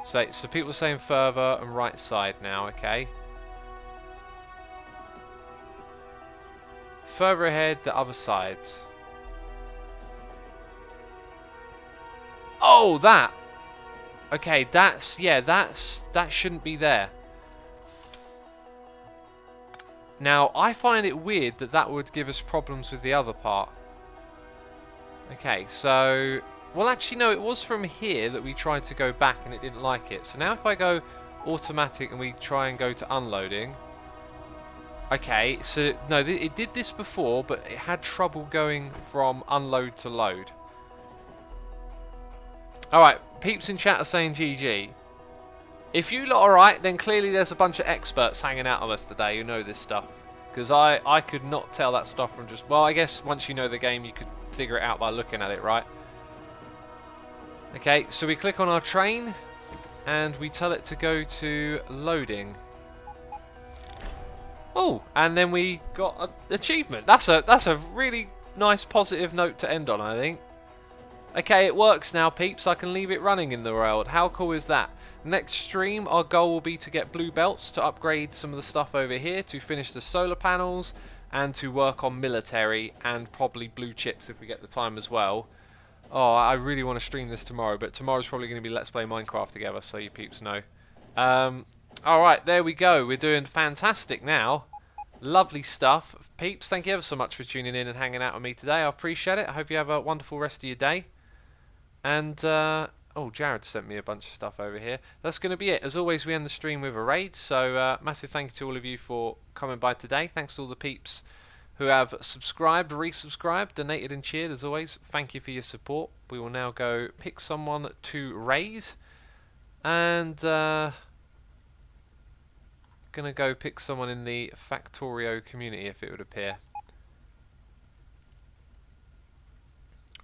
So people are saying further and right side now, okay. Further ahead, the other sides. Oh, that! Okay, that shouldn't be there. Now, I find it weird that that would give us problems with the other part. Okay, so... Well, actually, no, it was from here that we tried to go back and it didn't like it. So now if I go automatic and we try and go to unloading... Okay, so, no, it did this before, but it had trouble going from unload to load. Alright, peeps in chat are saying GG. If you lot are right, then clearly there's a bunch of experts hanging out of us today who know this stuff. Because I could not tell that stuff from just... Well, I guess once you know the game, you could figure it out by looking at it, right? Okay, so we click on our train, and we tell it to go to loading. Oh, and then we got an achievement. That's a really nice positive note to end on, I think. Okay, it works now, peeps. I can leave it running in the world. How cool is that? Next stream, our goal will be to get blue belts to upgrade some of the stuff over here, to finish the solar panels, and to work on military, and probably blue chips if we get the time as well. Oh, I really want to stream this tomorrow, but tomorrow's probably going to be Let's Play Minecraft together, so you peeps know. Alright, there we go. We're doing fantastic now. Lovely stuff. Peeps, thank you ever so much for tuning in and hanging out with me today. I appreciate it. I hope you have a wonderful rest of your day. And, oh, Jared sent me a bunch of stuff over here. That's going to be it. As always, we end the stream with a raid. So, massive thank you to all of you for coming by today. Thanks to all the peeps who have subscribed, resubscribed, donated and cheered. As always, thank you for your support. We will now go pick someone to raid. And, gonna go pick someone in the Factorio community if it would appear.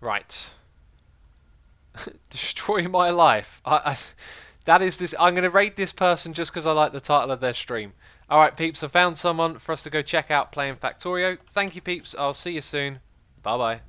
Right. Destroy my life. That is this. I'm going to raid this person just because I like the title of their stream. Alright, peeps, I found someone for us to go check out playing Factorio. Thank you, peeps. I'll see you soon. Bye-bye.